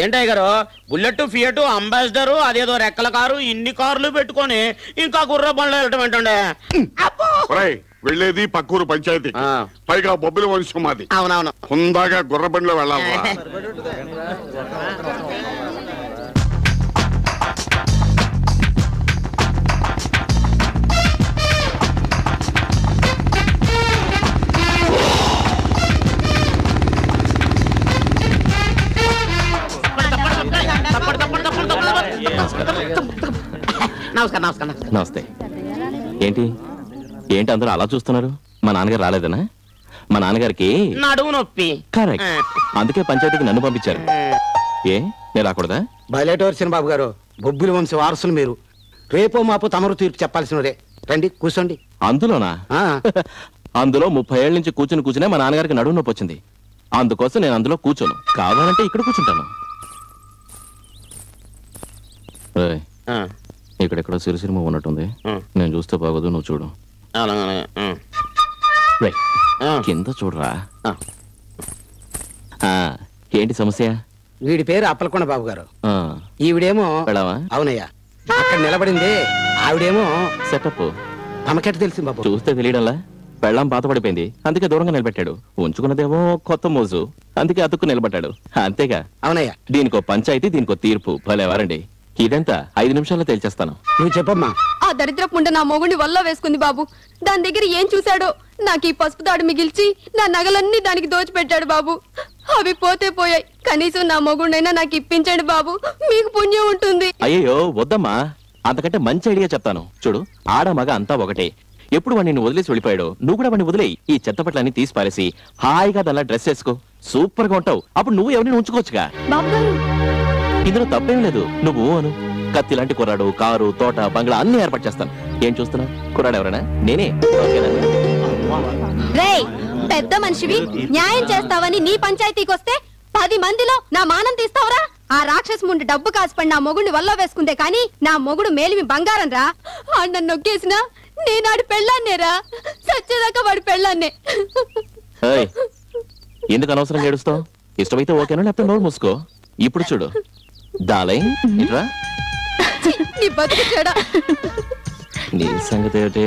ఏంటయ్య గారు bullet fiat ambassador అదేదో రెక్కల కారు ఇన్ని కార్లు పెట్టుకొని ఇంకా గుర్ర బండ్లో వెళ్ళటం ఏంటండే వెళ్ళేది పక్కూరు పంచాయతీ పైగా బొబ్బిల వంశం మాది అవునవును హుందాగా గుర్ర బండ్లో వెళ్ళాలి నమస్తే. ఏంటి ఏంటి అందరూ అలా చూస్తున్నారు? మా నాన్నగారు రాలేదనా? మా నాన్నగారికి నడుము నొప్పి. కరెక్ట్, అందుకే పంచాయతీకి నన్ను పంపించారు. ఏ నేను రాకూడదా? బయలేటవర్సిన బాబు గారు, బొబ్బిలి వంశ వారసులు మీరు. రేపో మాపు తమరు తీర్పు చెప్పాల్సినదే. రండి కూర్చోండి. అందులోనా? అందులో 30 ఏళ్ళ నుంచి కూర్చునే మా నాన్నగారికి నడుము నొప్పి వచ్చింది. అందుకోసం నేను అందులో కూర్చోను. కావాలంటే ఇక్కడ కూర్చుంటాను. ఇక్కడెక్కడో సిరిసిరిమ ఉన్నట్టుంది. నేను చూస్తే బాగోదు, నువ్వు చూడు. కింద చూడరా. ఏంటి సమస్య? వీడి పేరు అప్పలకొండ బాబు గారు. ఈవిడేమో అవునయ్యా అక్కడ నిలబడింది. ఆవిడేమో సెటప్. తమకెట్ట తెలిసింది బాబు? చూస్తే తెలియడంలా. పెళ్ళాం పాత పడిపోయింది, అందుకే దూరంగా నిలబెట్టాడు. ఉంచుకున్నదేమో కొత్త మోజు, అందుకే అతుక్కు నిలబడ్డాడు. అంతేగా? అవునయ్యా. దీనికో పంచాయతీ, దీనికో తీర్పు. భలేవారండి. ఇదంతా 5 నిమిషాల్లో తేల్చేస్తాను. నువ్వు చెప్పమ్మా. ఆ దరిద్రపుండ నా మొగుడిని వల్ల వేసుకుంది బాబు. దాని దగ్గర ఏం చూశాడో నాకు ఈ పసుపు తాడు మిగిల్చి నా నగలన్నీ దానికి దోచిపెట్టాడు బాబు. అవి పోతే పోయాయి, కనీసం నా మొగుడినైనా నాకు ఇప్పించండి బాబు, మీకు పుణ్యం ఉంటుంది. అయ్యో వద్దమ్మా, అంతకంటే మంచి ఐడియా చెప్తాను. చూడు, ఆడ మగ అంతా ఒకటే. ఎప్పుడు వాడిని నువ్వు వదిలేసి వెళ్ళిపోయాడో నువ్వు కూడా వాడిని వదిలేయి. ఈ చెత్త పట్లన్నీ తీసి పారేసి హాయిగా దానిలా డ్రెస్ వేసుకో. సూపర్ గా ఉంటావు. అప్పుడు నువ్వు ఎవరిని ఉంచుకోవచ్చుగా. ఇందులో తప్పేం లేదు. నువ్వు అను. కత్తి లాంటి కుర్రాడు, కారు, తోట, బంగ్లా అన్ని ఏర్పాటు చేస్తాను. ఏం చూస్తున్నావు? కుర్రాడు ఎవరైనా? నేనే. పెద్ద మనిషివి, న్యాయం చేస్తావని నీ పంచాయతీకి వస్తే 10 మందిలో నా మానం తీస్తావురా? ఆ రాక్షసు ముందు డబ్బు కాసిపడి నా మొగుడిని వల్ల వేసుకుందే కానీ నా మొగుడు మేలిమి బంగారం రా. నన్ను నొక్కేసినా నేనాడు పెళ్ళాన్నేరా. సచ్చేదాకా వాడి పెళ్ళాన్నే. ఎందుకు అనవసరంగా ఏడుస్తావు? ఇష్టమైతే ఓకేనా, లేకపోతే నోరు మూసుకో. ఇప్పుడు చూడు డార్లింగ్, ఇట్రా. నీ సంగతి ఏమిటి?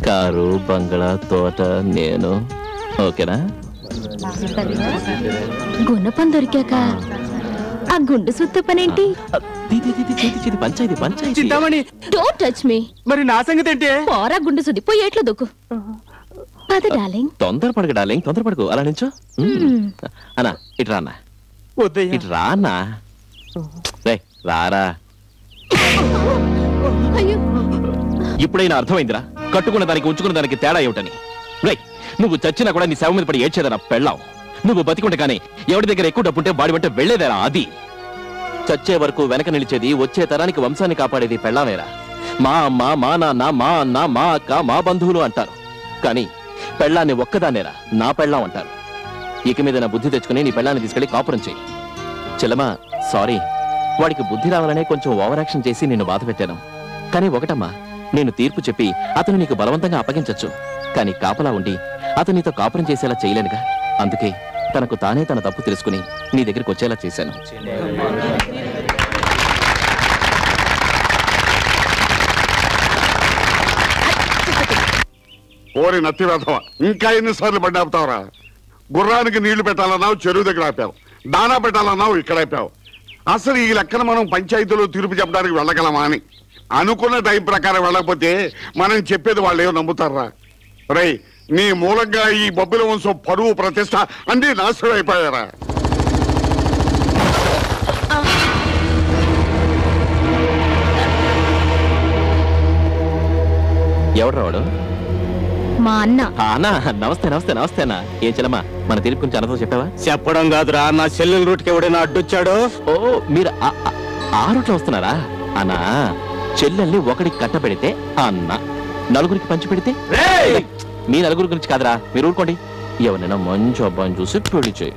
కారు, బంగ్లా, తోట, నేను. ఓకేనా? గుణపం దొరికాక ఆ గుండు సుత్త పనేంటి? Panchayati panchayati. Don't touch me. మరి నా సంగతి ఏంటి? పోరా గుండు సుది, పోయి ఎట్లా దొక్కు. పద డార్లింగ్. తొందరపడకు డార్లింగ్, తొందరపడకు. అలా నించో. అన్నా ఇట్రా అన్నా. ఇటు రా అన్నా. రారా. ఇప్పుడైనా అర్థమైందిరా కట్టుకున్న దానికి ఉంచుకున్న దానికి తేడా ఏమిటని. నువ్వు చచ్చినా కూడా నీ శవం మీద పడి ఏడ్చేదరా పెళ్ళావు. నువ్వు బతికుంటే కానీ ఎవరి దగ్గర ఎక్కువ డబ్బుంటే వాడి వెంట వెళ్లేదేరా. అది చచ్చే వరకు వెనక నిలిచేది, వచ్చే తరానికి వంశాన్ని కాపాడేది పెళ్ళామేరా. మా అమ్మ, మా నాన్న, మా అన్న, మా అక్క, మా బంధువులు అంటారు. కానీ పెళ్ళాన్ని ఒక్కదాన్నేరా నా పెళ్ళాం అంటారు. ఇక మీద నా బుద్ధి తెచ్చుకుని నీ పెళ్ళాన్ని తీసుకెళ్లి కాపురం చెయ్యి. చెల్లమా సారీ, వాడికి బుద్ధి రావాలనే కొంచెం ఓవర్ యాక్షన్ చేసి నిన్ను బాధ పెట్టాను. కానీ ఒకటమ్మా, నేను తీర్పు చెప్పి అతను నీకు బలవంతంగా అప్పగించొచ్చు, కానీ కాపలా ఉండి అతను నీతో కాపురం చేసేలా చేయలేనుగా. అందుకే తనకు తానే తన తప్పు తెలుసుకుని నీ దగ్గరికి వచ్చేలా చేశాను. ఓరి నత్తి వేధవ, ఇంకా ఎన్నిసార్లు బండి ఆపుతావురా? గుర్రానికి నీళ్లు పెట్టాలన్నావు, చెరువు దగ్గర ఆపావు. దానా పెట్టాలన్నావు, ఇక్కడ ఆపావు. అసలు ఈ లెక్కన మనం పంచాయతీలో తీర్పు చెప్పడానికి వెళ్ళగలమా అని. అనుకున్న టైం ప్రకారం వెళ్ళకపోతే మనం చెప్పేది వాళ్ళు ఏమో నమ్ముతారా? రేయ్, నీ మూలంగా ఈ బొబ్బిల వంశం పరువు ప్రతిష్ట అన్ని నాశనం అయిపోయారా? ఎవడు రావాడు? మా అన్న. అన్న, నమస్తే నమస్తే నమస్తే అన్న. ఏం చెల్లమ్మా, మన తీర్పు గురించి అన్నతో చెప్పావా? చెప్పడం కాదురా, నా చెల్లెల రూట్కి ఎవడైనా అడ్డొచ్చాడు. ఓ, మీరు ఆ రూట్లో వస్తున్నారా? అన్నా, చెల్లెల్ని ఒకడికి కట్టబెడితే అన్న, నలుగురికి పంచి పెడితే మీ నలుగురి గురించి కాదురా, మీరు ఊరుకోండి. ఎవరైనా మంచి అబ్బాయిని చూసి పెళ్లి చేయి.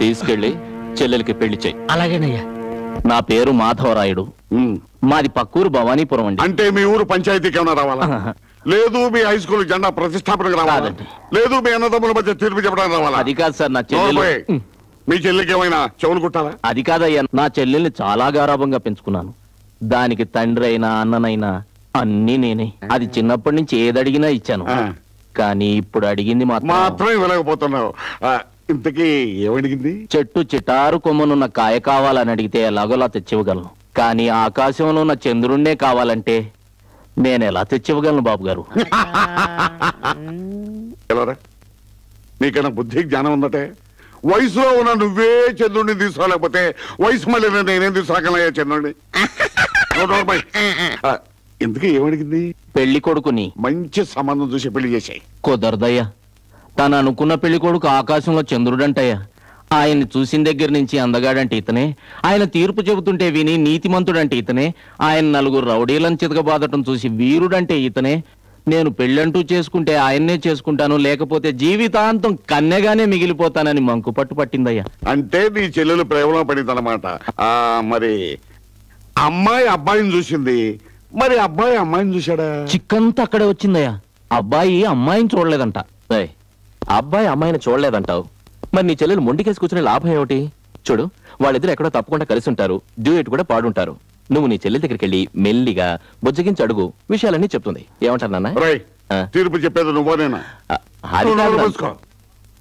తీసుకెళ్ళి చెల్లెలకి పెళ్లి చేయి. అలాగేనయ్యా. నా పేరు మాధవరాయుడు, మాది పక్కూరు భవానీపురం అండి. అంటే మీ ఊరు పంచాయతీకి ఏమైనా రావాలా? లేదు మీ హై స్కూల్ జెండా ప్రతిష్టాపనకు రావాలా? లేదు మీ అన్నదమ్ముల మధ్య తీర్పు చెప్పడానికి రావాలా? అది కాదు సార్, నా చెల్లెలు. మీ చెల్లికి ఏమైనా చెవులు కుట్టాలా? అది కాదయ్యా, నా చెల్లెల్ని చాలా గారాభంగా పెంచుకున్నాను. దానికి తండ్రి అయినా అన్ననైనా అన్నీ నేనే. అది చిన్నప్పటి నుంచి ఏదడిగినా ఇచ్చాను. కానీ ఇప్పుడు అడిగింది మాత్రం ఇవ్వలేకపోతున్నావు. ఇంతకీ ఏమడిగింది? చెట్టు చిటారు కొమ్మనున్న కాయ కావాలని అడిగితే ఎలాగోలా తెచ్చివ్వగలను, కానీ ఆకాశంలో ఉన్న చంద్రుణ్ణే కావాలంటే నేను ఎలా తెచ్చివ్వగలను బాబు గారు? నీకన్నా బుద్ధి జ్ఞానం ఉందటే. వయసులో ఉన్న నువ్వే చంద్రుడిని తీసుకోలేకపోతే వయసు మళ్ళీ నేనేం తీసుకురాగలయ్యా చంద్రుడిని? ఇంతకీ ఏమడిగింది? పెళ్లి కొడుకుని మంచి సంబంధం చూసి పెళ్లి చేశాయి. కుదరదయ్యా, తను అనుకున్న పెళ్లి కొడుకు ఆకాశంలో చంద్రుడంటయ్యా. ఆయన్ని చూసిన దగ్గర నుంచి అందగాడంటే ఇతనే, ఆయన తీర్పు చెబుతుంటే విని నీతిమంతుడంటే ఇతనే, ఆయన నలుగురు రౌడీలను చితకబాదటం చూసి వీరుడంటే ఇతనే. నేను పెళ్ళంటూ చేసుకుంటే ఆయన్నే చేసుకుంటాను, లేకపోతే జీవితాంతం కన్నెగానే మిగిలిపోతానని మంకు పట్టు పట్టిందయ్యా. అంటే నీ చెల్లెలు ప్రేమలో పడిందన్నమాట. మరి అమ్మాయి అబ్బాయిని చూసింది, మరి అబ్బాయి అమ్మాయిని చూశాడా? చిక్కంతా అక్కడే వచ్చిందయ్యా. అబ్బాయి అమ్మాయిని చూడలేదంట. అబ్బాయి అమ్మాయిని చూడలేదంటావు, మరి నీ చెల్లెలు మొండికేసి కూర్చునే లాభం ఏమిటి? చూడు, వాళ్ళిద్దరు ఎక్కడో తప్పకుండా కలిసి ఉంటారు, డ్యూయట్ కూడా పాడుంటారు. నువ్వు నీ చెల్లెల దగ్గరికి వెళ్ళి మెల్లిగా బుజ్జగించి అడుగు, విషయాలన్నీ చెప్తుంది. ఏమంటారు నాన్న? తీర్పు చెప్పేది నువ్వేనా?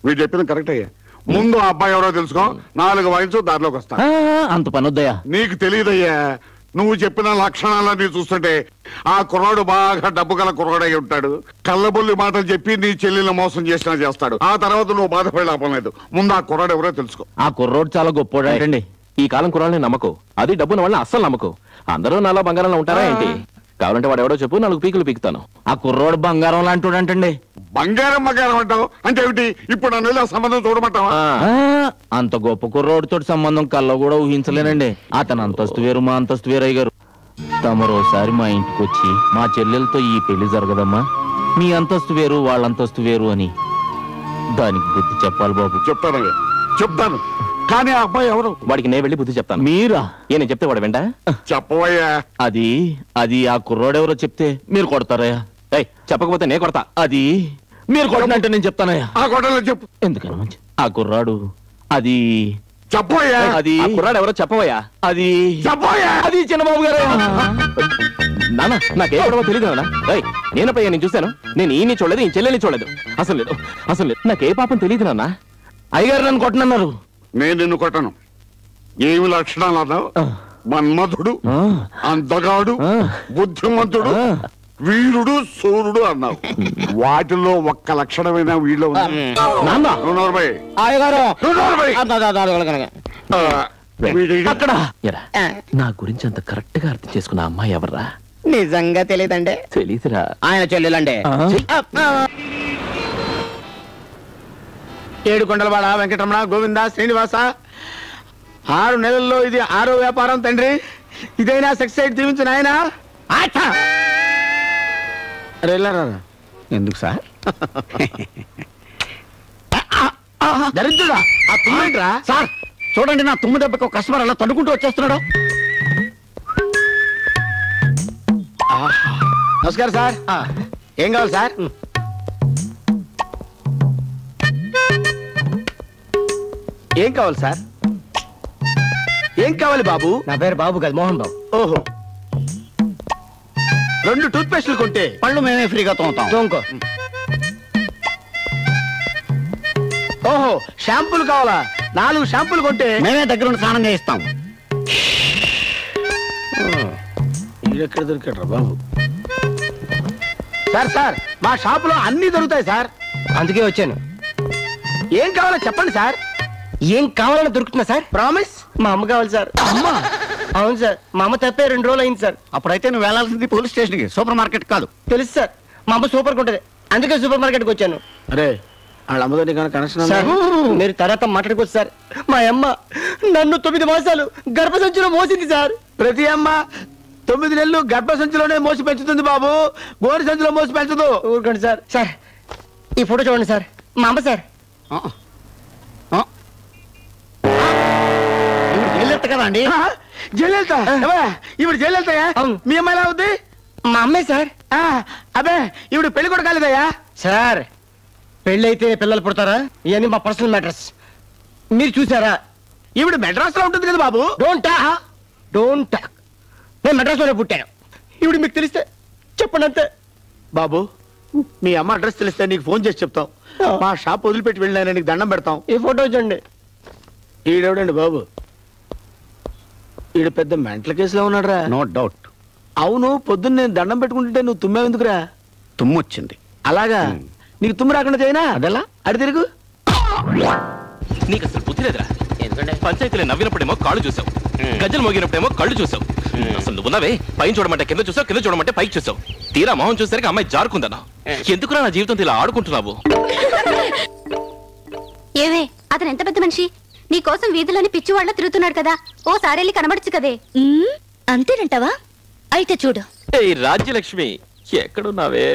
వీడు చెప్పింది కరెక్ట్ అయ్యా. ముందు అబ్బాయి ఎవరో తెలుసుకో, 4 వయసు దారిలోకి వస్తా. అంత పనొద్దయ్యా. నీకు తెలియదయ్యా. నువ్వు చెప్పిన లక్షణాలన్నీ చూస్తుంటే ఆ కుర్రాడు బాగా డబ్బు గల కుర్రాడై ఉంటాడు. కళ్ళబొల్లి మాటలు చెప్పి నీ చెల్లెల్ని మోసం చేసినా చేస్తాడు. ఆ తర్వాత నువ్వు బాధపడే లాభం లేదు. ముందు ఆ కుర్రాడు ఎవరో తెలుసుకో. ఆ కుర్రోడు చాలా గొప్పోడండి. ఈ కాలం కుర్రాళ్ళని నమ్మకు, అది డబ్బున వాళ్ళని అస్సలు నమ్మకు. అందరూ నాలా బంగారంలో ఉంటారా ఏంటి? కావాలంటే వాడు ఎవడో చెప్పు, 4 పీకులు పీకుతాను. ఆ కుర్రోడు బంగారం లాంటోడంటండి. బంగారం అంటావు అంటే ఏమిటి? ఇప్పుడు నన్ను సంబంధం చూడమంటావా? అంత గొప్ప కుర్రోడితో సంబంధం కల్లో కూడా ఊహించలేనండి. అతని అంతస్తు వేరు, మా అంతస్తు వేరు. అయ్యగారు, తమరోసారి మా ఇంటికి వచ్చి మా చెల్లెలతో ఈ పెళ్లి జరగదమ్మా, మీ అంతస్తు వేరు వాళ్ళ అంతస్తు వేరు అని దానికి బుద్ధి చెప్పాలి బాబు. చెప్తాను కానీ ఆ అబ్బాయి ఎవరు? వాడికి నేను వెళ్ళి బుద్ధి చెప్తాను. మీరా? నేను చెప్తే వాడు వెంట చెప్పవయ్యా. అది ఆ కుర్రోడెవరో చెప్తే మీరు కొడతారయ్యా. చెప్పకపోతే నే కొడతా. అది మీరు కొట్టినంటే నేను చెప్తానయ్యా. ఆ కొట్టలో చెప్పు. ఎందుకన్నా మంచి ఆ కుర్రాడు అది చెప్పవయ్యా. అది కుర్రాడు ఎవరో చెప్పవయ్యా. అది చెప్పవయ్యా. అది చిన్నబాబు గారు. నాన్న నాకే గొడవ తెలియదు నాన్న. నేనపయ్యా, నేను చూశాను. నేను ఈయన్ని చూడలేదు, ఈ చెల్లెల్ని చూడలేదు. అసలు లేదు. నాకే పాపం తెలియదు నాన్న. అయ్యగారు నన్ను కొట్టనన్నారు. నేను నిన్ను కొట్టను. ఏమి లక్షణాలు అన్నావు? మన్మధుడు, అందగాడు, బుద్ధిమంతుడు, వీరుడు, సూర్యుడు అన్నావు. వాటిలో ఒక్క లక్షణమైన వీళ్ళు అక్కడ నా గురించి అంత కరెక్ట్ గా అర్థం చేసుకున్న అమ్మాయి ఎవర్రా? నిజంగా తెలియదండి. తెలీదురా. ఆయన చెల్లెలండి. ఏడుకొండలవాడ వెంకటరమణ, గోవింద, శ్రీనివాస. 6 నెలల్లో ఇది 6వ వ్యాపారం తండ్రి. ఇదైనా సక్సెస్ జీవించిన ఆయన. ఎందుకు సార్? దరిద్రుడా, ఆ తుమ్మేంట్రా? సార్ చూడండి, నా తుమ్ము దెబ్బకి ఒక కస్టమర్ అలా తన్నుకుంటూ వచ్చేస్తున్నాడు. నమస్కారం సార్. ఏం కావాలి సార్? ఏం కావాలి సార్? ఏం కావాలి బాబు? నా పేరు బాబు కాదు, మోహన్ బాబు. ఓహో, 2 టూత్ పేస్టులు కొంటే పళ్ళు మేమే ఫ్రీగా తోముతాం. తోముకో. ఓహో, షాంపూలు కావాలా? 4 షాంపూలు కొంటే మేమే దగ్గర స్నానం చేయిస్తాం. ఎక్కడ దొరికాడు బాబు? సార్ మా షాపులో అన్ని దొరుకుతాయి సార్. అందుకే వచ్చాను. ఏం కావాలో చెప్పండి సార్. ఏం కావాలని దొరుకుతున్నా సార్? ప్రామిస్. మా అమ్మ కావాలి సార్. అమ్మా? అవును సార్, మా అమ్మ తప్పే 2 రోజులు అయింది సార్. అప్పుడైతే నువ్వు వెళ్ళాల్సింది పోలీస్ స్టేషన్ కి, సూపర్ మార్కెట్ కాదు. తెలుసు సార్, మా అమ్మ సూపర్ ఉంటది, అందుకే సూపర్ మార్కెట్ కి వచ్చాను. అరే వాళ్ళ అమ్మతో కనెక్షన్ సార్, మీరు తర్వాత మాట్లాడుకోవచ్చు సార్. మా అమ్మ నన్ను 9 మాసాలు గర్భసంచిలో మోసింది సార్. ప్రతి అమ్మ 9 నెలలు గర్భసంచిలోనే మోసి పెంచుతుంది బాబు, గోరి సంచిలో మోసి పెంచదు. ఊరుకోండి సార్. సార్ ఈ ఫోటో చూడండి సార్, మా అమ్మ సార్. జయలలిత కదా అండి? జయలలిత? ఇప్పుడు జయలలితయా? మీ అమ్మాయి ఎలా అవుద్ది? మా అమ్మాయి సార్. అబ్బే ఇప్పుడు పెళ్లి కూడా కాలేదయ్యా. సార్ పెళ్ళైతే పిల్లలు పుడతారా? ఇవన్నీ మా పర్సనల్ మ్యాటర్స్. మీరు చూసారా? ఇప్పుడు మెడ్రాస్ లో ఉంటుంది కదా బాబు. Don't talk. నేను మెడ్రాస్ లోనే పుట్టాను. ఇప్పుడు మీకు తెలిస్తే చెప్పండి అంతే. బాబు మీ అమ్మ అడ్రస్ తెలిస్తే నీకు ఫోన్ చేసి చెప్తాం. మా షాప్ వదిలిపెట్టి వెళ్ళినా నీకు దండం పెడతాం. ఈ ఫోటో చూడండి. ఈడెవడండి బాబు? ఈడు పెద్ద మెంటల్ కేసులో ఉన్నాడురా. No doubt. అవును, పొద్దున్న నేను దండం పెట్టుకుంటుంటే నువ్వు తుమ్మావెందుకురా? తుమ్మొచ్చింది. అలాగా? నీకు తుమ్ము రాకుండా చేయనా? అదెలా? అడి తిరుగు. నీకు అసలు బుద్ధి లేదురా. పంచాయతీలో నవ్వినప్పుడేమో కాళ్ళు చూసావు, గజ్జలు మోగినప్పుడేమో కళ్ళు చూసావు. అసలు నువ్వున్నావే, పైన చూడమంటే కింద చూసావు, కింద చూడమంటే పైకి చూసావు. తీరా మొహం చూసరికి అమ్మాయి జారుకుందన్నా. ఎందుకురా నా జీవితంతో ఇలా ఆడుకుంటున్నావు? ఏవే, అతను ఎంత పెద్ద మనిషి, నీ కోసం వీధిలోని పిచ్చివాళ్ళ తిరుగుతున్నాడు కదా, ఓసారి వెళ్ళి కనబడచ్చు కదే. అంతేనంటావా? అయితే చూడు. ఏయ్ రాజ్యలక్ష్మి, ఎక్కడున్నావే?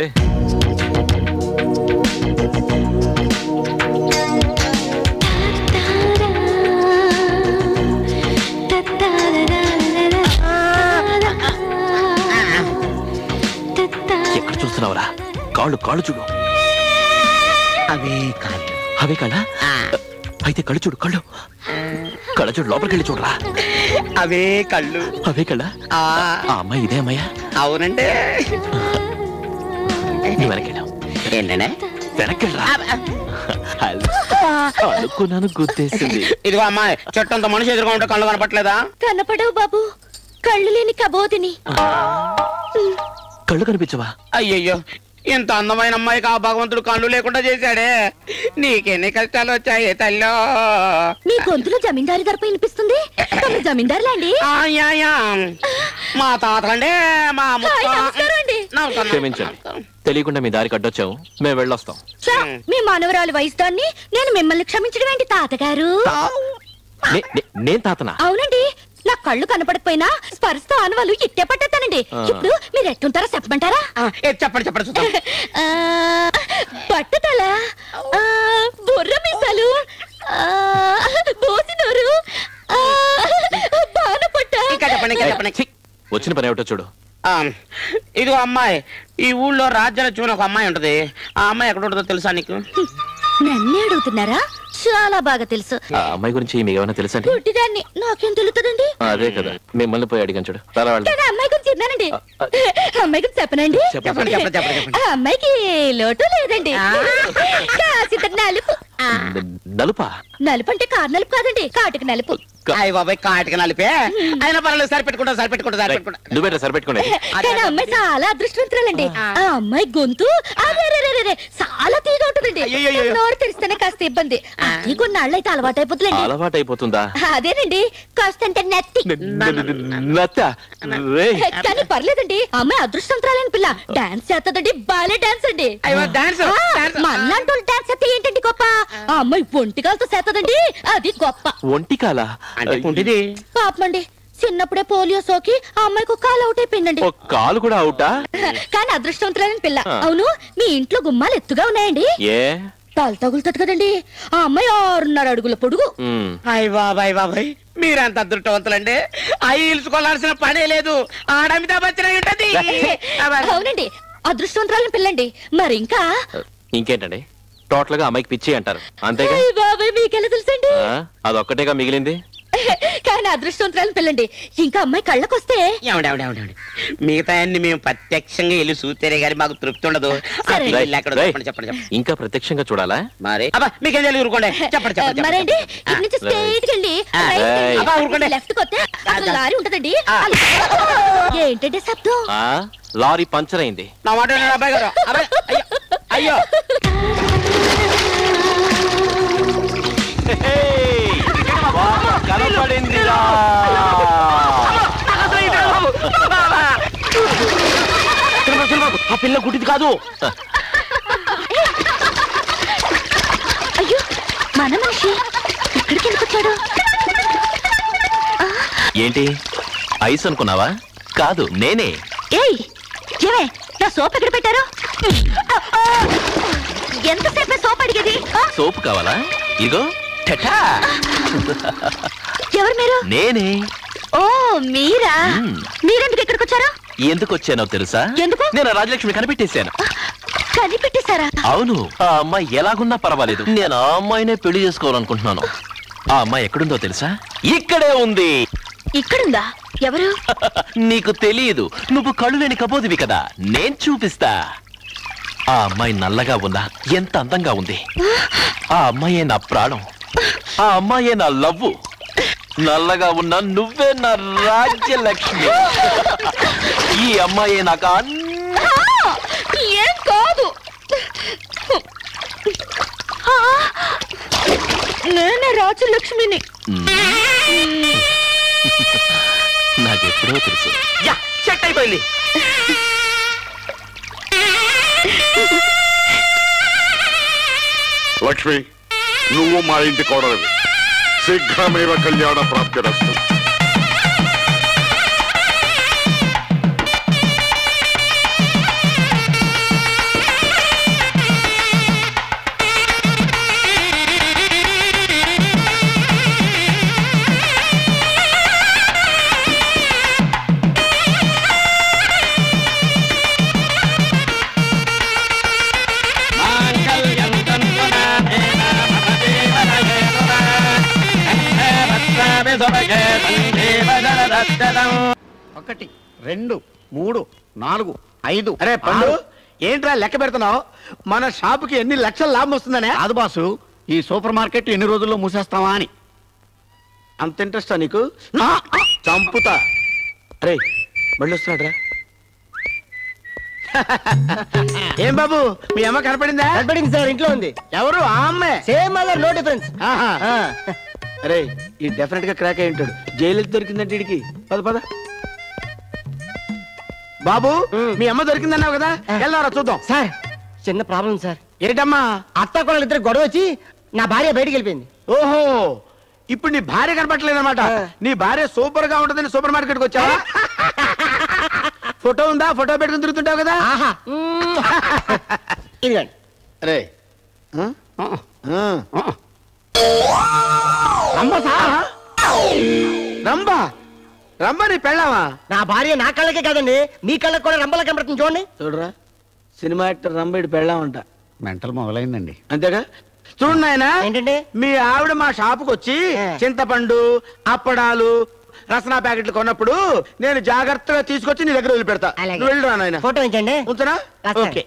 ఎక్కడ చూస్తున్నావురా? కాళ్ళు కాళ్ళు చూడు. అవే కాళ్ళు. అవే కళ్ళ? అయితే కళ్ళు చూడు, కళ్ళు కళ్ళ చూడు, లోపలికి వెళ్ళి చూడరా. అవే కళ్ళు. అవే కళ్ళ? ఆ అమ్మాయి ఇదే అమ్మాయా? అవునండి. నువ్వు వెనకెళ్ళావు. ఏంటనే? వెనకెళ్ళరా. అనుకున్నాను, గుర్తేసింది. ఇదిగో అమ్మాయి, చెట్టంత మనిషి ఎదురుగా ఉంటే కళ్ళు కనపట్లేదా? కనపడవు బాబు, కళ్ళు లేని కబోదిని. కళ్ళు కనిపించవా? అయ్యయ్యో, ఇంత అందమైన అమ్మాయికి ఆ భగవంతుడు కళ్ళు లేకుండా చేశాడే. నీకెన్ని కష్టాలు వచ్చాయి తల్లో. మీ గొంతులో జమీందారి దర్ప వినిపిస్తుంది. జమీందారులా అండి? మా తాతలండి, మా క్షమించండి, తెలియకుండా మీ దారికి అడ్డొచ్చాము, మేము వెళ్ళొస్తాం. మీ మనవరాలు వయసు దాన్ని నేను మిమ్మల్ని క్షమించడం ఏంటి తాతగారు? నేను తాతనా? అవునండి, నా కళ్ళు కనపడకపోయినా స్పర్శతో ఆనవాళ్ళు ఇట్టే పట్టేస్తానండి. ఇప్పుడు మీరు ఎట్టుంటారో చెప్పమంటారా? చెప్పండి చెప్పండి చూద్దాం. పట్టుదల, బుర్ర మీసాలు, బోసినోరు, బాణపట్ట. ఇంకా చెప్పండి ఇంకా చెప్పండి. వచ్చిన పని ఏమిటో చూడు. ఇదిగో అమ్మాయి, ఈ ఊళ్ళో రాజ్యలక్ష్మి ఒక అమ్మాయి ఉంటది. ఆ అమ్మాయి ఎక్కడ ఉంటుందో తెలుసా నీకు? నన్నే అడుగుతున్నారా? చాలా బాగా తెలుసు. ఆ అమ్మాయి గురించి మీకు ఏమైనా తెలుసా? పుట్టిదాన్ని నాకేం తెలుస్తుందండి? అదే కదా మిమ్మల్ని పోయి అడిగాను చూడు. అమ్మాయి గురించి చెప్పానండి. అమ్మాయి గురించి చెప్పనండి. ఆ అమ్మాయికి లోటు లేదండి. నలుపు. నలుపా? నలుపు అంటే కారు నలుపు కాదండి, కాటుక నలుపు. అయ్య బాబాయ్, కాటికి నలిపే అయినా పర్లేదు. సరిపెట్టుకుంటా సరిపెట్టుకుంటా సరిపెట్టుకుంటా. నువ్వే సరిపెట్టుకోండి. కానీ అమ్మాయి చాలా అదృష్టవంతురాలండి. ఆ అమ్మాయి గొంతు చాలా తీగా ఉంటుందండి. నోరు తెరిస్తేనే కాస్త ఇబ్బంది. అది కొన్నాళ్ళు అయితే అలవాటు అయిపోతుందండి. అలవాటు అయిపోతుందా? అదేనండి, కాస్త అంటే నెత్తి. కానీ పర్లేదండి, అమ్మాయి అదృష్టవంతురాలని పిల్ల. డాన్స్ చేస్తుందండి, బాలే డాన్స్ అండి. మళ్ళంటూ డాన్స్ చేస్తే ఏంటండి గొప్ప? ఆ అమ్మాయి ఒంటికాలతో చేస్తుందండి, అది గొప్ప. ఒంటికాలా? పాపమండి, చిన్నప్పుడే పోలియో సోకి ఆ అమ్మాయికి ఒక కాలు అవుట్ అయిపోయిందండి. కాలు కూడా అవుటా? కానీ అదృష్టవంతురాలని పిల్ల. అవును, మీ ఇంట్లో గుమ్మాలు ఎత్తుగా ఉన్నాయండి? తాలు తగులుతుంది కదండి. ఆ అమ్మాయి 6.5 అడుగుల పొడుగు. అయ్య బాబాయ్ బాబాయ్, మీరంత అదృష్టవంతులండి. అయ్యిల్చుకోవాల్సిన పనే లేదు. ఆడమితా బచ్చన ఉంటది. అవునండి, అదృష్టవంతురాలని పిల్లండి. మరి ఇంకా ఇంకేంటండి? టోటల్ గా అమ్మాయికి పిచ్చి అంటారు, అంతేగా? బాబాయ్, మీకెలా తెలుసండి? అదొక్కటేగా మిగిలింది. కానీ అదృష్టవంతురాలని పిల్లండి. ఇంకా అమ్మాయి కళ్ళకొస్తే మిగతా అన్ని మేము ప్రత్యక్షంగా వెళ్ళి చూస్తేనే గానీ మాకు తృప్తి ఉండదు. చెప్పండి. ఇంకా ప్రత్యక్షంగా చూడాలా? మరి మీకేం తెలియదు, ఊరుకోండి. చెప్పండి మరేంటి, ఇటు నుంచి స్ట్రైట్ కెళ్ళి లెఫ్ట్ కొస్తే అక్కడ లారీ ఉంటదండి. ఏంటంటే శబ్దం? లారీ పంచర్ అయింది. నా మాట అబ్బాయి గారు. అయ్యో కనపడిందిరా. ఆ పిల్ల గుడ్డిది కాదు. అయ్యో, మన మనిషి ఇక్కడికి ఎందుకు వచ్చాడు? ఏంటి ఐస్ అనుకున్నావా? కాదు, నేనే. ఏయ్, ఏమే, నా సోప్ ఎక్కడ పెట్టారు? ఎంతసేపు సోప్ అడిగేది? సోపు కావాలా? ఇగో. ఎవరు మీరు? నేనే. ఓ, మీరా? మీరెందుకు ఇక్కడికి వచ్చారు? ఎందుకు వచ్చానో తెలుసా? ఎందుకు? నేను రాజలక్ష్మి కనిపెట్టేశాను. కనిపెట్టేశారా? అవును, ఆ అమ్మాయి ఎలాగున్నా పర్వాలేదు, నేను ఆ అమ్మాయినే పెళ్లి చేసుకోవాలనుకుంటున్నాను. ఆ అమ్మాయి ఎక్కడుందో తెలుసా? ఇక్కడే ఉంది. ఇక్కడుందా? ఎవరు? నీకు తెలియదు, నువ్వు కళ్ళు లేని కపోదివి కదా, నేను చూపిస్తా. ఆ అమ్మాయి నల్లగా ఉన్నా ఎంత అందంగా ఉంది. ఆ అమ్మాయే నా ప్రాణం, ఆ అమ్మాయే నా లవ్వు. నల్లగా ఉన్నా నువ్వే నా రాజ్యలక్ష్మి. ఈ అమ్మాయే నాకు ఏం కాదు, నేనే రాజ్యలక్ష్మిని. నాకెప్పుడో తెలుసు. సెట్ అయిపోయింది. లక్ష్మి, నువ్వు మా ఇంటి కోడలివి. శీఘ్రమేవ కళ్యాణ ప్రాప్తిరస్తు. ఒకటి, 2, 3, 4, 5. అరే పండు, ఏంట్రా లెక్క పెడుతున్నావు? మన షాపుకి ఎన్ని లక్షల లాభం వస్తుందనే? కాదు బాసు, ఈ సూపర్ మార్కెట్ ఎన్ని రోజుల్లో మూసేస్తావా అని. అంత ఇంట్రెస్టా నీకు? చంపుతా. అరే మళ్ళీ వస్తున్నాడు రా. ఏం బాబు మీ అమ్మ కనపడిందా? కనపడింది సార్, ఇంట్లో ఉంది. ఎవరు? ఆ అమ్మే. Same mother, no difference. అరే ఈ డెఫినెట్ గా క్రాక్ అయి ఉంటాడు. జైలు దొరికిందంటే వీడికి. పద పద. బాబు మీ అమ్మ దొరికిందన్నావు కదా, వెళ్దారా చూద్దాం. సార్ చిన్న ప్రాబ్లం సార్. ఏంటమ్మా? అత్త కోడలు ఇద్దరు గొడవ వచ్చి నా భార్య బయటికి వెళ్ళిపోయింది. ఓహో, ఇప్పుడు నీ భార్య కనపట్లేదు అనమాట. నీ భార్య సూపర్ గా ఉంటుందని సూపర్ మార్కెట్ కి వచ్చావా? ఫోటో ఉందా? ఫోటో పెట్టుకుని తిరుగుతుంటావు కదా. ఇదిగోండి. అరే రంబా రంబా నీ పెళ్ళావా? నా భార్య నా కళ్ళకే కాదండి, మీ కళ్ళకి కూడా రంబలా కనపడుతుంది. చూడండి. చూడరా, సినిమా యాక్టర్ రంబేడి పెళ్ళామంట. మెంటల్ మొదలైందండి. అంతేగా. చూడు నాయనా, ఏంటండి? మీ ఆవిడ మా షాపుకి వచ్చి చింతపండు, అప్పడాలు, రసనా ప్యాకెట్లు కొన్నప్పుడు నేను జాగ్రత్తగా తీసుకొచ్చి నీ దగ్గర వదిలిపెడతా. నువ్వు వెళ్ళరా నాయన. ఫోటో ఇచ్చండి. ఉంచనా? ఓకే.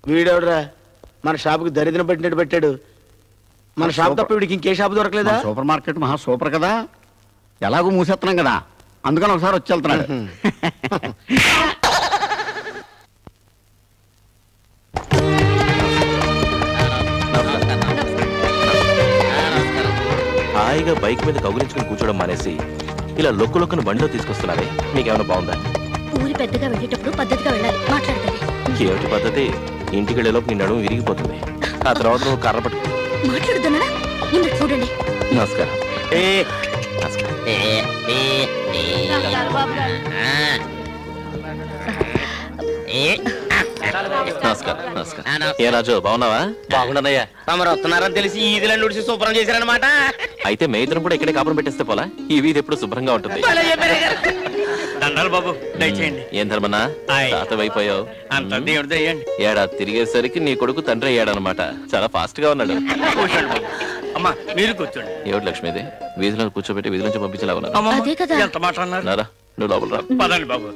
వీడెవడరా మన షాపుకి దరిద్రం పెట్టినట్టు పెట్టాడు. మన షాప్ తప్ప వీడికి ఇంకే షాపు దొరకలేదా? సూపర్ మార్కెట్ మహా సూపర్ కదా, ఎలాగో మూసేస్తున్నాం కదా, అందుకని ఒకసారి వచ్చి వెళ్తున్నాడు. హాయిగా బైక్ మీద కౌగులించుకుని కూర్చోవడం మానేసి ఇలా లొక్కును బండిలో తీసుకొస్తున్నారే, మీకేమైనా బాగుందా? ఊరి పెద్దగా వెళ్ళేటప్పుడు పద్ధతిగా వెళ్ళాలి. మాట్లాడతాను. ఏమిటి పద్ధతి? ఇంటికి వెళ్ళేలోపు నీ నడుము విరిగిపోతుంది. ఆ తర్వాత నువ్వు కర్ర పట్టుకో. మాట్లాడుతున్నా చూడండి. నమస్కారం. నమస్కారం. నమస్కారం. ఏ రాజు, బాగున్నావా? బాగుండదయ్యా. తమరు వస్తున్నారని తెలిసి ఈదిలో నుడిసి శుభ్రం చేశారనమాట. అయితే మే ఇద్దరం కూడా ఇక్కడే కాపురం పెట్టేస్తే పోలా? ఈ వీధి ఎప్పుడు శుభ్రంగా ఉంటుంది. దండాలు బాబు, దయచేయండి. ఏం ధర్మన్నా, తాతవైపోయావు. అంత దేవుడు దయ్యండి. ఏడాది తిరిగేసరికి నీ కొడుకు తండ్రి అయ్యాడనమాట. చాలా ఫాస్ట్ గా ఉన్నాడు. అమ్మా మీరు కూర్చోండి. ఏమిటి లక్ష్మీది, వీధిలో కూర్చోబెట్టి వీధి నుంచి పంపించేలా ఉన్నారు. అదే కదా. ఎంత మాట అన్నారు. నారా, నువ్వు లోపల రా. పదండి బాబు.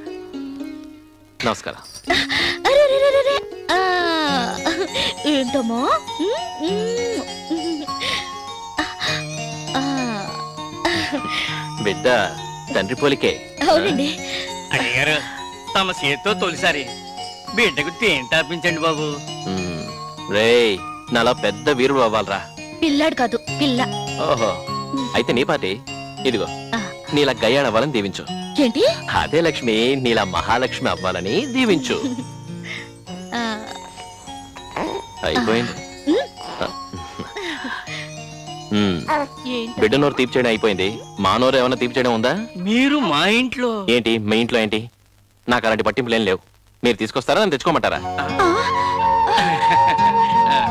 నమస్కారం. ఏంటమ్మా? బిడ్డ తండ్రి పోలికే. అవునండి. అయ్యారు తమ చేతితో తొలిసారి బిడ్డకు తేనె తాపించండి బాబు. రేయ్, నాలా పెద్ద వీరుడు అవ్వాలరా. పిల్లాడు కాదు, పిల్ల. ఓహో, అయితే నీ పాటి ఇదిగో, నీలా గయ్యాడు అవ్వాలని దీవించు. ఏంటి? అదే లక్ష్మి, నీలా మహాలక్ష్మి అవ్వాలని దీవించు. అయిపోయింది. బిడ్డ నోరు తీపి చేయడం అయిపోయింది. మా నోరు ఏమైనా తీపి చేయడం ఉందా? మీరు మా ఇంట్లో ఏంటి? మీ ఇంట్లో ఏంటి? నాకు అలాంటి పట్టింపులు ఏం లేవు. మీరు తీసుకొస్తారా, నన్ను తెచ్చుకోమంటారా?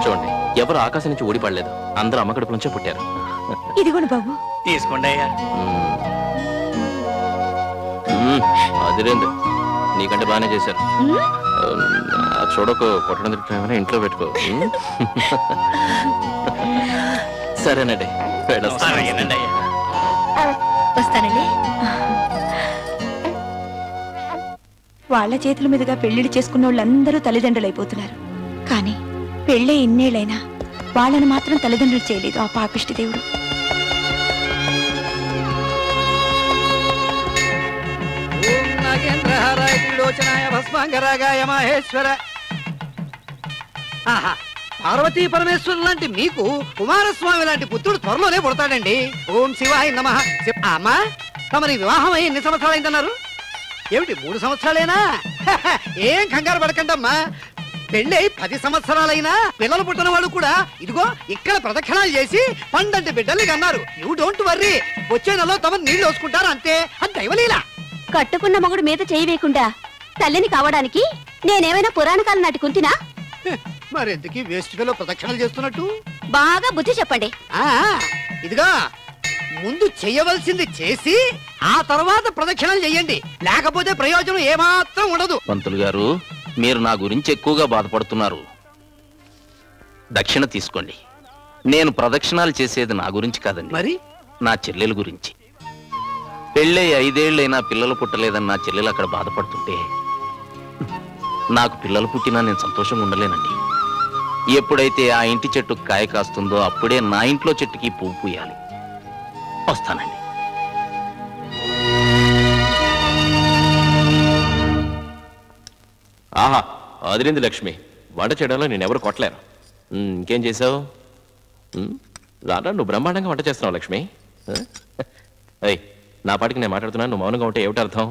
చూడండి, ఎవరు ఆకాశం నుంచి ఊడిపడలేదు. అందరూ అమ్మ కడుపు నుంచే పుట్టారు. ఇదిగోండి బాబు. తీసుకోండి అయ్యా. అదిరేంది, నీకంటే బాగానే చేశారు. చూడకు, కొట్టడం తిట్టడం ఇంట్లో పెట్టుకో. సరేనండి, వస్తానండి. వాళ్ల చేతుల మీదుగా పెళ్లిళ్ళు చేసుకున్న వాళ్ళందరూ తల్లిదండ్రులు అయిపోతున్నారు. కానీ పెళ్ళే ఇన్నేళ్లైనా వాళ్ళని మాత్రం తల్లిదండ్రులు చేయలేదు ఆ పాపిష్టి దేవుడు. పార్వతీ పరమేశ్వరు లాంటి మీకు కుమారస్వామి లాంటి పుత్రుడు త్వరలోనే పుడతాడండి. ఓం శివాయ నమః. అమ్మా, తమరి వివాహం అయ్యి ఎన్ని సంవత్సరాలైందన్నారు? ఏమిటి, 3 సంవత్సరాలేనా? ఏం కంగారు పడకండమ్మా. పెళ్ళై 10 సంవత్సరాలైనా పిల్లలు పుట్టిన వాళ్ళు కూడా ఇదిగో ఇక్కడ ప్రదక్షిణాలు చేసి పండంటి బిడ్డల్ని కన్నారు. యూ డోంట్ వర్రీ, వచ్చే నెలలో తమ నీళ్లు వేసుకుంటారు, అంతే. అది దైవలీల. కట్టుకున్న మొగుడు మీద చేయి వేయకుండా తల్లిని కావడానికి నేనేమైనా పురాణ కాలం నాటి కుంతినా? మరెందుకు వేస్ట్ గా ప్రదక్షిణలు చేస్తున్నట్టు? బాగా బుద్ధి చెప్పండి. ఇదిగా ముందు చెయ్యవలసింది చేసి ఆ తర్వాత ప్రదక్షిణలు చెయ్యండి, లేకపోతే ప్రయోజనం ఏమాత్రం ఉండదు. పంతులు గారు, మీరు నా గురించి ఎక్కువగా బాధపడుతున్నారు. దక్షిణ తీసుకోండి. నేను ప్రదక్షిణాలు చేసేది నా గురించి కాదండి, మరి నా చెల్లెల గురించి. పెళ్ళై 5 ఏళ్ళైనా పిల్లలు పుట్టలేదని నా చెల్లెలు అక్కడ బాధపడుతుంటే నాకు పిల్లలు పుట్టినా నేను సంతోషంగా ఉండలేనండి. ఎప్పుడైతే ఆ ఇంటి చెట్టు కాయ కాస్తుందో అప్పుడే నా ఇంట్లో చెట్టుకి పువ్వు పూయాలి. వస్తానండి. ఆహా అదిరింది లక్ష్మి, వంట చేయడంలో నేను ఎవరు కొట్టలేరు. ఇంకేం చేసావు? రారా, నువ్వు బ్రహ్మాండంగా వంట చేస్తున్నావు లక్ష్మి. అయ్యి నా పాటికి నేను మాట్లాడుతున్నాను, నువ్వు మౌనంగా ఉంటే ఏమిటి అర్థం?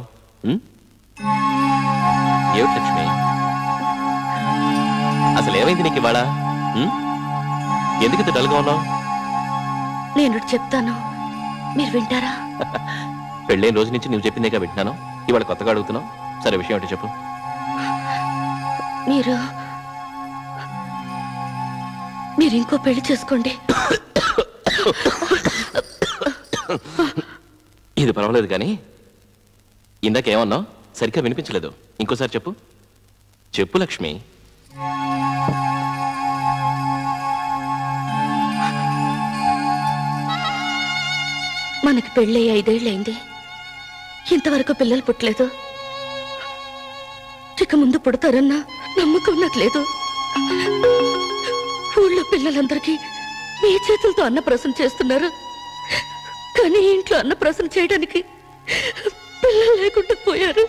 ఏమిటి లక్ష్మి, అసలు ఏమైంది నీకు ఇవాళ? ఎందుకు ఇంత డల్గా ఉన్నావు? నేను చెప్తాను, మీరు వింటారా? పెళ్ళైన రోజు నుంచి నువ్వు చెప్పిందేగా వింటున్నాను, ఇవాళ కొత్తగా అడుగుతున్నావు. సరే, విషయం ఏంటో చెప్పు. మీరు ఇంకో పెళ్లి చేసుకోండి. ఇది పర్వాలేదు కానీ ఇందాకేమన్నావు? సరిగ్గా వినిపించలేదు, ఇంకోసారి చెప్పు. చెప్పు లక్ష్మి. మనకి పెళ్ళి 5 ఏళ్ళైంది, ఇంతవరకు పిల్లలు పుట్టలేదు. ఇక ముందు పుడతారన్న నమ్మకం నాకు లేదు. ఊళ్ళో పిల్లలందరికీ మీ చేతులతో అన్నప్రాసన చేస్తున్నారు, కానీ ఇంట్లో అన్నప్రాసన చేయడానికి పిల్లలు లేకుండా పోయారు.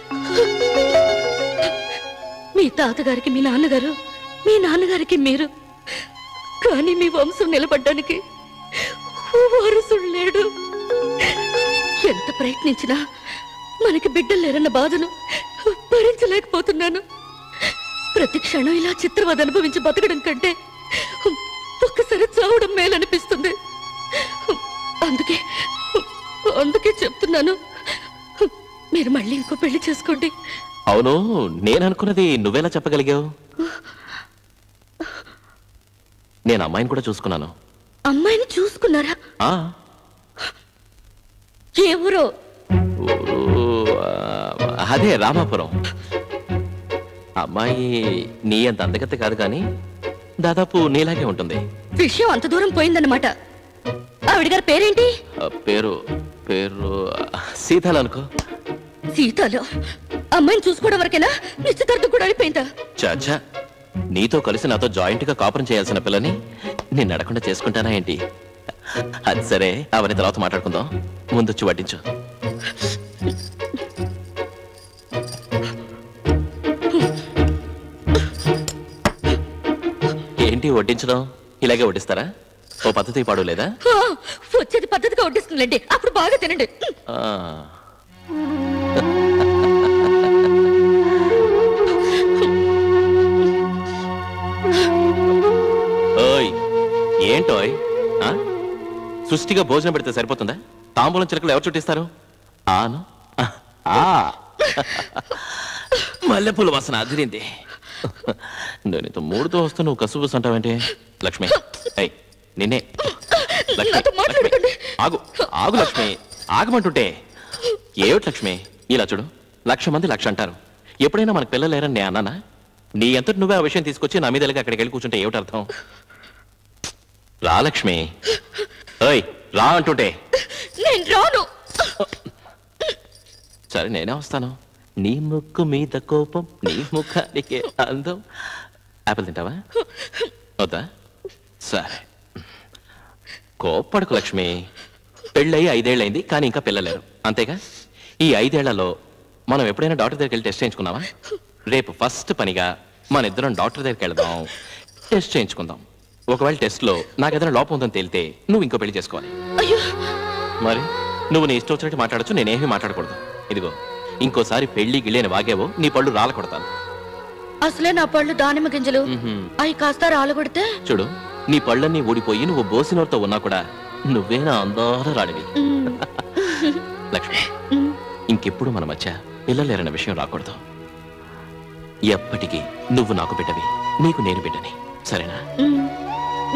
మీ తాతగారికి మీ నాన్నగారు, మీ నాన్నగారికి మీరు, కానీ మీ వంశం నిలబడ్డానికి వారసుడు లేడు. ఎంత ప్రయత్నించినా మనకి బిడ్డలు లేరన్న బాధను భరించలేకపోతున్నాను. ప్రతి క్షణం ఇలా చిత్రవద అనుభవించి బతకడం కంటే ఒక్కసారి చావడం మేలనిపిస్తుంది. అందుకే చెప్తున్నాను, మీరు మళ్ళీ ఇంకో పెళ్లి చేసుకోండి. అవును, నేను అనుకున్నది నువ్వెలా చెప్పగలిగావు? నేను అమ్మాయిని కూడా చూసుకున్నాను. అమ్మాయిని చూసుకున్నారా? ఏ ఊరో? అదే రామాపురం. అమ్మాయి నీ అంత అందగత్త కాదు, కానీ దాదాపు నీలాగే ఉంటుంది. విషయం అంత దూరం పోయిందన్నమాట. ఆవిడ గారి పేరేంటి? పేరు పేరు సీతాలు అనుకో. సీతాలు? అమ్మాయిని చూసుకోవడం వరకేనా? నిశ్చితార్థం కూడా అయిపోయిందా? చాచా, నీతో కలిసి నాతో జాయింట్ గా కాపురం చేయాల్సిన పిల్లని నేను అడగకుండా చేసుకుంటానా ఏంటి? అది సరే, అవన్నీ తర్వాత మాట్లాడుకుందాం. ముందొచ్చి వడ్డించు. ఏంటి వడ్డించడం? ఇలాగే వడ్డిస్తారా? ఓ పద్ధతి పాడు లేదా? వచ్చేది పద్ధతిగా వడ్డిస్తుందండి, అప్పుడు బాగా తినండి. ఓయ్ ఏంటోయ్, సృష్టిగా భోజనం పెడితే సరిపోతుందా? తాంబూలం చిలకలు ఎవరు చుట్టిస్తారు? ఆను మల్లెపూల వాసన అదిరింది. నేను ఇంత మూడుతో వస్తూ నువ్వు కసుబుస్ అంటావేంటి? లక్ష్మి, అయ్ నిన్నే. లక్ష్మి, ఆగు ఆగు లక్ష్మి, ఆగమంటుంటే. ఏమిటి లక్ష్మి, ఇలా చూడు, 1,00,000 మంది 1,00,000 అంటారు. ఎప్పుడైనా మనకు పిల్లలు లేరని నేను అన్నానా? నీ అంతటి నువ్వే ఆ విషయం తీసుకొచ్చి నా మీద అక్కడికి వెళ్ళి కూర్చుంటే ఏమిటి అర్థం? రా లక్ష్మి, ఓయ్ రా అంటుంటే. నేను రాను. సరే, నేనే వస్తాను. నీ ముక్కు మీద కోపం, నీ ముఖానికి అందం. ఆపిల్ తింటావా? వద్దా? సరే, కోప్పడుకు లక్ష్మి. పెళ్ళయి 5 ఏళ్ళైంది, కానీ ఇంకా పిల్లలేరు, అంతేగా? ఈ 5 ఏళ్లలో మనం ఎప్పుడైనా డాక్టర్ దగ్గరికి వెళ్ళి టెస్ట్ చేయించుకున్నావా? రేపు ఫస్ట్ పనిగా మన ఇద్దరం డాక్టర్ దగ్గరికి వెళ్దాం, టెస్ట్ చేయించుకుందాం. ఒకవేళ టెస్ట్ లో నాకేదైనా లోపం ఉందని తేలితే నువ్వు ఇంకో పెళ్లి చేసుకోవాలి. మరి నువ్వు నీ ఇష్టం వచ్చినట్టు మాట్లాడచ్చు, నేనేమీ మాట్లాడకూడదు. ఇదిగో, ఇంకోసారి పెళ్లి గిళ్ళేని వాగేవో నీ పళ్ళు రాల కొడతాను. అసలే నా పళ్ళు దానిమ్మ గింజలు, అవి కాస్త రాలగొడితే చూడు, నీ పళ్ళన్నీ ఊడిపోయి నువ్వు బోసినోర్తో ఉన్నా కూడా నువ్వే నా అందాల రాడివి. లక్ష్మి, ఇంకెప్పుడు మన మధ్య పిల్లలేరన్న విషయం రాకూడదు. ఎప్పటికీ నువ్వు నాకు బిడ్డవి, నీకు నేను బిడ్డని, సరేనా?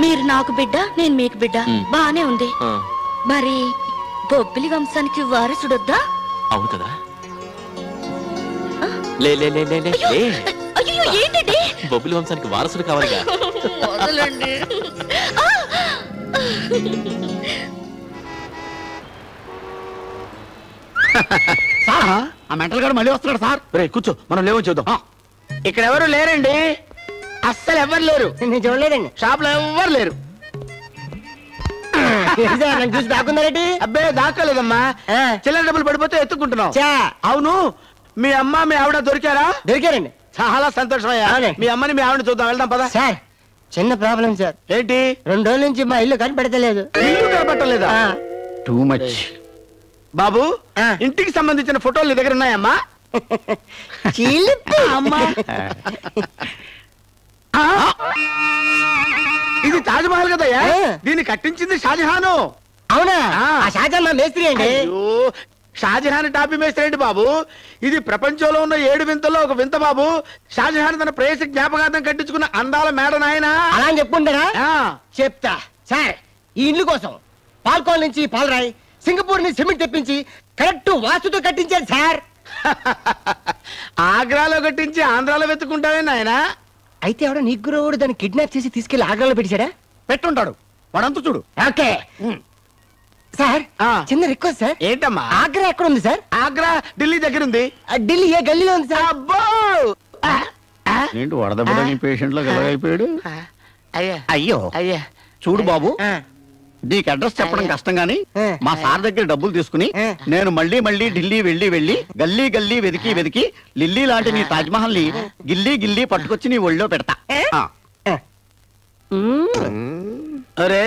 మీరు నాకు బిడ్డ, నేను మీకు బిడ్డ, బానే ఉంది. మరి బొబ్బిలి వంశానికి వారసుడొద్దా? అవును కదా. లే లే లే లే లే. ఏంటండి? బొబ్బిలి వంశానికి వారసుడు కావాలిగా. ఆ మెంటల్ గారు మళ్ళీ వస్తున్నాడు సార్. రే కూర్చో, మనం లేవని చూద్దాం. ఇక్కడ ఎవరు లేరండి, అస్సలు ఎవరు లేరు. నేను చూడలేదండి. షాప్ లో ఎవరు లేరు. చూసి దాక్కున్నారేంటి? అబ్బే దాక్కలేదమ్మా, చిల్లర డబ్బులు పడిపోతే ఎత్తుకుంటున్నావు. అవును, మీ అమ్మ మీ ఆవిడ దొరికారా? దొరికారండి. చాలా సంతోషం అయ్యా. మీ అమ్మని మీ ఆవిడని చూద్దాం, వెళ్దాం పదా. సార్ చిన్న ప్రాబ్లం సార్. ఏంటి? 2 రోజుల నుంచి మా ఇల్లు కనిపెడతలేదు. ఇల్లు కనపట్టలేదా? Too much. బాబు, ఇంటికి సంబంధించిన ఫోటోలు నీ దగ్గర ఉన్నాయమ్మా? అమ్మా, ఇది తాజ్ మహల్ కదయ్యా, దీన్ని కట్టించింది షాజహాను. అవునా? ఆ షాజహాన్ మా మేస్త్రి అండి. షాజహాన్ టాపీ మేస్త్రి ఏంటి బాబు? ఇది ప్రపంచంలో ఉన్న 7 వింతల్లో ఒక వింత బాబు. షాజహాన్ తన ప్రేయసి జ్ఞాపకార్థం కట్టించుకున్న అందాల మేడ నాయన. అలా అని చెప్పుకుంటారా? చెప్తా సార్. ఈ ఇల్లు కోసం పాల్కోల్ నుంచి పాలరాయి, సింగపూర్ నుంచి సిమెంట్ తెప్పించి కరెక్ట్ వాస్తుతో కట్టించారు సార్. ఆగ్రాలో కట్టించి ఆంధ్రాలో వెతుకుంటావే నాయన. అయితే ఎవడో నిగ్గురోడు దాన్ని కిడ్నాప్ చేసి తీసుకెళ్లి ఆగ్రాలో పెట్టాడా? పెట్టుంటాడు, వాడంతా చూడు. ఓకే సార్, చిన్న రిక్వెస్ట్ సార్. ఏంటమ్మా? ఆగ్రా ఎక్కడ ఉంది సార్? ఆగ్రా ఢిల్లీ దగ్గర ఉంది. ఢిల్లీ ఏ గల్లీలో ఉంది సార్? అబ్బో, ఏంటి వడదబ్బడని పేషెంట్ లో అయిపోయాడు? అయ్యా అయ్యో అయ్యా, చూడు బాబు, నీకు అడ్రస్ చెప్పడం కష్టం గానీ మా సార్ దగ్గర డబ్బులు తీసుకుని నేను మళ్ళీ మళ్ళీ ఢిల్లీ వెళ్ళి గల్లీ గల్లీ వెతికి లిల్లీ లాంటి నీ తాజ్ మహల్ ని గిల్లీ గిల్లీ పట్టుకొచ్చి నీ ఒళ్ళో పెడతా. అరే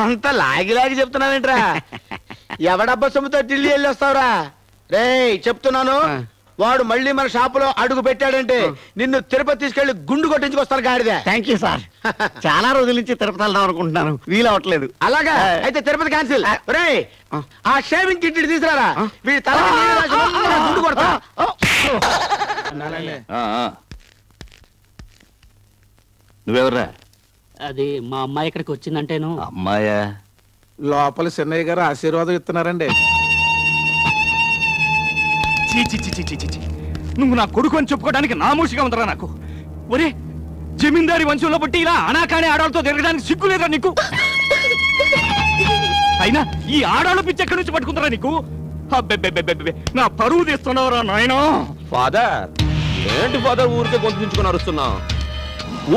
అంత లాగి చెప్తున్నావేంట్రా? ఎవడబ్బా సొమ్ముతో ఢిల్లీ వెళ్ళి వస్తావురా? రే చెప్తున్నాను, వాడు మళ్ళీ మన షాపులో అడుగు పెట్టాడంటే నిన్ను తిరుపతి తీసుకెళ్లి గుండు కొట్టించుకొస్తాను గాడిదే. Thank you sir. చాలా రోజుల నుంచి తిరుపతి వెళ్దాం అనుకుంటున్నాను, వీలవట్లేదు. అలాగా అయితే తిరుపతి క్యాన్సిల్. రే ఆ షేవింగ్ కిట్ తీసుకురారా, వీడి తల గుండు కొడతా. నువ్వెవర్రా? అది మా అమ్మాయి ఇక్కడికి వచ్చిందంటేను. అమ్మాయా? లోపల చెన్నయ్య గారు ఆశీర్వాదం ఇస్తున్నారండి. నువ్వు నా కొడుకు అని చెప్పుకోవడానికి నామూషిగా ఉందరా నాకు. ఒరే, జమీందారి వంశంలో బట్టి ఇలా అనాకానే ఆడాలతో తిరగడానికి సిగ్గులేదా నీకు? అయినా ఈ ఆడాళ్ళ పిచ్చి ఎక్కడి నుంచి పట్టుకుంటారా నీకు? నా పరువు తీస్తున్నావురా నాయనా. ఫాదర్ ఏంటి ఫాదర్ ఊరికే గొంతుకుని అరుస్తున్నావు?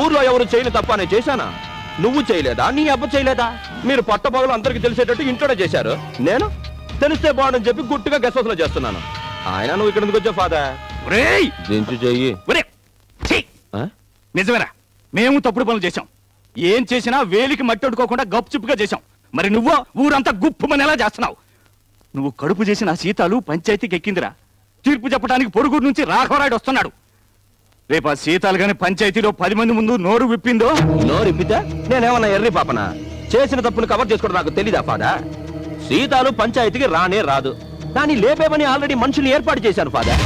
ఊర్లో ఎవరు చేయలే తప్ప నేను చేశానా? నువ్వు చేయలేదా? నీ అబ్బ చేయలేదా? మీరు పట్టపగలు అందరికి తెలిసేటట్టు ఇంట్లోనే చేశారు. నేను తెలిస్తే బాగుండని చెప్పి గుట్టుగా గెస్ట్ హౌస్ లో చేస్తున్నాను. ఆయన నువ్వు ఇక్కడ ఎందుకు వచ్చావు ఫాదర్? దించు చెయ్యి. నిజమేరా, మేము తప్పుడు పనులు చేశాం. ఏం చేసినా వేలికి మట్టి అడుకోకుండా గప్చుప్పుగా చేశాం. మరి నువ్వు ఊరంతా గుప్పుమని ఎలా చేస్తున్నావు? నువ్వు కడుపు చేసిన సీతాలు పంచాయతీకి ఎక్కిందిరా. తీర్పు చెప్పడానికి పొరుగురు నుంచి రాఘవరాయుడు వస్తున్నాడు. రేపు ఆ సీతాలు గాని పంచాయతీలో 10 మంది ముందు నోరు విప్పిందో. నోరు విప్పితే నేనేమన్నా ఎర్రి పాపనా? చేసిన తప్పును కవర్ చేసుకోవడం నాకు తెలీదా ఫాదర్? సీతాలు పంచాయతీకి రానే రాదు. దాన్ని లేపేమని ఆల్రెడీ మనుషులు ఏర్పాటు చేశాను ఫాదర్.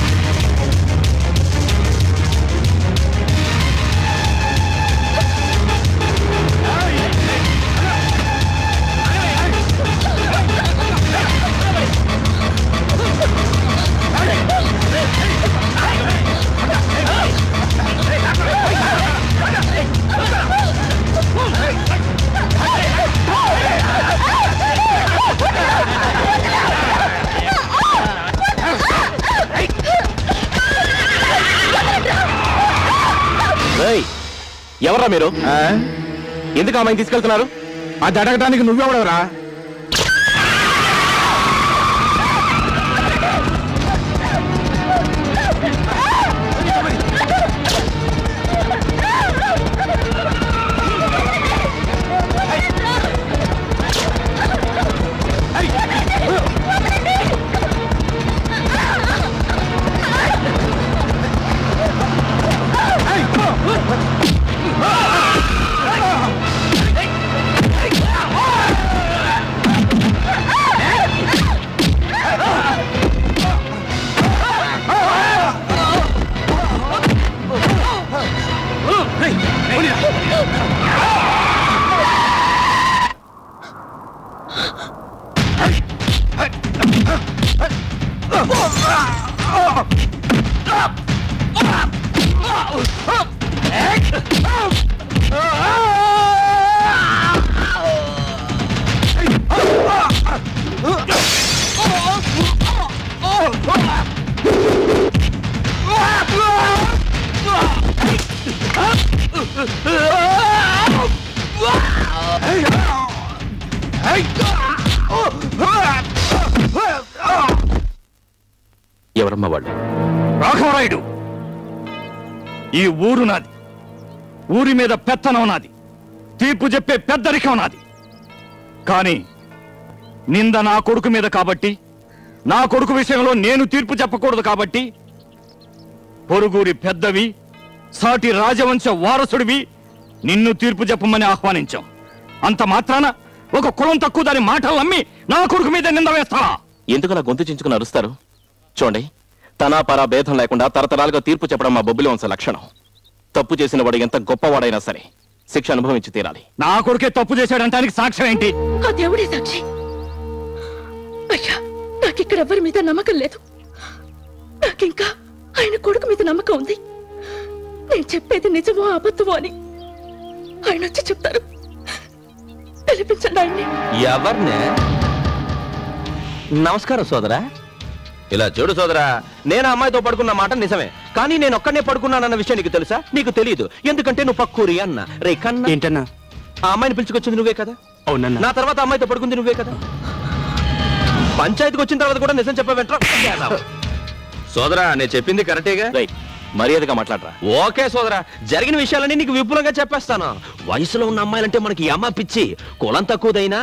ఎవరా మీరు? ఎందుకు అమ్మాయిని తీసుకెళ్తున్నారు? అది అడగడానికి నువ్వెవడవరా? ఎవరమ్మా వాళ్ళు? రాఘవరాయుడు ఈ ఊరు నాది, ఊరి మీద పెత్తనం నాది, తీర్పు చెప్పే పెద్దరికం నాది. కానీ నింద నా కొడుకు మీద కాబట్టి, నా కొడుకు విషయంలో నేను తీర్పు చెప్పకూడదు కాబట్టి పొరుగురి పెద్దవి, సాటి రాజవంశ వారసుడివి నిన్ను తీర్పు చెప్పమని ఆహ్వానించాం. అంత మాత్రాన ఒక కులం తక్కువ దాని మాటలు నమ్మి నా కొడుకు మీద నింద వేస్తావా? ఎందుకలా గొంతు చించుకుని అరుస్తారు? చూడండి, తనా పరా భేదం లేకుండా తరతరాలుగా తీర్పు చెప్పడం మా బొబ్బిలి వంశ లక్షణం. తప్పు చేసిన వాడు ఎంత గొప్పవాడైనా సరే శిక్ష అనుభవించి తీరాలి. నా కొడుకే తప్పు చేశాడంటానికి సాక్ష్యం ఏంటి? ఆ దేవుడే సాక్షి. అయ్యా, నాకిక్కడ ఎవరి మీద నమ్మకం లేదు. నాకింకా ఆయన కొడుకు మీద నమ్మకం ఉంది. నేను చెప్పేది నిజమో అబద్ధమో అని ఆయన వచ్చి చెప్తారు. పిలిపించండి ఆయన్ని. ఎవరినే? నమస్కారం సోదరా. ఇలా చూడు సోదరా, నేను అమ్మాయితో పడుకున్న మాట నిజమే, కానీ నేను ఒక్కనే పడుకున్నానన్న విషయం నీకు తెలుసా? నీకు తెలియదు, ఎందుకంటే నువ్వు పక్కూరి అన్న. రే కన్నా, ఏంటన్నా? ఆ అమ్మాయిని పిలుచుకొచ్చింది నువ్వే కదా? అవునన్నా. నా తర్వాత అమ్మాయితో పడుకుంది నువ్వే కదా? పంచాయతీకి వచ్చిన తర్వాత కూడా నిజం చెప్పావంటరా? సోదరా, నేను చెప్పింది కరెక్టేగా? రైట్, మర్యాదగా మాట్లాడరా. ఓకే సోదరా, జరిగిన విషయాలన్నీ నీకు విపులంగా చెప్పేస్తాను. వయసులో ఉన్న అమ్మాయిలంటే మనకి అమ్మ పిచ్చి. కులం తక్కువదైనా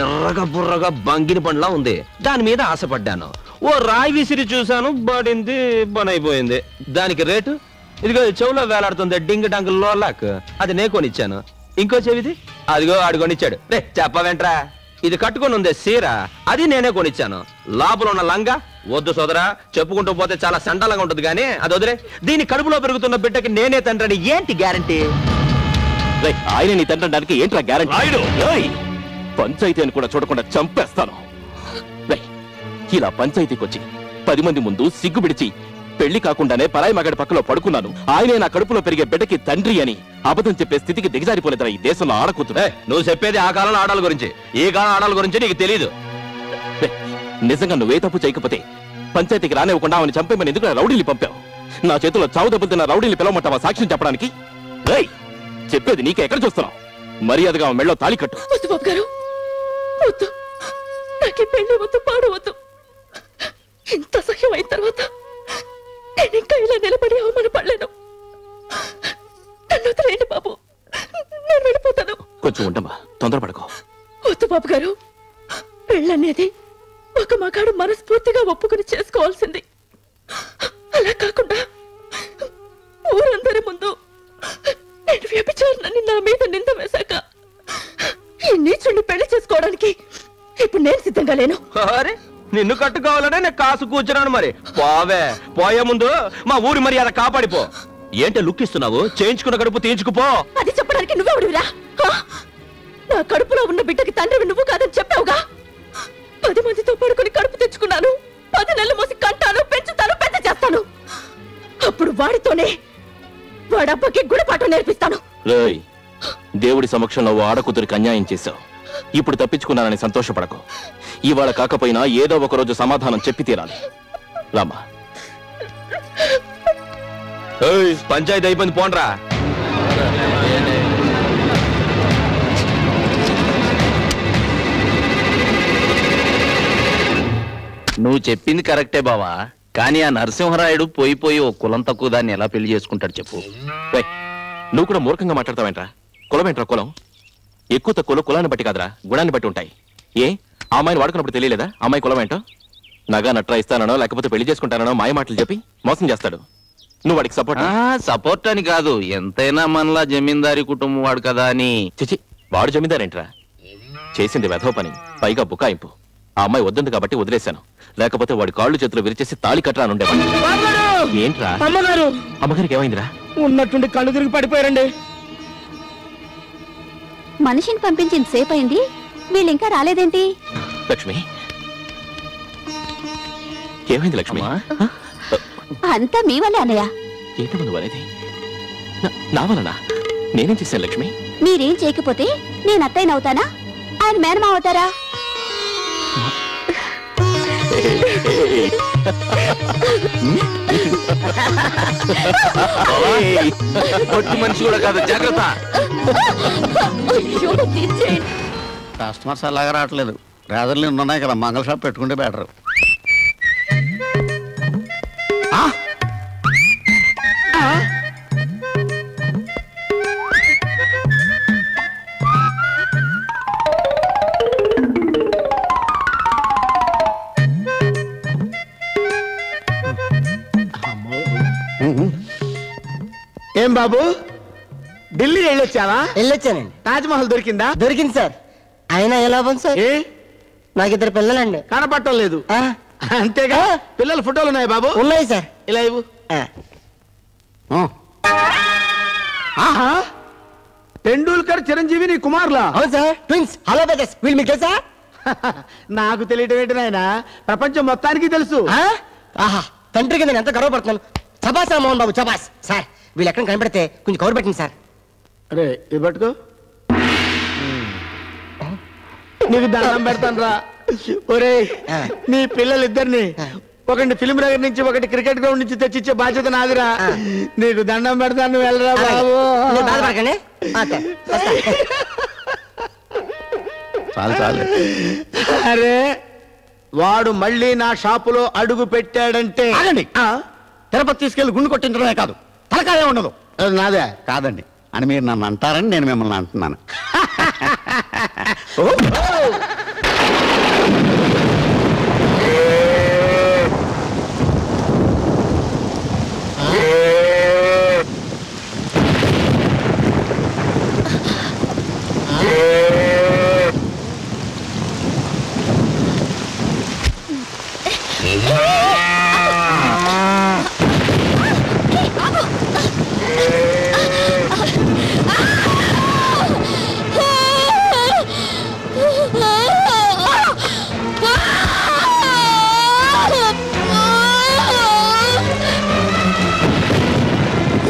ఎర్రగా బుర్రగా బంగిని పండ్లా ఉంది. దాని మీద ఆశపడ్డాను. ఓ రాయి విసిరి చూశాను, పడింది, బనైపోయింది. దానికి రేటు ఇదిగో చెవులో వేలాడుతుంది డింగ్ డంగ్ లోలాక్, అది నే కొనిచ్చాను. ఇంకో చెవిది అదిగో ఆడు కొనిచ్చాడు. రే చెప్పవేంట్రా, ఇది కట్టుకొని ఉంది సీర, అది నేనే కొనిచ్చాను. లోపల ఉన్న లంగా వద్దు సోదరా, చెప్పుకుంటూ పోతే చాలా సండలంగా ఉంటుంది, కానీ అది వదిలే. దీని కడుపులో పెరుగుతున్న బిడ్డకి నేనే తండ్రిని ఏంటి గ్యారంటీ? ఆయన నీ తండ్రి అనడానికి ఏంట్రా గ్యారంటీ? పంచాయతీ అని కూడా చూడకుండా చంపేస్తాను. ఇలా పంచాయతీకి వచ్చి 10 మంది ముందు సిగ్గు విడిచి పెళ్లి కాకుండానే పరాయి మగాడి పక్కలో పడుకున్నాను, ఆయనే నా కడుపులో పెరిగే బిడ్డకి తండ్రి అని అబద్ధం చెప్పే స్థితికి దిగజారిపోలేదురా ఈ దేశంలో ఆడకూతురు. నువ్వు చెప్పేది ఆ కాలంలో ఆడాల గురించి, ఈ కాలం ఆడాల గురించి నీకు తెలీదు. నిజంగా నువ్వే తప్పు చేయకపోతే పంచాయతీకి రానివ్వకుండా ఆమెను చంపేమని ఎందుకు రౌడీలు పంపావు? నా చేతిలో చావు దెబ్బతిన్న రౌడీలు పిలవమంటావా సాక్ష్యం చెప్పడానికి? చెప్పేది నీకే, ఎక్కడ చూస్తున్నావు? మర్యాదగా మెళ్ళో తాళి కట్టు. వద్దు బాబు గారు, వద్దు. నాకు పెళ్లి వద్దు, పాడు వద్దు. ఇంత సహ్యం అయిన తర్వాత నేను ఇంకా ఇలా నిలబడి అవమానపడలేను. నన్ను వదిలేయండి బాబు, నేను వెళ్ళిపోతాను. కొంచెం ఉండమ్మా, తొందరపడకో. వద్దు బాబు గారు, పెళ్ళనేది ఒక మగాడు మనస్ఫూర్తిగా ఒప్పుకుని చేసుకోవాల్సింది. అలా కాకుండా ఊరందరి ముందు నేను వ్యభిచారినని నా మీద నింద వేశాక ఈ నీచుడిని పెళ్లి చేసుకోవడానికి ఇప్పుడు నేను సిద్ధంగా లేను. నిన్ను కట్టుకోవాలనే నేను కాసు కూర్చున్నాను. మరి పోవే, పోయే ముందు మా ఊరి మర్యాద కాపాడిపో. ఏంటే లుక్ ఇస్తున్నావు? చేయించుకున్న కడుపు తీయించుకుపో. అది చెప్పడానికి నువ్వెవడివిరా? నా కడుపులో ఉన్న బిడ్డకి తండ్రివి నువ్వు కాదని చెప్పావుగా. 10 మందితో పడుకుని కడుపు తెచ్చుకున్నాను. 10 నెలలు మోసి కంటాను, పెంచుతాను, పెద్ద చేస్తాను. అప్పుడు వాడితోనే వాడబ్బకి గుడిపాఠం నేర్పిస్తాను. దేవుడి సమక్షంలో ఆడకూతురికి అన్యాయం చేశావు. ఇప్పుడు తప్పించుకున్నానని సంతోషపడకు. ఇవాళ కాకపోయినా ఏదో ఒక రోజు సమాధానం చెప్పి తీరాలి. రామా, పంచాయతీ అయిపోయింది, పోండ్రా. నువ్వు చెప్పింది కరెక్టే బావా, కానీ ఆ నరసింహరాయుడు పోయి ఓ కులం తక్కువ దాన్ని ఎలా పెళ్లి చేసుకుంటాడు చెప్పు? నువ్వు కూడా మూర్ఖంగా మాట్లాడతావేంట్రా? కులం ఏంట్రా కులం? ఎక్కువ తక్కువలో కులాన్ని బట్టి కాదురా, గుణాన్ని బట్టి ఉంటాయి. ఏ ఆ అమ్మాయిని వాడుకున్నప్పుడు తెలియలేదా అమ్మాయి కులం ఏంటో? నగా నట్రా ఇస్తానో లేకపోతే పెళ్లి చేసుకుంటానో మాయ మాటలు చెప్పి మోసం చేస్తాడు. నువ్వు వాడికి సపోర్ట్ అని కాదు, ఎంతైనా మనలా జమీందారీ కుటుంబం వాడు కదా అని. చిచి, వాడు జమీందారేంట్రా? చేసింది వెధవ పని, పైగా బుకాయింపు. ఆ అమ్మాయి వద్దుంది కాబట్టి వదిలేశాను, లేకపోతే వాడి కాళ్ళు చేతులు విరిచేసి తాళి కట్టరా ఉండేవాడు. ఏంట్రా? అమ్మగారు, అమ్మగారికి ఏమైందిరా? ఉన్నట్టుండి కళ్ళు తిరిగి పడిపోయారండి. మనిషిని పంపించింది సేపు అయింది, వీళ్ళు ఇంకా రాలేదేంటి? లక్ష్మి, ఏమైంది లక్ష్మి? అంతా మీ వల్లే అన్నయ్య. ఏంటి నువ్వు అనేది? నా వలన నేనేం చేశాను లక్ష్మి? మీరేం చేయకపోతే నేను అత్తయ్యనవుతానా, ఆయన మేనమా అవుతారా? కొట్టి మనిషి కూడా కాదు, జాగ్రత్త. కస్టమర్స్ అలాగా రావట్లేదు. రాదర్లు ఉన్నాయి కదా, మంగళ షాప్ పెట్టుకుంటే బెటర్. ఏం బాబు ఢిల్లీ వెళ్ళొచ్చావా? వెళ్ళొచ్చానండి. తాజ్ మహల్ దొరికిందా? దొరికింది సార్. అయినా ఎలా ఉంది సార్? నాకు 2 పిల్లలండి. కనపడటం లేదు. అంతేగా పిల్లల ఫోటోలు ఉన్నాయి బాబు? ఉన్నాయి సార్. ఇలా ఇవ్వు. ఆహా, టెండూల్కర్ చిరంజీవి నీ కుమారులా? అవును సార్, ట్విన్స్. హలో బ్రదర్స్, వీళ్ళు మీకు తెలుసా? నాకు తెలియటం ఏంటి నాయన, ప్రపంచం మొత్తానికి తెలుసు. ఆహా, తండ్రి కింద నేను ఎంత గర్వపడుతున్నాను. చబాస్ మోహన్ బాబు, చబాస్. సార్ వీళ్ళు ఎక్కడ కనపడితే కొంచెం కవర్ పెట్టండి సార్. అరే ఇది పట్టుకో, నీకు దండం పెడతాను రా. ఒరే నీ పిల్లలిద్దరిని ఒకటి ఫిల్మ్ నగర్ నుంచి ఒకటి క్రికెట్ గ్రౌండ్ నుంచి తెచ్చిచ్చే బాధ్యత నాదిరా. నీకు దండం పెడతాను, వెళ్ళరా బాబు. చాలు చాలు. అరే వాడు మళ్ళీ నా షాపులో అడుగు పెట్టాడంటే తిరుపతి తీసుకెళ్లి గుండు కొట్టించడమే కాదు, తలకాయ ఉండదు. నాదే కాదండి అని మీరు నన్ను అంటారని నేను మిమ్మల్ని అంటున్నాను.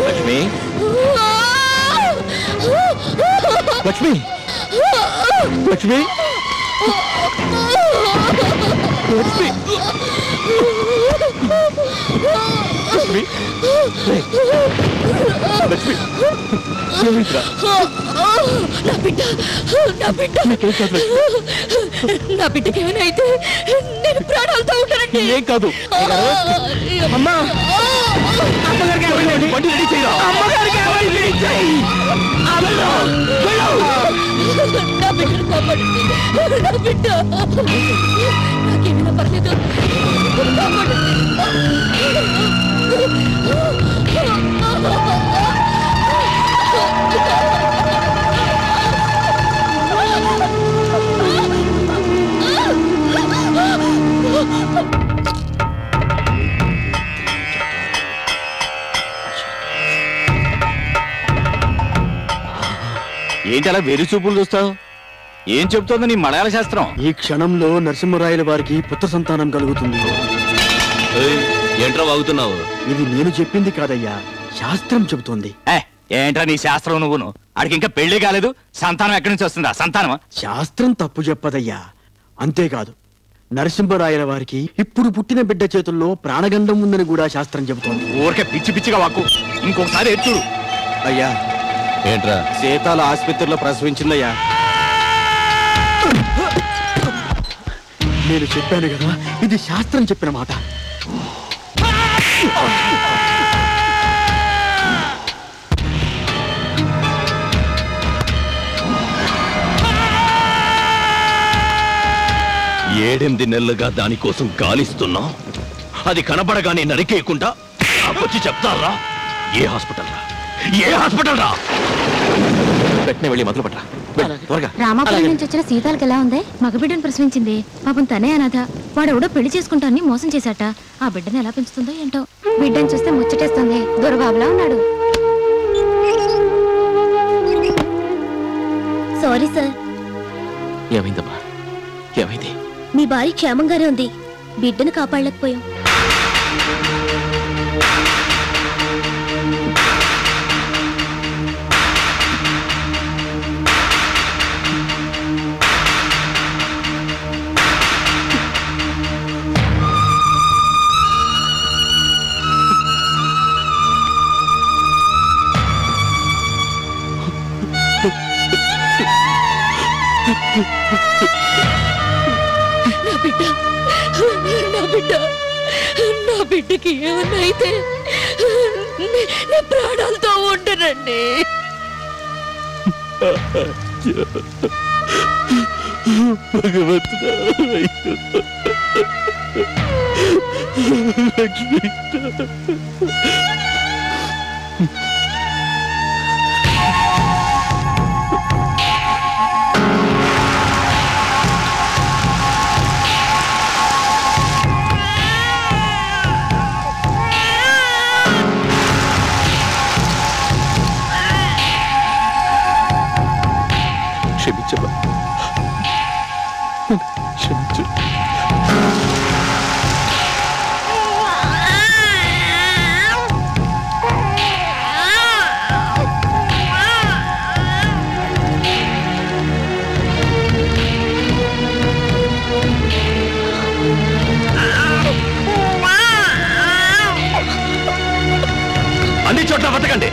లక్ష్మి, లక్ష్మి, లక్ష్మి, లక్ష్మి, లక్ష్మి, నా బిడ్డ, నా బిడ్డ, నా బిడ్డకి ఏమైనా అయితే నేను ప్రాణాలతో ఉంటానండి. ఏం కాదు. అమ్మా, అమ్మగారికి బండి రెడీ చేయరా. అమ్మగారికి రెడీ చేయి. నా బిడ్డను కాపాడండి, నా బిడ్డ. నాకేమైనా పర్లేదు, కాపాడండి. ఏంటి అలా వెరి చూపులు చూస్తావు? ఏం చెప్తోంది నీ మలయాళ శాస్త్రం? ఈ క్షణంలో నరసింహరాయల వారికి పుత్ర సంతానం కలుగుతుంది. ఏంట్రా వాగుతున్నావు? ఇది నేను చెప్పింది కాదయ్యా, శాస్త్రం చెబుతోంది. ఏంట్రా నీ శాస్త్రం? నువ్వును ఆడికి ఇంకా పెళ్లి కాలేదు, సంతానం ఎక్కడి నుంచి వస్తుందా? సంతానం శాస్త్రం తప్పు చెప్పదయ్యా. అంతేకాదు, నరసింహరాయల వారికి ఇప్పుడు పుట్టిన బిడ్డ చేతుల్లో ప్రాణగండం ఉందని కూడా శాస్త్రం చెబుతోంది. ఊరికే పిచ్చి పిచ్చిగా వాక్కు, ఇంకొకసారి ఎత్తుడు. అయ్యా ఏంట్రా? సీతాల ఆసుపత్రిలో ప్రసవించిందయ్యా. నేను చెప్పాను కదా, ఇది శాస్త్రం చెప్పిన మాట. ఏడెనిమిది నెలలుగా దానికోసం గాలిస్తున్నాం. అది కనబడగానే నరికేయకుండా వచ్చి చెప్తారా? ఏ హాస్పిటల్ రా? ఏ హాస్పిటల్ రా? వెంటనే వెళ్ళి మొదలు పట్టరా, త్వరగా. రామాపురం నుంచి వచ్చిన సీతాలకి ఎలా ఉంది? మగబిడ్డను ప్రసవించింది. పాపం తనే అనాథ. వాడెవడో పెళ్లి చేసుకుంటానని మోసం చేశాట. ఆ బిడ్డను ఎలా పెంచుతుందో ఏంటో. బిడ్డను చూస్తే ముచ్చటేస్తుంది. దొరబాబులా ఉన్నాడు. Sorry sir. ఏమైందమ్మా? ఏమైంది? మీ భార్య క్షేమంగానే ఉంది. బిడ్డను కాపాడలేకపోయాం. నా బిడ్డ, నా బిడ్డ, నా బిడ్డకి ఏమన్నా అయితే నా ప్రాణాలతో ఉండనండి. భగవంతుడా, లక్ష్మి క్షమించమ్మా, క్షమించు. అన్ని చోట్ల వెతకండి.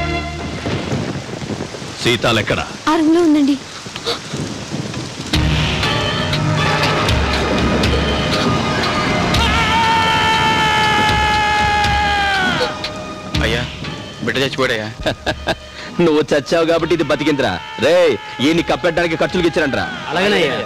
సీతాలెక్కడ? ఆ రూమ్ లో ఉందండి. అయ్యా బిడ్డ చచ్చిపోయాయా? నువ్వు చచ్చావు కాబట్టి ఇది బతికిందిరా. రే ఈయన్ని కప్పెట్టడానికి ఖర్చులకు ఇచ్చారంటరా. అలాగేనయ్యా.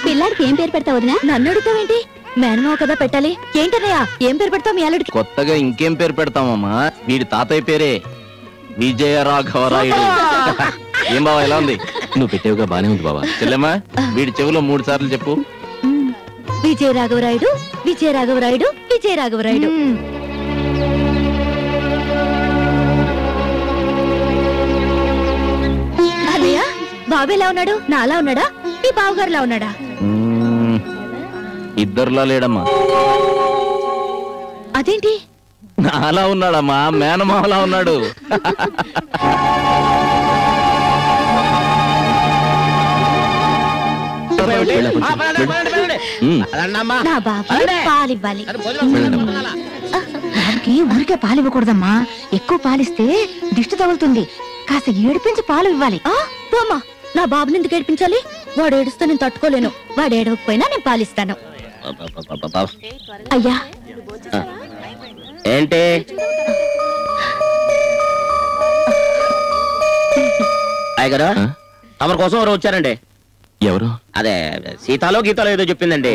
పిల్లాడికి ఏం పేరు పెడతావు వదినా? నన్ను అడుగుతావేంటి? మేనమావ కదా పెట్టాలి. ఏంటన్నయ్యా ఏం పేరు పెడతావు మీ అల్లుడికి? కొత్తగా ఇంకేం పేరు పెడతామమ్మా? వీడి తాతయ్య పేరే విజయరాఘవరాయుడు. ఏం బావా ఎలా ఉంది? నువ్వు పెట్టేవుగా బానే ఉంది బావా. చెల్లెమ్మా వీడి చెవిలో 3 సార్లు చెప్పు. విజయరాఘవరాయుడు, విజయరాఘవరాయుడు, విజయరాఘవరాయుడు. అన్నయ్య బాబు ఎలా ఉన్నాడు? నాలా ఉన్నాడా? ఈ బావగారులా ఉన్నాడా? ఇద్దరులా లేడమ్మా. అదేంటి? నాలా ఉన్నాడమ్మా, మేనమావలా ఉన్నాడు. నా బాబుకి పాలివ్వాలి. బాబుకి ఊరికే పాలు ఇవ్వకూడదమ్మా. ఎక్కువ పాలిస్తే దిష్టి తగులుతుంది. కాస్త ఏడిపించి పాలు ఇవ్వాలి. పోమ్మా, నా బాబుని ఎందుకు ఏడిపించాలి? వాడు ఏడుస్తే నేను తట్టుకోలేను. వాడు ఏడవకపోయినా నేను పాలిస్తాను. అయ్యా ఏంటి? అయ్యగారు తమరి కోసం ఎవరు వచ్చారండి? ఎవరు? అదే సీతాలో గీతాలో ఏదో చెప్పిందండి.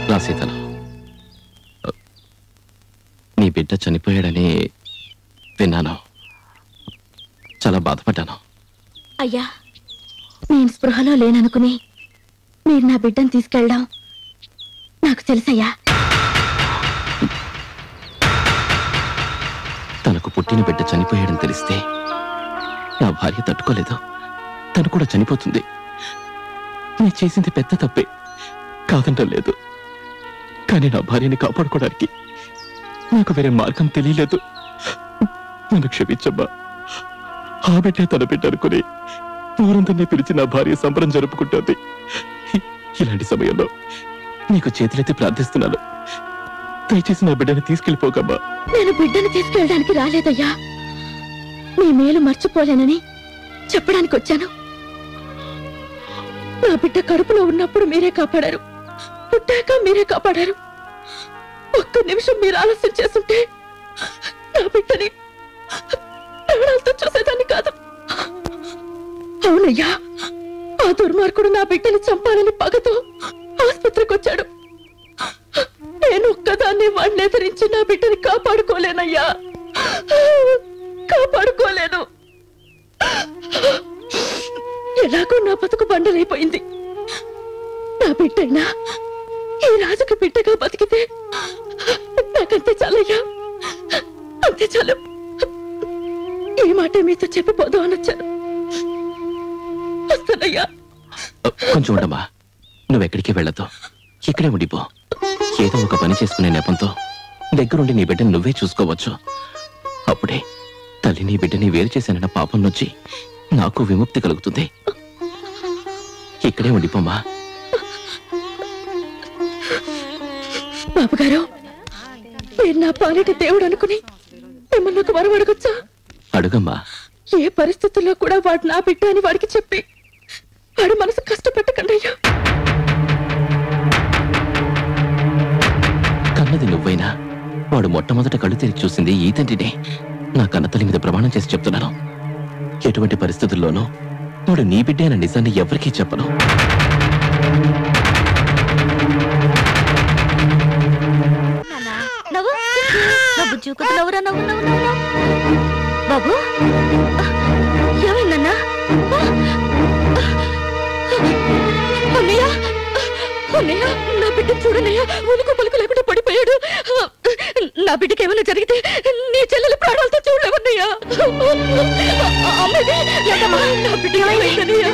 రా సీతలు, నీ బిడ్డ చనిపోయాడని విన్నాను. చాలా బాధపడ్డాను. అయ్యా నేను స్పృహలో లేననుకుని మీరు నా బిడ్డను తీసుకెళ్ళడం నాకు తెలుసయ్యా. తనకు పుట్టిన బిడ్డ చనిపోయాడని తెలిస్తే నా భార్య తట్టుకోలేదు. తను కూడా చనిపోతుంది. నీ చేసింది పెద్ద తప్పే, కాదంటం లేదు. కానీ నా భార్యని కాపాడుకోవడానికి నాకు వేరే మార్గం తెలియలేదు. నన్ను క్షమించమ్మా. ఆ బిడ్డే తన బిడ్డ అనుకుని ఊరందరినీ పిలిచి నా భార్య సంబరం జరుపుకుంటోంది. ఇలాంటి సమయంలో నీకు చేతులెత్తి ప్రార్థిస్తున్నాను, దయచేసి నా బిడ్డని తీసుకెళ్ళిపోకమ్మా. నేను బిడ్డను తీసుకెళ్ళడానికి రాలేదయ్యా. మీ మేలు మర్చిపోలేనని చెప్పడానికి వచ్చాను. నా బిడ్డ కడుపులో ఉన్నప్పుడు మీరే కాపాడారు, పుట్టాక మీరే కాపాడారు. ఒక్క నిమిషం మీరు ఆలస్యం చేస్తుంటే నా బిడ్డని ప్రాణాలతో చూసేదాన్ని కాదు. అవునయ్యా, ఆ దుర్మార్గుడు నా బిడ్డని చంపాలని పగతో ఆసుపత్రికి వచ్చాడు. నేను ఒక్కదాన్ని వాడిని ఎదిరించి నా బిడ్డని కాపాడుకోలేనయ్యా, కాపాడుకోలేను. ఎలాగో నా బతుకు బండలైపోయింది. నా బిడ్డైనా ఈ రాజుకి బిడ్డగా బతికితే నాకంతే చాలయ్యా, అంతే చాలు. ఈ మాట మీతో చెప్పిపోదాం అనొచ్చాను. వస్తానయ్యా. కొంచెం ఉండమ్మా, నువ్వెక్కడికి వెళ్ళదు, ఇక్కడే ఉండిపో. ఏదో ఒక పని చేసుకునే నెపంతో దగ్గరుండి నీ బిడ్డని నువ్వే చూసుకోవచ్చు. అప్పుడే తల్లి నీ బిడ్డని వేరు చేశానన్న పాపం నుంచి నాకు విముక్తి కలుగుతుంది. ఇక్కడే ఉండిపోమ్మా. బాబుగారు, మీరు నా పాలిట దేవుడు అనుకుని మిమ్మల్ని ఒక వరం అడగొచ్చా? అడుగమ్మా. ఏ పరిస్థితుల్లో కూడా వాడు నా బిడ్డ అని వాడికి చెప్పి వాడి మనసు కష్టపెట్టకండి అయ్యా. కన్నది నువ్వైనా వాడు మొట్టమొదట కళ్ళు తెరిచి చూసింది ఈ తండ్రినే. నా కన్నతల్లి మీద ప్రమాణం చేసి చెప్తున్నాను, ఎటువంటి పరిస్థితుల్లోనూ వాడు నీ బిడ్డే అన్న నిజాన్ని ఎవరికీ చెప్పను. బాబు ఏమైందన్నా? అన్నయ్య అన్నయ్య, నా బిడ్డ చూడన్నయ్య, ఉలుకు పలుకు లేకుండా పడిపోయాడు. నా బిడ్డకి ఏమైనా జరిగితే నీ చెల్లెలు ప్రాణాలతో చూడలేవన్నయ్యా. నా బిడ్డ ఏమైందన్నయ్య?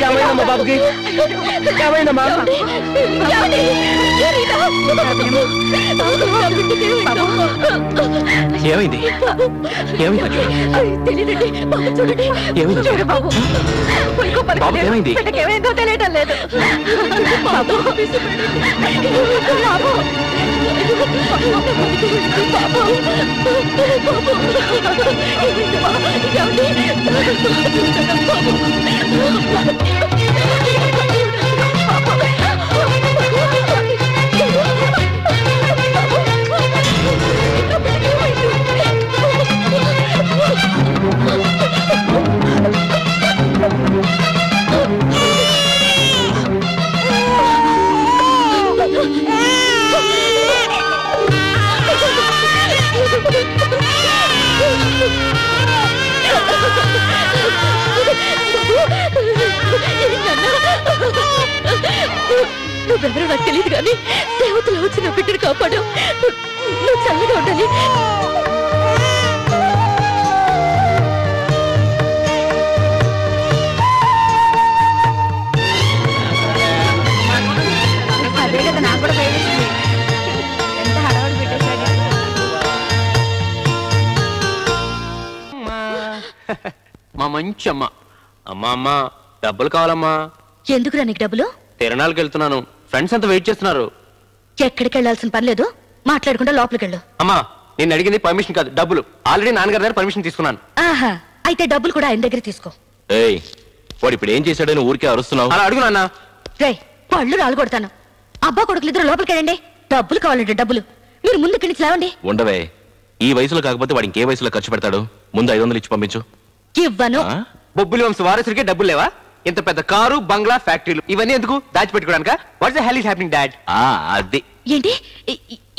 ఏమైందమ్మా బాబుకి? ఏమైందమ్మా? ఏమైంది? ఏమైంది? తెలియదండి బాబు, చూడండి. చూడు బాబు, బాబు ఏమైంది? ఏమైందో తెలియటం లేదు బాబు. బాబు నువ్వెవరో నాకు తెలియదు కానీ దేవతలు వచ్చి నా బిడ్డను కాపాడు. నువ్వు చల్లగా ఉండాలి. అదే కదా నాకు కూడా భయమేసింది. ఎంత హడావుడి పెట్టేశాడు. మా మంచి అమ్మ. అమ్మ డబ్బులు కావాలమ్మా. ఎందుకురా నీకు డబ్బులు? తిరణాలకు వెళ్తున్నాను, ఫ్రెండ్స్ అంతా వెయిట్ చేస్తున్నారు. ఎక్కడికి వెళ్ళాల్సిన పని లేదు, మాట్లాడకుండా లోపలికి వెళ్ళు. అమ్మా నేను అడిగింది పర్మిషన్ కాదు, డబ్బులు. ఆల్రెడీ నాన్నగారి దగ్గర పర్మిషన్ తీసుకున్నాను. ఆహా, అయితే డబ్బులు కూడా ఆయన దగ్గర తీసుకో. ఏయ్, వాడు ఇప్పుడు ఏం చేశాడని ఊరికే అరుస్తున్నావు? అలా అడుగు నాన్న. రేయ్, పళ్ళు రాలు కొడతాను. అబ్బా కొడుకులు ఇద్దరు లోపలికి వెళ్ళండి. డబ్బులు కావాలంటే డబ్బులు. మీరు ముందు ఇక్కడి నుంచి లేవండి. ఉండవే, ఈ వయసులో కాకపోతే వాడు ఇంకే వయసులో ఖర్చు పెడతాడు? ముందు 500 ఇచ్చి పంపించు. ఇవ్వను. బొబ్బులి వంశ వారసుడికి డబ్బులు లేవా? ఇంత పెద్ద కారు, బంగ్లా, ఫ్యాక్టరీలు ఇవన్నీ ఎందుకు దాచిపెట్టుకోవడానిక? What's the hell is happening dad? అది ఏంటి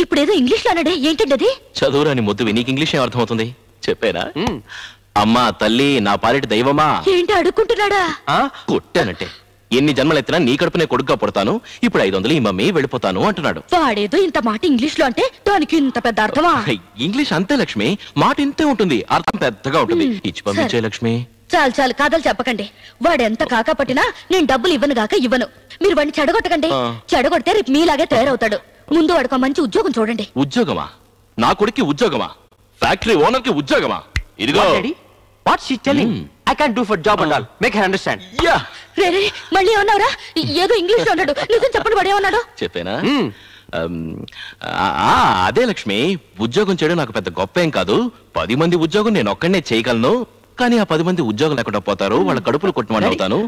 ఇప్పుడేదో ఇంగ్లీష్ లో అన్నాడే, ఏంటండి అది? చదువురాని ముద్దువి, నీకు ఇంగ్లీష్ ఏం అర్థమవుతుంది చెప్పేనా? అమ్మా తల్లి, నా పాలిటి దైవమా. ఏంటి అడుక్కుంటున్నాడా? కొట్టానంటే ఎన్ని జన్మలెత్తినా నీ కడుపునే కొడుగ్గా పుడతాను, ఇప్పుడు 500 ఈ మమ్మీ వెళ్ళిపోతాను అంటున్నాడు. వాడేదో ఇంత మాట ఇంగ్లీష్ లో అంటే దానికి ఇంత పెద్ద అర్థమా? ఇంగ్లీష్ అంతే లక్ష్మి, మాట ఇంతే ఉంటుంది, అర్థం పెద్దగా ఉంటుంది. ఇచ్చి పంపించే లక్ష్మి. చాలు చాలు, కథలు చెప్పకండి. వాడెంత కాకా పట్టినా నేను డబ్బులు ఇవ్వను గాక ఇవ్వను. మీరు వాడిని చెడగొట్టకండి. చెడగొడితే రేపు మీలాగే తయారవుతాడు. ముందు వాడికి మంచి ఉద్యోగం చూడండి. ఉద్యోగమా? నా కొడుక్కి ఉద్యోగమా? ఫ్యాక్టరీ ఓనర్ కి ఉద్యోగమా? ఇదిగో What she telling? I can't do for job and all. Make her understand. Yeah. రే మళ్ళీ ఏమన్నావురా? ఏదో ఇంగ్లీష్ లో అన్నాడు, నిజం చెప్పండి. వాడేమన్నాడు చెప్పేనా? అదే లక్ష్మి, ఉద్యోగం చేయడం నాకు పెద్ద గొప్ప ఏం కాదు. 10 మంది ఉద్యోగం నేను ఒక్కడనే చేయగలను, కానీ ఆ 10 మంది ఉద్యోగం లేకుండా పోతారు, వాళ్ళ కడుపులు కొట్టమని అవుతాను.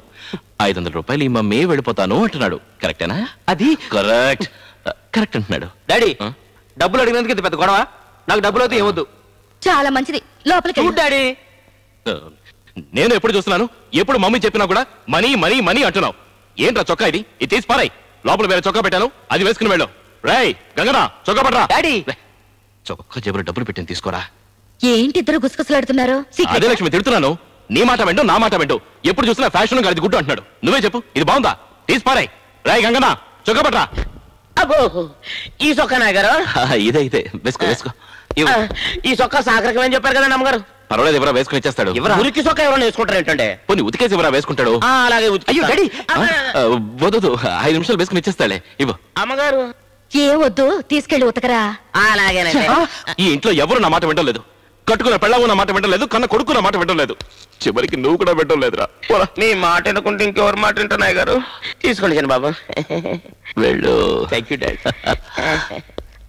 500 రూపాయలు ఈ మమ్మీ వెళ్ళిపోతాను అంటున్నాడు. కరెక్టేనా? అది కరెక్ట్ కరెక్ట్ అంటున్నాడు. డాడీ డబ్బులు అడిగినందుకు ఇంత పెద్ద గొడవ? నాకు డబ్బులు అయితే ఏమొద్దు. చాలా మంచిది, లోపలికి డాడీ. నేను ఎప్పుడు చూస్తున్నాను, ఎప్పుడు మమ్మీ చెప్పినా కూడా మనీ మనీ మనీ అంటున్నావు. ఏంట్రా చొక్కా ఇది? ఇది తీసి పారాయి. లోపల వేరే చొక్కా పెట్టాను, అది వేసుకుని వెళ్ళు. రేయ్ గంగనా, చొక్కా పట్టరా. డాడీ చొక్కా జేబులో డబ్బులు పెట్టింది, తీసుకోరా. ఏంటి ఇద్దరు గుసగుసలాడుతున్నారు? అదే లక్ష్మి తిడుతున్నాను. నీ మాట వెంటో నా మాట వెంటో, ఎప్పుడు చూసినా ఫ్యాషన్ గారిది గుడ్డు అంటున్నాడు. నువ్వే చెప్పు, ఇది బాగుందా? తీసి పారాయి. రేయ్ గంగనా, చొక్కా పట్టరా. అబ్బో, ఈ సొక్కా నాయగారు? ఇదే ఇదే, వేసుకో వేసుకో. ఈ సొక్కా సాకరకమని చెప్పారు కదా అమ్మగారు. పర్వాలేదు, ఎవరా వేసుకుని ఇచ్చేస్తాడు. ఉరికి సొక్కా ఎవరైనా వేసుకుంటారు ఏంటంటే? పోనీ ఉతికేసి ఎవరా వేసుకుంటాడు. అలాగే అయ్యో డాడీ వద్దు, 5 నిమిషాలు వేసుకుని ఇచ్చేస్తాడే. ఇవ్వు. అమ్మగారు ఏ వద్దు, తీసుకెళ్లి ఉతకరా. అలాగే. ఈ ఇంట్లో ఎవరు నా మాట వింటలేదు. కట్టుకున్న పెళ్ళాము నా మాట వింటలేదు, కన్న కొడుకు నా మాట వింటలేదు, చివరికి నువ్వు కూడా వింటలేదురా. నీ మాట వినకుంటే ఇంకెవరు మాట వింటున్నాయి గారు. తీసుకోండి బాబు. వెళ్ళు. Thank you daddy.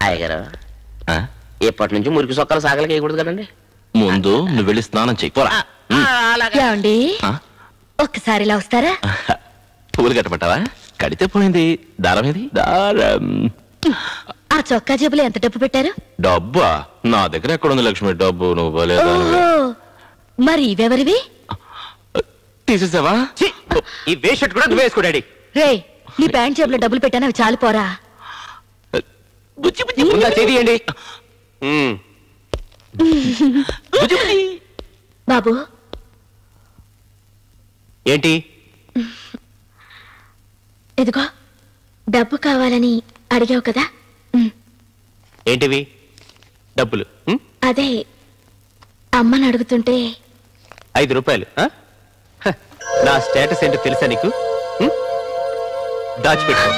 అయ్యగారు ఎప్పటి నుంచి మురికి సొక్కలు సాగలకి వేయకూడదు కదండి. ముందు నువ్వు వెళ్ళి స్నానం చెయ్యి. ఏమండి ఒక్కసారి ఇలా వస్తారా? పూలు కట్టమంటావా? కడితే పోయింది. దారం ఏది? దారం. ఆ చొక్కా జేబులో ఎంత డబ్బు పెట్టారు? డబ్బా నా దగ్గర ఎక్కడుంది లక్ష్మి డబ్బు? నువ్వు మరి ఇవెవరివి? తీసేసావా? ఈ వేషట్ కూడా నువ్వు వేసుకో డాడీ. రే నీ ప్యాంట్ జేబులో డబ్బులు పెట్టాను, అవి చాలు పోరా. చేయండి బాబు. ఏంటి? ఎదుగో డబ్బు కావాలని అడిగావు కదా. ఏంటివి డబ్బులు? అదే అమ్మని అడుగుతుంటే 5 రూపాయలు. నా స్టేటస్ ఏంటో తెలుసా నీకు? దాచిపెట్టుకో.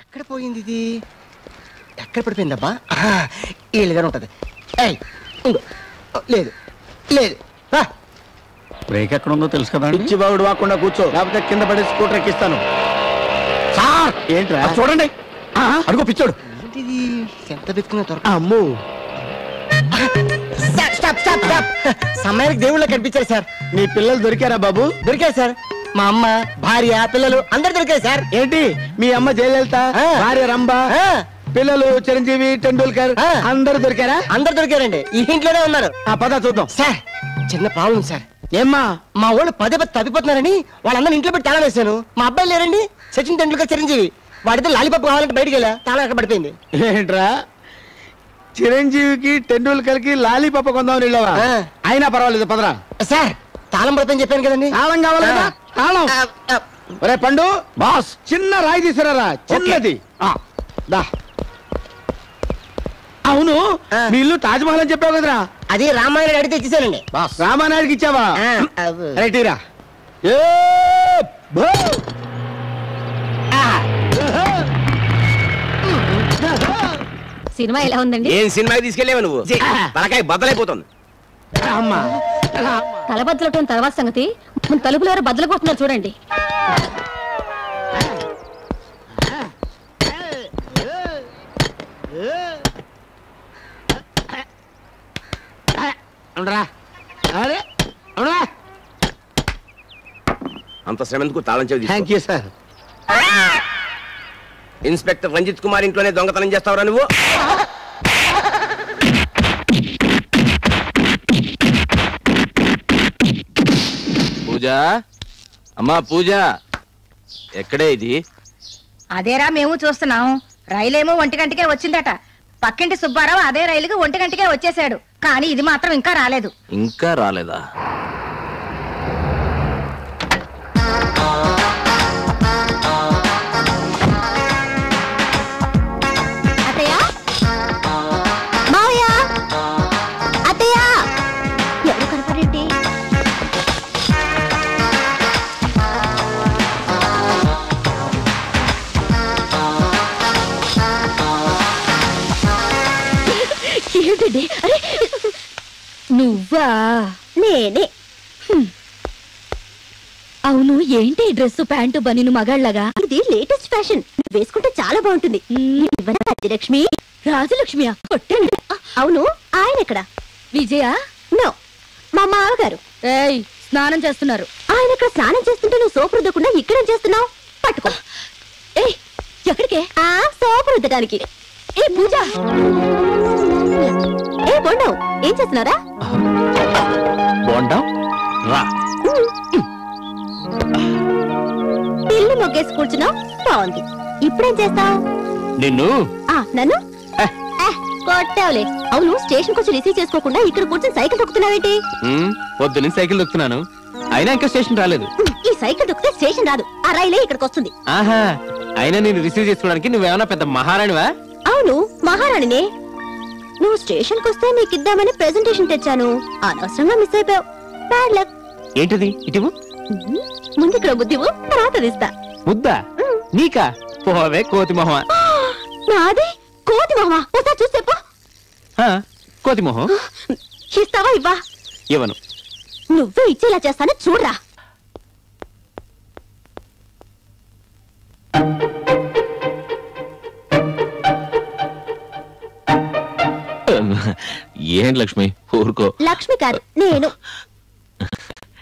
ఎక్కడ పోయింది ఇది? ఎక్కడ పడిపోయిందబ్బా? వీళ్ళుగానే ఉంటది. లేదు లేదు. బ్రేక్ ఎక్కడ ఉందో తెలుసు కదా. పిచ్చి బాగుడు వాకుండా కూర్చో, లేకపోతే కింద పడి స్కూటర్ ఎక్కిస్తాను. సార్ ఏంట్రా చూడండి, అడుగు పిచ్చోడు. ఎంత వెతుకున్నా దొరక. అమ్ము సమయానికి దేవుళ్ళ కనిపించారు సార్. మీ పిల్లలు దొరికారా బాబు? దొరికారు సార్. మా అమ్మ, భార్య, పిల్లలు అందరు దొరికారు సార్. ఏంటి మీ అమ్మ జయలలిత, భార్య రంభ, పిల్లలు చిరంజీవి, టెండూల్కర్ అందరు దొరికారా? అందరు దొరికారండి. ఈ ఇంట్లోనే ఉన్నారు. ఆ పద చూద్దాం. సార్ చిన్న ప్రాబ్లం సార్. ఏమ్మా? మా వాళ్ళు పదే తప్పిపోతున్నారని వాళ్ళందరూ ఇంట్లో పెట్టి తాళం వేశాను. మా అబ్బాయి లేరండి, సచిన్ టెండూల్కర్, చిరంజీవి. వాడితే లాలీపాప్ కావాలంటే బయటికి వెళ్ళా, తాళం ఎక్కడ పడిపోయింది. ఏంట్రా చిరంజీవికి టెండూల్కర్కి లాలీపాప్ కొందామని వెళ్ళావా? అయినా పర్వాలేదు పదరా. సార్ తాళం పడిపోయింది చెప్పాను కదండి. తాళం కావాలి కదా. తాళం. ఒరే పండు బాస్, చిన్న రాయి తీసుకురారా, చిన్నది. దా. అవును మీ ఇల్లు తాజ్మహల్ అని చెప్పావు కదరా? అది రామాయణ అడిగితే ఇచ్చేసానండి. రామానాయుడికి ఇచ్చావా? రైటీరా. సినిమా ఎలా ఉందండి? ఏం సినిమాకి తీసుకెళ్ళావు నువ్వు? తలకాయ బద్దలైపోతుంది. తలబద్దలటం తర్వాత సంగతి, తలుపులు ఎవరు బద్దలపోతున్నారు చూడండి. అంత శ్రమ ఎందుకు? తాళం చెవి. Thank you sir. Inspector Ranjith Kumar ఇంట్లోనే దొంగతనం చేస్తావురా నువ్వు? పూజ, అమ్మా పూజ, ఎక్కడే ఇది? అదేరా మేము చూస్తున్నాం. రైలేమో 1 గంటకే వచ్చిందట. పక్కింటి సుబ్బారావు అదే రైలుకి 1 గంటకే వచ్చేసాడు. కానీ ఇది మాత్రం ఇంకా రాలేదు. ఇంకా రాలేదా? అత్తయ్య, మావయ్య, అత్తయ్య, ఎవరు కనపడేంటి? ఏంటండి? అరే నువ్వా? నేనే. అవును, ఏంటి డ్రెస్, ప్యాంటు, బనీను మగాళ్ళగా? ఇది లేటెస్ట్ ఫ్యాషన్, వేసుకుంటే చాలా బాగుంటుంది. రాజలక్ష్మి. రాజలక్ష్మియా? అవును, ఆయన ఎక్కడ? విజయ? నో, మా మామగారు. ఏయ్, స్నానం చేస్తున్నారు. ఆయన ఇక్కడ స్నానం చేస్తుంటే నువ్వు సోపు రుద్దకుండా ఇక్కడేం చేస్తున్నావు? పట్టుకో. ఏయ్, ఎక్కడికే? సోపు రుద్దడానికి. ఏ పూజ, ఏ బొండం, ఏం చేస్తున్నారా? బోండం రా. ఇల్లు మొగ్గేసి కూర్చున్నావు, బాగుంది. ఇప్పుడేం చేస్తావు? నిన్ను నన్ను కొట్టావులే. అవును, స్టేషన్ కొంచెం రిసీవ్ చేసుకోకుండా ఇక్కడ కూర్చొని సైకిల్ తొక్కుతున్నావేంటి? పొద్దున్న సైకిల్ దొక్కుతున్నాను, అయినా ఇంకా స్టేషన్ రాలేదు. ఈ సైకిల్ దొక్కితే స్టేషన్ రాదు, ఆ రైలే ఇక్కడికి వస్తుంది. ఆహా, అయినా నేను రిసీవ్ చేసుకోవడానికి నువ్వేమన్నా పెద్ద మహారాణివా? అవును, మహారాణినే. నువ్వు స్టేషన్ కు వస్తే నీకిద్దామని ప్రెజెంటేషన్ తెచ్చాను, అనవసరంగా మిస్ అయిపోయావు. Bad luck. ఏంటిది? ఇటు ముందు ఇక్కడ బుద్ధివు, తర్వాత ఇస్తా. ముద్దా? నీకా పోవే కోతి మొహమా. నాది కోతి మొహమా? ఒకసారి చూసి చెప్పు. కోతి మొహం ఇస్తావా ఇవ్వా? ఇవ్వను. నువ్వే ఇచ్చేలా చేస్తాను చూడరా. ఏంటి లక్ష్మి ఊరుకో. లక్ష్మి కాదు నేను.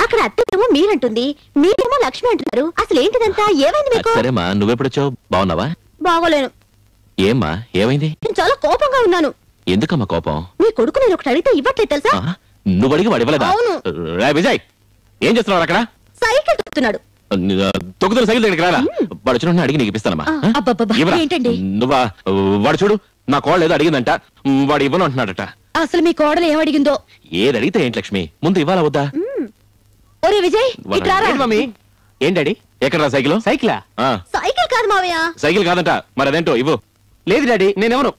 అక్కడ అత్తేమో మీరంటుంది, మీరేమో లక్ష్మి అంటున్నారు. అసలు ఏంటిదంతా? ఏమైంది మీకు? సరేమా నువ్వెప్పుడొచ్చావు? బాగున్నావా? బాగోలేను. ఏమ్మా ఏమైంది? నేను చాలా కోపంగా ఉన్నాను. ఎందుకమ్మా కోపం? మీ కొడుకు నేను ఒకటి అడిగితే ఇవ్వట్లేదు తెలుసా? నువ్వు అడిగి వాడు ఇవ్వలేదా? అవును. విజయ్ ఏం చేస్తున్నావు అక్కడ? సైకిల్ తొక్కుతున్నాడు. తొక్కుతున్న సైకిల్ దగ్గరికి రారా? వాడు వచ్చిన అడిగి నీకు ఇప్పిస్తానమ్మా. ఏంటండి నువ్వా? వాడు చూడు నా కోడలు ఏదో అడిగిందంట, వాడు ఇవ్వను అంటున్నాడట. అసలు మీ కోడలు ఏమడిగిందో? ఏది అడిగితే ఏంటి లక్ష్మి, ముందు ఇవ్వాలా వద్దా? ఒరే విజయ్ ఇట్లా రా. మమ్మీ ఏంటడి ఎక్కడ రా సైకిల్? సైకిలా? సైకిల్ కాదు మావయ్య. సైకిల్ కాదంట, మరి అదేంటో ఇవ్వు. లేదు డాడీ నేనెవరు.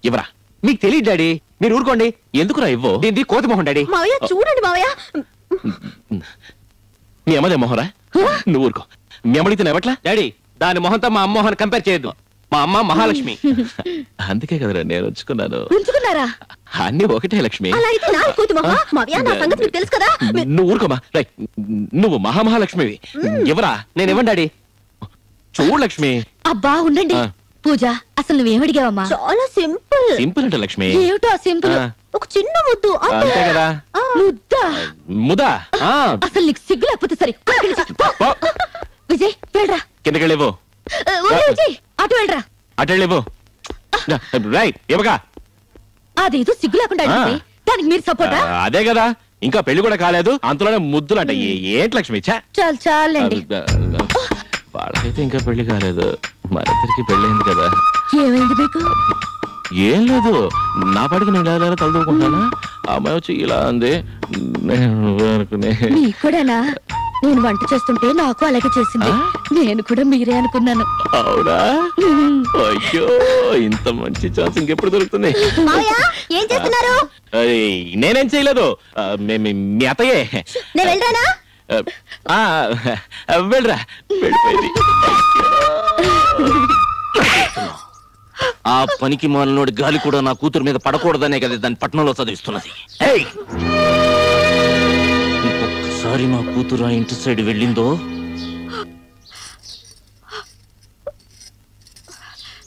ఇవ్వరా. మీకు తెలియదు డాడీ, మీరు ఊరుకోండి. ఎందుకురా ఇవ్వు? దీన్ని కోతి మొహం డాడీ. మావయ్య చూడండి మావయ్య. మీ అమ్మదే మొహరా? నువ్వు ఊరుకో. మీ అమ్మడితే ఎవట్లా? డాడీ దాని మొహంతో మా అమ్మ మొహాన్ని కంపేర్ చేయొద్దు. మా అమ్మ మహాలక్ష్మి. అందుకే కదరా నేను ఉంచుకున్నాను. ఉంచుకున్నారా? అన్ని ఒకటే లక్ష్మి. అలా అయితే నా కోతి మొహం. మావయ్య నా సంగతి మీకు తెలుసు కదా. నువ్వు ఊరుకోమా. నువ్వు మహామహాలక్ష్మివి. ఎవరా? నేను ఇవ్వండి డాడీ. చూడు లక్ష్మి. అబ్బా ఉండండి. పూజ అసలు నువ్వేమడిగావమ్మా? చాలా సింపుల్. సింపుల్ అంటే లక్ష్మి ఏమిటో సింపుల్. ఒక చిన్న ముద్దు అంతే కదా. ముద్దా? ముదా? అసలు నీకు సిగ్గు లేకపోతే సరే. విజయ్ వెళ్ళరా. కిందకి వెళ్ళేవో. విజయ్ అటు వెళ్ళరా. అటు వెళ్ళేవో. రైట్ ఇవ్వగా. అదేదో సిగ్గు లేకుండా అడిగింది. దానికి మీరు సపోర్టా? అదే కదా, ఇంకా పెళ్లి కూడా కాలేదు అంతలోనే ముద్దులు అంటే ఏంటి లక్ష్మి? చాలు చాలండి. వాళ్ళకైతే ఇంకా పెళ్లి కాలేదు, మరిద్దరికి పెళ్ళైంది కదా. ఏమైంది మీకు? ఏం లేదు, నా పాటికి నేను ఇలా తలదూకుంటానా, అమ్మాయి వచ్చి ఇలా అంది. మీకు కూడానా? నేను వంట చేస్తుంటే నాకు అలాగే చేసింది. నేను కూడా మీరే అనుకున్నాను. అవునా? అయ్యో ఇంత మంచి ఛాన్స్ ఇంకెప్పుడు దొరుకుతుంది? ఏం చేస్తున్నారు? నేనేం చేయలేదు, మీ అత్తయ్యే. నేను వెళ్ళరానా? వెళ్ళరా. వెళ్ళిపోయింది. ఆ పనికి మాలినోడి గాలి కూడా నా కూతురు మీద పడకూడదనే కదా దాన్ని పట్టణంలో చదివిస్తున్నది. ఇంకొకసారి మా కూతురు ఆ ఇంటి సైడ్ వెళ్ళిందో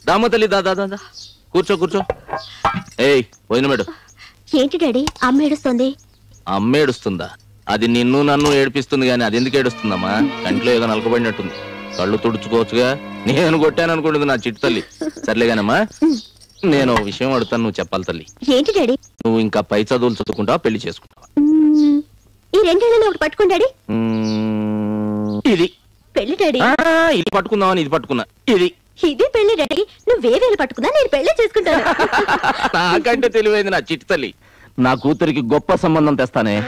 దామతల్లి దాదా దాదా కూర్చో కూర్చో. ఏయ్ పోయిన మేడు. ఏంటి డాడీ అమ్మ ఏడుస్తుంది? అమ్మ ఏడుస్తుందా? అది నిన్ను నన్ను ఏడిపిస్తుంది గాని అది ఎందుకు ఏడుస్తుందమ్మా? కంట్లో ఏదో నలకబడినట్టుంది. కళ్ళు తుడుచుకోవచ్చుగా. నేను కొట్టాను అనుకుంటుంది నా చిట్టు తల్లి. సర్లేగానమ్మా నేను విషయం అడుగుతాను, నువ్వు చెప్పాలి తల్లి. ఏంటి డాడీ? నువ్వు ఇంకా పై చదువులు చదువుకుంటావా, పెళ్లి చేసుకుంటావా? ఈ రెండేళ్ళలో ఒకటి పట్టుకోండి డాడీ. ఇది పెళ్లి డాడీ. ఇది పట్టుకుందామని ఇది పట్టుకున్నా. ఇది పెళ్లి డాడీ. నువ్వేవేలు పట్టుకున్నా నేను పెళ్లి చేసుకుంటాను. నాకంటే తెలివైంది నా చిట్టు తల్లి. నా కూతురికి గొప్ప సంబంధం తెస్తానే.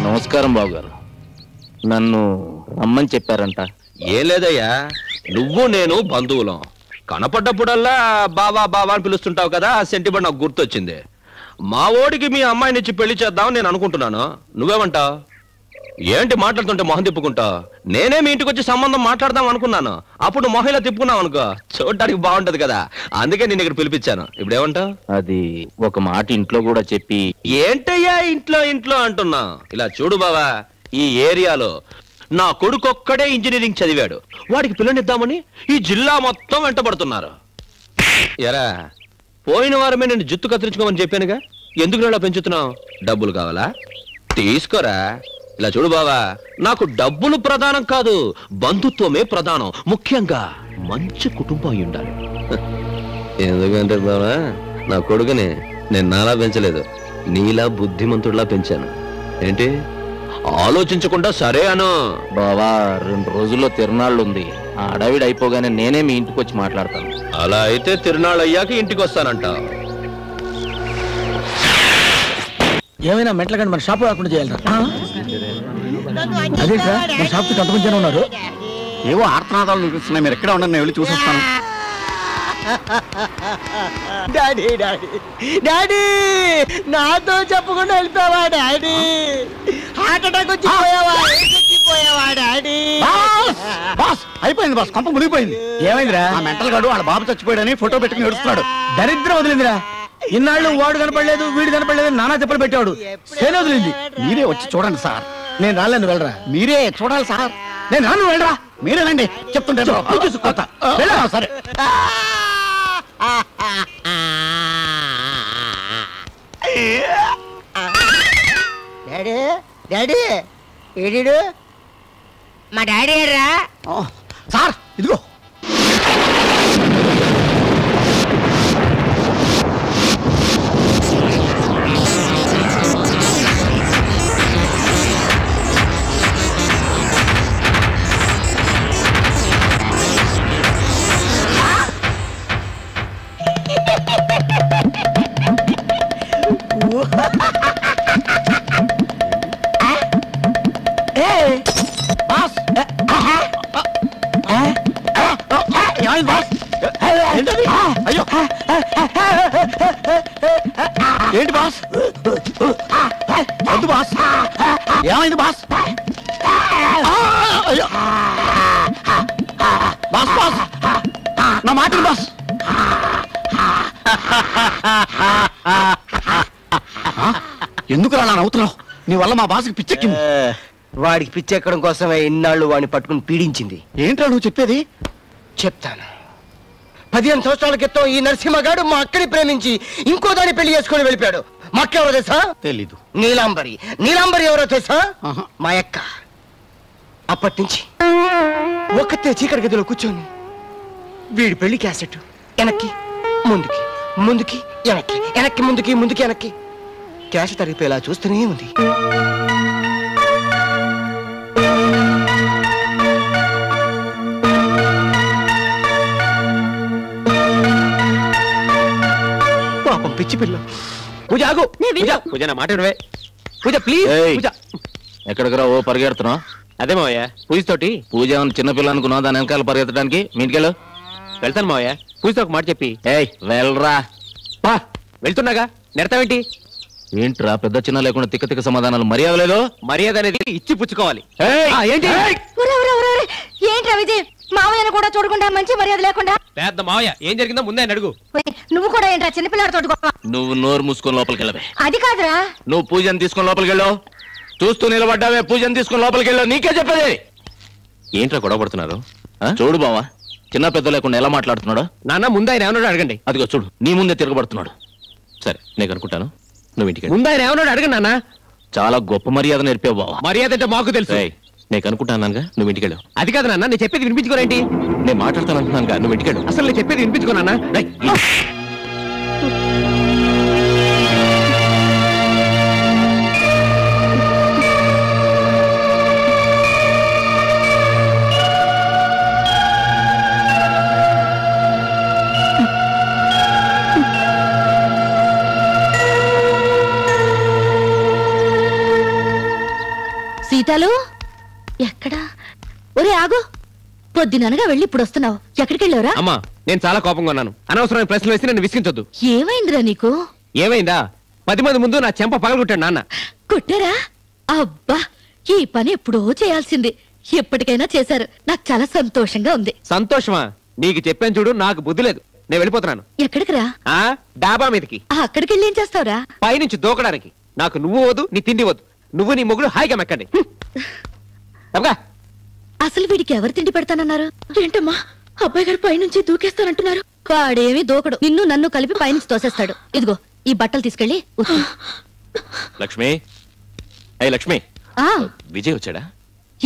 నమస్కారం బాబు గారు, నన్ను రమ్మని చెప్పారంట. ఏం లేదయ్యా, నువ్వు నేను బంధువులం. కనపడ్డప్పుడల్లా బావా బావా అని పిలుస్తుంటావు కదా, ఆ సెంటిమెంట్ నాకు గుర్తొచ్చింది. మా ఓడికి మీ అమ్మాయినిచ్చి పెళ్లి చేద్దామని నేను అనుకుంటున్నాను. నువ్వేమంటావు? ఏంటి మాట్లాడుతుంటే మొహం తిప్పుకుంటావు? నేనే మీ ఇంటికి వచ్చి సంబంధం మాట్లాడదాం అనుకున్నాను. అప్పుడు మొహంలో తిప్పుకున్నావు అనుకో, చూడటానికి బాగుంటది కదా, అందుకే నేను ఇక్కడ పిలిపించాను. ఇప్పుడు ఏమంటావు? అది ఒక మాట ఇంట్లో కూడా చెప్పి. ఏంటయ్యా ఇంట్లో ఇంట్లో అంటున్నా? ఇలా చూడు బావా, ఈ ఏరియాలో నా కొడుకొక్కడే ఇంజనీరింగ్ చదివాడు. వాడికి పిల్లనిద్దామని ఈ జిల్లా మొత్తం వెంటబడుతున్నారు. ఎరా పోయిన వారమే నేను జుత్తు కత్తిరించుకోమని చెప్పానుగా, ఎందుకు ఇలా పెంచుతున్నావు? డబ్బులు కావాలా? తీసుకోరా. ఇలా చూడు బావా, నాకు డబ్బులు ప్రధానం కాదు, బంధుత్వమే ప్రధానం. ముఖ్యంగా మంచి కుటుంబం అయి ఉండాలి. ఎందుకంటే బావా, నా కొడుకుని నేను నాలా పెంచలేదు, నీలా బుద్ధిమంతుడిలా పెంచాను. ఏంటి ఆలోచించకుండా సరే అను. బావా 2 రోజుల్లో తిరునాళ్ళు ఉంది. ఆ అడవిడి అయిపోగానే నేనే మీ ఇంటికి వచ్చి మాట్లాడతాను. అలా అయితే తిరునాళ్ళు అయ్యాక ఇంటికి వస్తానంట. ఏమైనా మెట్లకండి మన షాపు రాకుండా చేయాలరా? అదేంట్రా మన షాప్కి కొంతమంది జనం ఉన్నారు. ఏవో ఆర్తనాదాలు వినిపిస్తున్నాయి. మీరు ఎక్కడ ఉండండి, నేను వెళ్ళి చూసొస్తాను. డాడీ డాడీ డాడీ నాతో చెప్పకుండా వెళ్ళిపోయావా డాడీ? హార్ట్ అటాక్ వచ్చి పోయావా డాడీ? బాస్ అయిపోయింది బాస్, కొంప మునిగిపోయింది. ఏమైందిరా? ఆ మెంటల్ గాడు వాళ్ళ బాబు చచ్చిపోయాడని ఫోటో పెట్టుకుని ఏడుస్తున్నాడు. దరిద్రం వదిలిందిరా. ఇన్నాళ్ళు వాడు కనపడలేదు వీడు కనపడలేదు నానా చెప్పలు పెట్టాడు. సేన వదిలింది. మీరే వచ్చి చూడండి సార్. నేను రాలేను, వెళ్ళరా. మీరే చూడాలి సార్. నేను రాను, వెళ్ళరా. మీరేనండి చెప్తుంటే సరే. డాడీ డాడీ ఏడీడు? మా డాడీ ఏడ్రా? సార్ ఇదిగో. అయ్యో ఏంటి బాస్? వద్దు బాస్. ఏమైంది బాస్? అయ్యో బాస్ బాస్ నా మాట బాస్. ఎందుకు రా నవ్వుతున్నావు? నీ వల్ల మా బాస్కి పిచ్చెక్కింది. వాడికి పిచ్చెక్కడం కోసమే ఇన్నాళ్ళు వాడిని పట్టుకుని పీడించింది. ఏంట్రా నువ్వు చెప్పేది? చెప్తాను. 15 సంవత్సరాల క్రితం ఈ నరసింహగాడు మా అక్కని ప్రేమించి ఇంకో దాన్ని పెళ్లి చేసుకుని వెళ్ళిపోయాడు. మా అక్క ఎవరో తెలుసా? తెలీదు. నీలాంబరి. నీలాంబరి ఎవరో తెలుసా? మా అక్క. అప్పటి నుంచి ఒక్కతే చీకటి గదిలో కూర్చొని వీడి పెళ్లి క్యాసెట్ వెనక్కి ముందుకి ముందుకి వెనక్కి వెనక్కి ముందుకి ముందుకి వెనక్కి క్యాసెట్ అరిగిపోయేలా చూస్తూనే ఉంది. పాపం పిచ్చి పిల్ల. పూజ ఆగు. పూజ నా మాట వినవే. పూజ ప్లీజ్. పూజ ఎక్కడికి రా? ఓ పరిగెడుతున్నావు? అదే మావయ్య పూజతోటి. పూజ ఏమన్నా చిన్నపిల్ల అనుకున్నావు దాని వెనకాల పరిగెత్తడానికి? మీ ఇంటికెళ్ళు. వెళ్తాను మావయ్య. పూజతో ఒక మాట చెప్పి. ఏయ్ వెళ్ళరా. పా వెళ్తున్నాగా నెడతావేంటి? ఏంట్రా పెద్ద చిన్న లేకుండా తిక్క తిక్క సమాధానాలు? మర్యాద లేదు. మర్యాద అనేది ఇచ్చి పుచ్చుకోవాలి. ఏంటి ఏంట్రా విజయ్? మామయ్యను కూడా చూడకుండా మంచి మర్యాద లేకుండా. పెద్ద మావయ్య ఏం జరిగిందో ముందే అడుగు. నువ్వు కూడా ఏంట్రా చిన్నపిల్లడితో? నువ్వు నోరు మూసుకొని లోపలికి వెళ్ళవే. అది కాదురా. నువ్వు పూజను తీసుకొని లోపలికి వెళ్ళు. చూస్తూ నిలబడ్డావే. పూజను తీసుకొని లోపలికి వెళ్ళు. నీకే చెప్పేది. ఏంట్రా గొడవ పడుతున్నారు? చూడు బావా చిన్న పెద్ద లేకుండా ఎలా మాట్లాడుతున్నాడు. నాన్న ముందు ఆయన ఏమన్నాడు అడగండి. అదిగో చూడు నీ ముందే తిరగబడుతున్నాడు. సరే నేను అనుకుంటాను నువ్వు ఇంటికి ముందు ఆయన ఏమన్నాడు అడగండి నాన్న. చాలా గొప్ప మర్యాద నేర్పావు బావా. మర్యాద అంటే మాకు తెలుసు. నేను అనుకుంటానుగా నువ్వు ఇంటికి వెళ్ళు. అది కాదు నాన్న నేను చెప్పేది వినిపించుకోరేంటి? నేను మాట్లాడతాను అంటున్నానుగా నువ్వు ఇంటికి వెళ్ళు. అసలు నేను చెప్పేది వినిపించుకోనా? సీతాలు ఎక్కడా? ఒరే ఆగు. పొద్దుననగా వెళ్ళి ఇప్పుడు వస్తున్నావు. ఎక్కడికి వెళ్ళావురా? అమ్మా నేను చాలా కోపంగా ఉన్నాను. అనవసరమైన ప్రశ్నలు వేసి నన్ను విసిగించొద్దు. ఏమైందిరా నీకు? ఏమైందా? 10 మంది ముందు నా చెంప పగలగొట్టాడు నాన్న. కొట్టారా? అబ్బా ఈ పని ఎప్పుడో చేయాల్సింది. ఎప్పటికైనా చేశారు. నాకు చాలా సంతోషంగా ఉంది. సంతోషమా? నీకు చెప్పాను చూడు నాకు బుద్ధి లేదు. నేను వెళ్ళిపోతున్నాను. ఎక్కడికి రా? డాబా మీదకి. అక్కడికి వెళ్ళి ఏం చేస్తావురా? పైనుంచి దూకడానికి. నాకు నువ్వు వద్దు నీ తిండి వద్దు. నువ్వు నీ మొగుడు హాయిగా మెక్కండి. అసలు వీడికి ఎవరు తిండి పెడతానన్నారు? ఏంటమ్మా అబ్బాయి గారు పైనుంచి దూకేస్తానంటున్నారు? వాడేమి దూకడు. నిన్ను నన్ను కలిపి పైనుంచి తోసేస్తాడు. ఇదిగో ఈ బట్టలు తీసుకెళ్ళి లక్ష్మి. లక్ష్మి విజయ్ వచ్చాడా?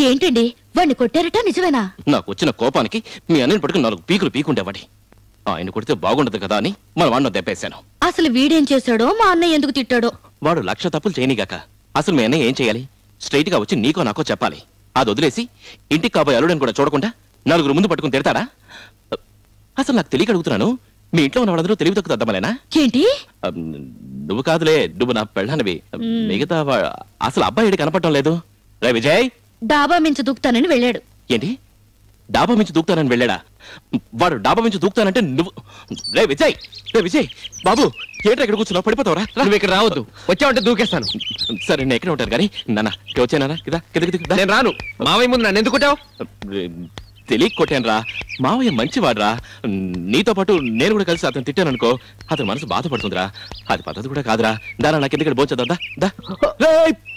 ఏంటండి వాడిని కొట్టారట? నిజమేనా? నాకు వచ్చిన కోపానికి మీ అన్నని పట్టుకుని 4 పీకులు పీకుండేవాడి. ఆయన కొడితే బాగుండదు కదా అని మన వాడిని దెబ్బేశాను. అసలు వీడేం చేశాడో మా అన్నయ్య ఎందుకు తిట్టాడో? వాడు 1,00,000 తప్పులు చేయనిగాక అసలు మీ అన్నయ్య ఏం చేయాలి? స్ట్రైట్ గా వచ్చి నీకో నాకో చెప్పాలి. అది వదిలేసి ఇంటికి కాబోయే అల్లుడని కూడా చూడకుండా 4 ముందు పట్టుకుని తిడతాడా? అసలు నాకు తెలియక అడుగుతున్నాను, మీ ఇంట్లో ఉన్న వాళ్ళందరూ తెలివి తక్కువ దద్దమలేనా? ఏంటి? నువ్వు కాదులే, నువ్వు నా పెళ్ళానివి. మిగతా అసలు అబ్బాయి కనపడటం లేదు. రే విజయ్, డాబా మించి దూకుతానని వెళ్ళాడు. ఏంటి డాబా మించి దూకుతానని వెళ్ళాడా? వాడు డాబా మించి దూకుతానంటే నువ్వు... రే విజయ్, రే విజయ్ బాబు, ఏంటి ఇక్కడ కూర్చున్నావు? పడిపోతావరా? నువ్వు ఇక్కడ రావద్దు, వచ్చావంటే దూకేస్తాను. సరే నేను ఎక్కడ ఉంటాను కానీ నాన్న వచ్చానా? నేను రాను. మావయ్య ముందు నన్ను ఎందుకు కొట్టావు? తెలియక కొట్టాను రా. మావయ్య మంచివాడ్రా. నీతో పాటు నేను కూడా కలిసి అతను తిట్టాను అనుకో, అతని మనసు బాధపడుతుందిరా. అది పద్ధతి కూడా కాదురా. దాని నాకు ఎందుకు భోంచదా?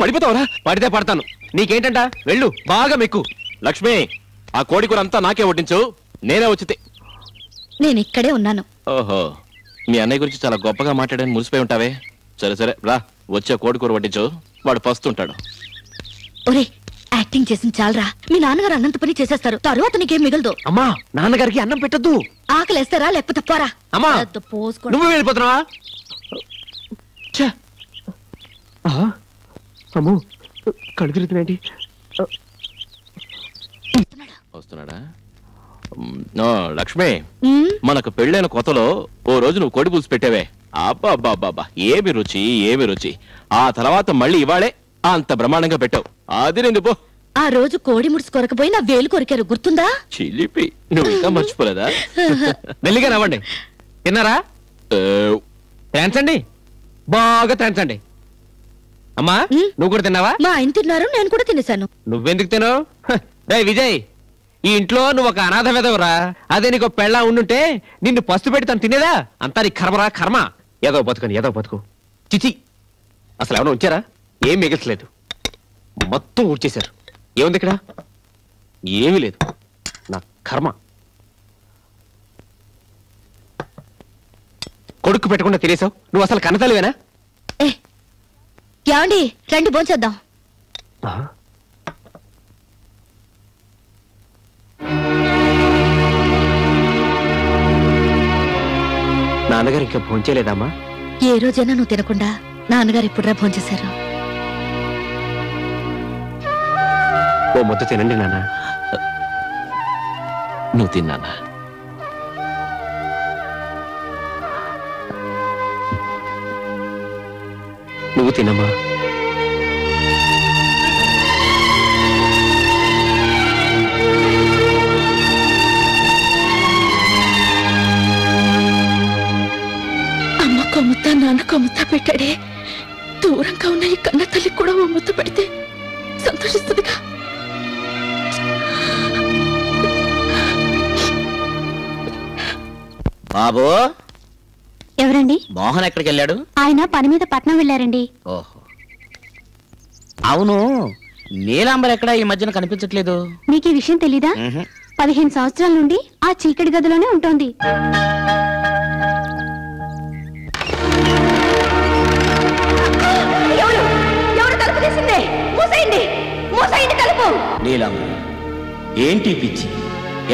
పడిపోతావరా? పడితే పడతాను. నీకేంటంట? వెళ్ళు, బాగా మెక్కు. లక్ష్మి, ఆ కోడి కూర అంతా నాకే వడ్డించు, నేనే వచ్చితే. నేను ఇక్కడే ఉన్నాను. ఓహో, మీ అన్నయ్య గురించి చాలా గొప్పగా మాట్లాడని మురిసిపోయి ఉంటావే. సరే సరే రా, వచ్చే కోడి కూర వడ్డించు, వాడు పస్తుంటాడు. ఒరే, యాక్టింగ్ చేసింది చాలరా. మీ నాన్నగారు అన్నంత పని చేసేస్తారు, తరువాత నీకేం మిగలదు. అమ్మా, నాన్నగారికి అన్నం పెట్టద్దు. ఆకలేస్తారా లేకపోతే పోరా. అమ్మా, నువ్వు వెళ్ళిపోతున్నావా? అమ్మో, కళ్ళు తిరుగుతున్నాయండి. వస్తున్నాడా? లక్ష్మి, మనకు పెళ్ళైన కొత్తలో ఓ రోజు నువ్వు కోడి పులుసు పెట్టావే, అబ్బా ఏమి రుచి, ఏమి రుచి. ఆ తర్వాత మళ్ళీ ఇవాళే అంత బ్రహ్మాండంగా పెట్టావు. అది నేను పో. ఆ రోజు కోడి ముడుసు కొరకపోయి నా వేలు కొరికారు, గుర్తుందా? చిలిపి, నువ్వు ఇంకా మర్చిపోలేదా? మెల్లిగా నవ్వండి. తిన్నారా? థ్యాంక్స్ అండి, బాగా థ్యాంక్స్ అండి. అమ్మా, నువ్వు కూడా తిన్నావా? మా ఆయన తిన్నారు, నేను కూడా తినేశాను. నువ్వెందుకు తిన్నావు? రే విజయ్, ఈ ఇంట్లో నువ్వు ఒక అనాథ వెదవరా. అదే నీకు పెళ్ళా ఉండుంటే నిన్ను పస్తు పెట్టి తను తినేదా? అంతా నీ కర్మరా కర్మ. ఏదో బతుకని ఏదో బతుకు. చిచి, అసలు ఎవరైనా ఉంచారా? ఏం మిగల్చలేదు, మొత్తం ఊడ్చేశారు. ఏముంది ఇక్కడ? ఏమీ లేదు. నా కర్మ. కొడుకు పెట్టకుండా తినేసావు. నువ్వు అసలు కన్నతల్లివేనా? ఏమండి, రండి భోంచేద్దాం. నాన్నగారు ఇంకా భోంచేయలేదమ్మా? ఏ రోజైనా నువ్వు తినకుండా నాన్నగారు ఇప్పుడురా భోంచేశారు. ఓ ముద్ద తినండి నాన్న. నువ్వు తిన్నానా? నువ్వు తినమ్మా. అమ్మకో ముద్ద, నాన్నకో ముద్ద పెట్టాడే. దూరంగా ఉన్న ఈ కన్న తల్లి కూడా ఓ ముద్ద పెడితే సంతోషిస్తుందిగా. బాబు, ఎవరండి? మోహన్ ఎక్కడికి వెళ్ళాడు? ఆయన పని మీద పట్నం వెళ్ళారండి. ఓహో, అవును, నీలాంబర్ ఎక్కడ ఈ మధ్యన కనిపించట్లేదు? మీకు ఈ విషయం తెలీదా? 15 సంవత్సరాల నుండి ఆ చీకటి గదిలోనే ఉంటుంది. నీలాంబర్, ఏంటి పిచ్చి?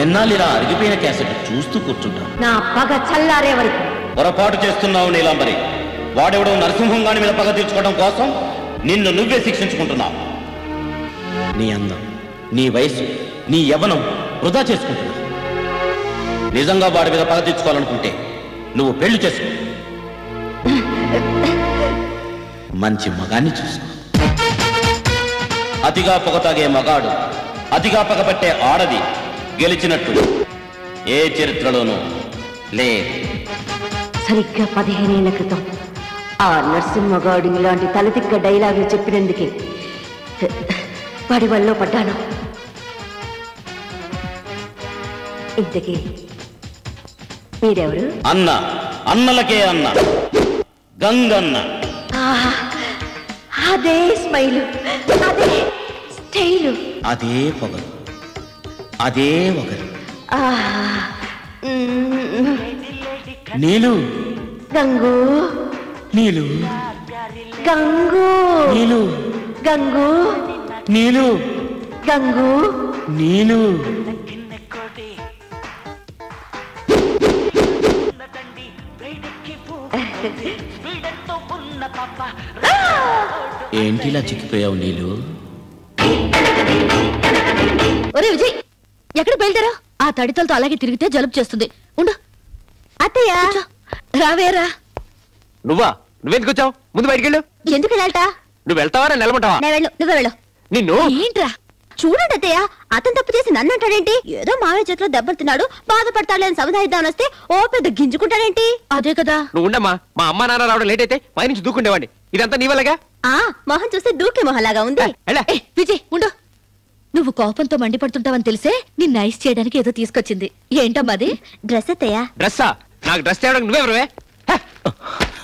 ఎన్నాళ్ళు ఇలా అరిగిపోయిన క్యాసెట్ చూస్తూ కూర్చుంటాను? నా పగ చల్లారే వరకు. పొరపాటు చేస్తున్నావు నీలాంబరి. వాడెవడో నరసింహం గాని మీద పగ తీర్చుకోవడం కోసం నిన్ను నువ్వే శిక్షించుకుంటున్నావు. నీ అందం, నీ వయసు, నీ యవ్వనం వృధా చేసుకుంటున్నావు. నిజంగా వాడి మీద పగ తీర్చుకోవాలనుకుంటే నువ్వు పెళ్లి చేసుకో. మంచి మగాన్ని చూసుకో. అతిగా పొగ తాగే మగాడు, అతిగా పగబట్టే ఆడది గెలిచినట్టు ఏ చరిత్రలోనూ లేదు. సరిగ్గా 15 ఏళ్ల క్రితం ఆ నరసింహగాడు ఇలాంటి తలతిక్క డైలాగులు చెప్పినందుకే వాడి వల్ల పడ్డాను. ఇంతకీ మీరెవరు? అన్న, అన్నలకే అన్న, గంగన్న. అదే స్మైలు, అదే స్టైలు, అదే పొగరు, అదే ఒకరు. నీలు, గంగు, నీలు, గంగు, నీలు, గంగు, నీలు, గంగు, నీలు. ఏంటి ఇలా చిక్కిపోయావు నీళ్ళు? ఒరే విజయ్, ఎక్కడ బయలుదేరా? ఆ తడితలతో అలాగే తిరిగితే జలుబు చేస్తుంది. ఉండు. అత్తయ్య రావేరా. నువ్వెందుకు వచ్చావు? ముందు బయటికి వెళ్ళు. ఎందుకు వెళ్ళాలట? నువ్వు వెళ్తావా నిలబడతావా? నువ్వే వెళ్ళు. నిన్ను ఏంట్రా చూడండి అత్తయ్య, అతను తప్పు చేసి నన్ను అంటాడేంటి? ఏదో మావయ్య చేతిలో దెబ్బలు తిన్నాడు, బాధపడతాడు అని సమాధానం వస్తే ఓ పెద్ద గింజుకుంటాడేంటి? అదే కదా. నువ్వు ఉండమ్మా. మా అమ్మ నాన్న రావడం లేట్ అయితే పైనుంచి దూకుండేవాడిని. ఇదంతా నీ వల్లగా. మొహం చూస్తే దూకే మొహంలాగా ఉంది. విజయ్ ఉండు. నువ్వు కోపంతో మండిపడుతుంటావని తెలిసే నిన్ను ఐస్ చేయడానికి ఏదో తీసుకొచ్చింది. ఏంటమ్మా అది? డ్రెస్ అత్తయ్య. డ్రెస్సా? నాకు డ్రెస్ తేవడానికి నువ్వెవరువే?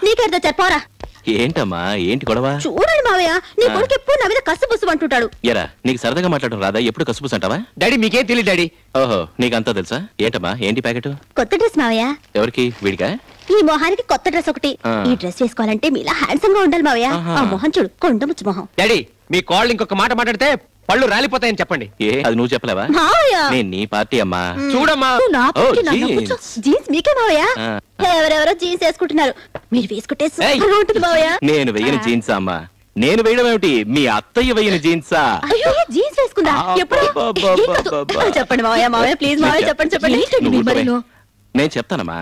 నీకెడతా చెప్పారా? ఏంటమ్మా, ఏంటి గొడవ? చూడండి మావయ్య, నీ కొడుకు ఎప్పుడు నా మీద కసుబుసు అంటుంటాడు. ఎరా, నీకు సరదాగా మాట్లాడడం రాదా? ఎప్పుడు కసుబుసు అంటావా? డాడీ మీకేం తెలియదు డాడీ. ఓహో, నీకంతా తెలుసా? ఏంటమ్మా, ఏంటి ప్యాకెట్? కొత్త డ్రెస్ మావయ్య. ఎవరికి? వీడికా? ఈ మొహానికి కొత్త డ్రెస్ ఒకటి. ఆ. ఈ డ్రెస్ వేసుకోవాలంటే మీలా హ్యాండ్సమ్ గా ఉండాలి మావయ్య. ఆ మొహం చూడు, కొండముచ్చు మొహం. డాడీ మీ కాళ్ళు ఇంకొక మాట మాట్లాడితే పళ్ళు రాలిపోతాయని చెప్పండి. ఏ, అది నువ్వు చెప్పలేవా? మావయ్య, నేను నీ పార్టీ అమ్మా. చూడమ్మా. నువ్వు నా ఓ, పార్టీ, నన్ను జీన్స్. కూర్చో. జీన్స్ మీకే మావయ్య. ఆ. ఎవరెవరో జీన్స్ వేసుకుంటున్నారు, మీరు వేసుకుంటే సూపర్గా ఉంటుంది మావయ్య. నేను వెయ్యని జీన్సా అమ్మా? నేను వేయడం ఏమిటి? మీ అత్తయ్య వెయ్యని జీన్సా? అయ్యో, జీన్స్ వేసుకుందా? ఎప్పుడు? ఏం కాదు. చెప్పండి మావయ్య, మావయ్య ప్లీజ్ మావయ్య చెప్పండి చెప్పండి. నువ్వు ఊరుకోవే. నేను చెప్తానమ్మా.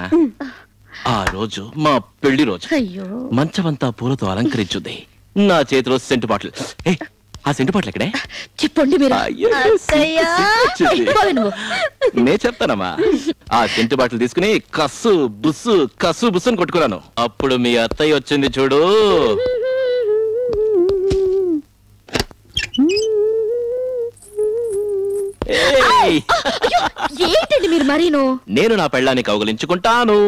ఆ రోజు మా పెళ్లి రోజు అయ్యో, మంచమంతా పూలతో అలంకరించుంది. నా చేతిలో సెంటు బాటిల్. ఆ సెంటు బాటిల్ ఎక్కడే? చెప్పండి మీరు. నే చెప్తానమ్మా. ఆ సెంటు బాటిల్ తీసుకుని కస్సు బుస్సు అని కొట్టుకున్నాను. అప్పుడు మీ అత్తయ్య వచ్చింది చూడు. ఏంటండి మీరు మరీను? నేను నా పెళ్ళాన్ని కౌగలించుకుంటాను.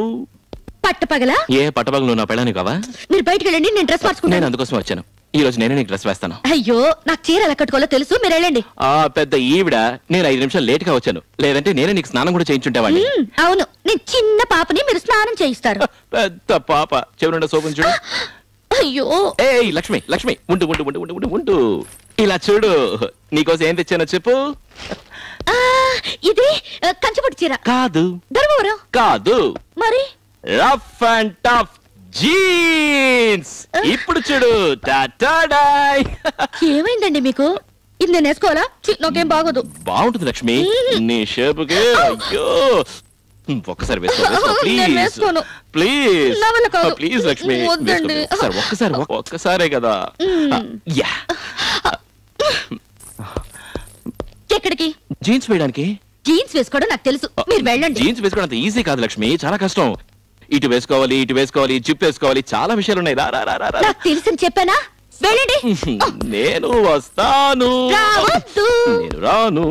పట్టపగలా? ఏ పట్టపగలు నా పెళ్ళాన్ని కావా? మీరు బయటకు వెళ్ళండి, నేను డ్రెస్ మార్చుకుంటాను. నేను అందుకోసం వచ్చాను. ఈ రోజు నేనే నీకు డ్రెస్ వేస్తాను. అయ్యో, నాకు చీర ఎలా కట్టుకోవాలో తెలుసు, మీరు వెళ్ళండి. ఆ పెద్ద ఈవిడ నేను 5 నిమిషాలు లేట్ గా వచ్చాను. లేదంటే నేనే నీకు స్నానం కూడా చేయించుంటేవాడిని. అవును, నేను చిన్న పాపని మీరు స్నానం చేయిస్తారు. పెద్ద పాప. చెవునుండ సోపుని చూడు. అయ్యో. ఏయ్ లక్ష్మి, లక్ష్మి ఉండు ఉండు ఉండు ఉండు ఉండు ఉండు. ఇలా చూడు, నీకోసం ఏం తెచ్చానో చెప్పు. ఇది కంచిపట్టు చీర కాదు. ధర్మవరం కాదు. మరి రఫ్ అండ్ టఫ్ జీన్స్. ఇప్పుడు చూడు. టాటాడాయ్. ఏమైందండి మీకు? ఇది నేను వేసుకోవాలా? నాకేం బాగోదు. బాగుంటుంది లక్ష్మి, నీ షేపుకి. అయ్యో, ఒక్కసారి వేసుకో నేను వేసుకోను. ప్లీజ్ నా వల్ల కాదు. ప్లీజ్ లక్ష్మి, వద్దండి. ఒక్కసారే కదా. యా. ఎక్కడికి? జీన్స్ వేయడానికి. జీన్స్ వేసుకోవడం నాకు తెలుసు, మీరు వెళ్ళండి. జీన్స్ వేసుకోవడం అంత ఈజీ కాదు లక్ష్మి, చాలా కష్టం. ఇటు వేసుకోవాలి, ఇటు వేసుకోవాలి, జిప్ వేసుకోవాలి, చాలా విషయాలు ఉన్నాయి. రా రా రా రా. నాకు తెలుసని చెప్పానా? వెళ్ళండి. నేను వస్తాను. రావద్దు. నేను రాను.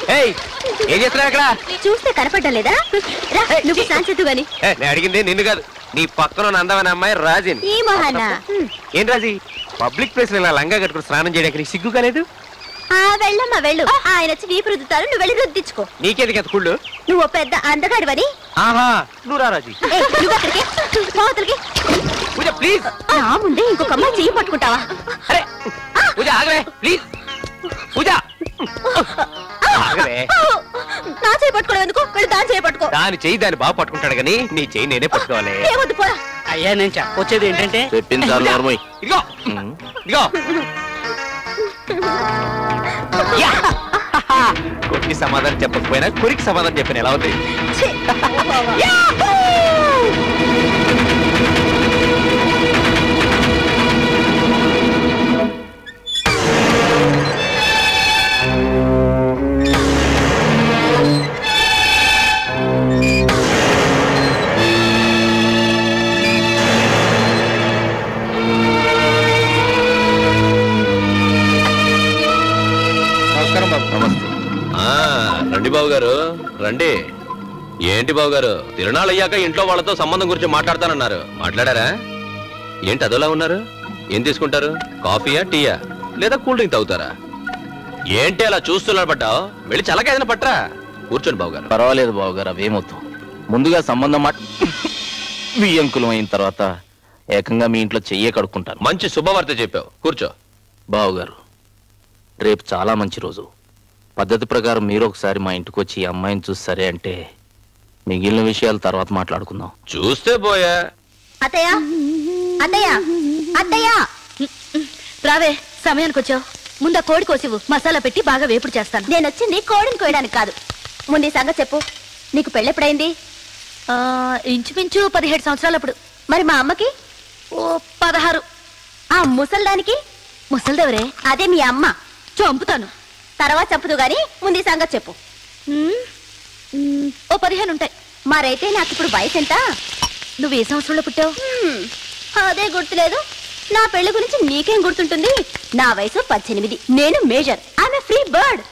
హాయ్. ఏం చేస్తున్నారు అక్కడ? చూస్తే కనపడలేదా? నువ్వు శాంతితు గాని. నేను అడిగింది నిన్ను కాదు, నీ పక్కన అందమైన అమ్మాయి రాజిని. ఈ మహాన్న ఏం రాజీ, పబ్లిక్ ప్లేస్ లో ఇలా లంగా కట్టుకుని స్నానం చేయడానికి నీకు సిగ్గు కాలేదు? వెళ్ళమ్మా వెళ్ళు. ఆయన వచ్చి వీపు రుద్దుతారు, నువ్వు వెళ్ళి రుద్దించుకో. నీకేది కుళ్ళు? నువ్వు పెద్ద అందగాడివని. ఆహా, నువ్వు రా రాజీ. నువ్వు అక్కడికి పూజ ప్లీజ్. నా ముందే ఇంకొక అమ్మాయి చెయ్యి పట్టుకుంటావా? అరే పూజ ఆగవే ప్లీజ్. పూజ ఆగవే. నా చెయ్యి పట్టుకోవడం ఎందుకు? వెళ్ళి దాని చెయ్యి పట్టుకో. దాని చెయ్యి దాన్ని బాగా పట్టుకుంటాడు కానీ నీ చెయ్యి నేనే పట్టుకోవాలి. ఏమొద్దు పోరా. అయ్యా నేను చెప్పొచ్చేది ఏంటంటే, ఇదిగో ఇదిగో కొరికి సమాధానం చెప్పకపోయినా కొరికి సమాధానం చెప్పిన ఎలా ఉంది? బాబు గారు రండి. ఏంటి బాబు గారు, తిరునాళ్ళు అయ్యాక ఇంట్లో వాళ్ళతో సంబంధం గురించి మాట్లాడతానన్నారు, మాట్లాడారా? ఏంటి అదోలా ఉన్నారు? ఏం తీసుకుంటారు? కాఫీయా, టీయా, లేదా కూల్ డ్రింక్ తాగుతారా? ఏంటి అలా చూస్తున్నారు? పట్టావు, వెళ్ళి చల్లగా ఏదైనా పట్టరా. కూర్చోండి బాబు గారు. పర్వాలేదు బాబు గారు, అవేమవుతాం. ముందుగా సంబంధం వియ్యంకులం అయిన తర్వాత ఏకంగా మీ ఇంట్లో చెయ్యే కడుక్కుంటాను. మంచి శుభవార్త చెప్పావు, కూర్చో. బాబు గారు, రేపు చాలా మంచి రోజు. పద్ధతి ప్రకారం మీరు ఒకసారి మా ఇంటికి వచ్చి ఈ అమ్మాయిని చూసి సరే అంటే మిగిలిన విషయాలు తర్వాత మాట్లాడుకుందాం. చూస్తే పోయా. అత్తయ్య అత్తయ్య అత్తయ్య రావే, సమయానికి వచ్చావు. ముందు కోడి కోసివు, మసాలా పెట్టి బాగా వేపుడు చేస్తాను. నేను వచ్చింది కోడిని కోయడానికి కాదు. ముందు ఈ సంగతి చెప్పు, నీకు పెళ్ళెప్పుడైంది? ఇంచుమించు 17 సంవత్సరాలప్పుడు. మరి మా అమ్మకి? ఓ 16. ఆ ముసల్దానికి? ముసల్దెవరే? అదే మీ అమ్మ. చంపుతాను. తర్వాత చంపుదు గాని ముందు ఈ సంగతి చెప్పు. ఓ 15 ఉంటాయి. మరైతే నాకు ఇప్పుడు వయసు ఎంత? నువ్వు ఏ సంవత్సరంలో పుట్టావు? అదే గుర్తులేదు. నా పెళ్లి గురించి నీకేం గుర్తుంటుంది? నా వయసు 18. నేను మేజర్. ఆమె ఫ్రీ బర్డ్.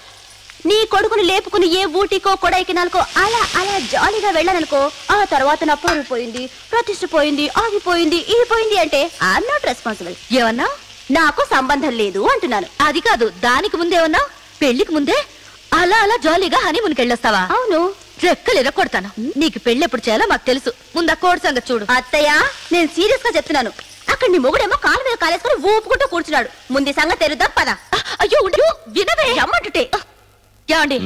నీ కొడుకుని లేపుకుని ఏ ఊటీకో కొడైకెనాల్కో అలా అలా జాలీగా వెళ్ళాననుకో, ఆ తర్వాత నా పరువు పోయింది, ప్రతిష్ట పోయింది, ఆగిపోయింది, ఇది పోయింది అంటే ఐఎమ్ నాట్ రెస్పాన్సిబుల్. ఏమన్నా? నాకు సంబంధం లేదు అంటున్నాను. అది కాదు, దానికి ముందేమన్నా? పెళ్లికి ముందే అలా అలా జాలీగా హనీమూన్కి వెళ్ళొస్తావా? అవును. రెక్కలు ఎరగొడతాను. నీకు పెళ్లి ఎప్పుడు చేయాలో మాకు తెలుసు. ముందు ఆ కోడి సంగతి చూడు. అత్తయ్య, నేను సీరియస్ గా చెప్తున్నాను. అక్కడ నీ మొగుడేమో కాలు మీద కాలేసుకుని ఊపుకుంటూ కూర్చున్నాడు. ముందు సంగతి తెరుద్దాం పద. అయ్యో ఉండు, వినవే రమ్మంటుంటే. ఏమండి,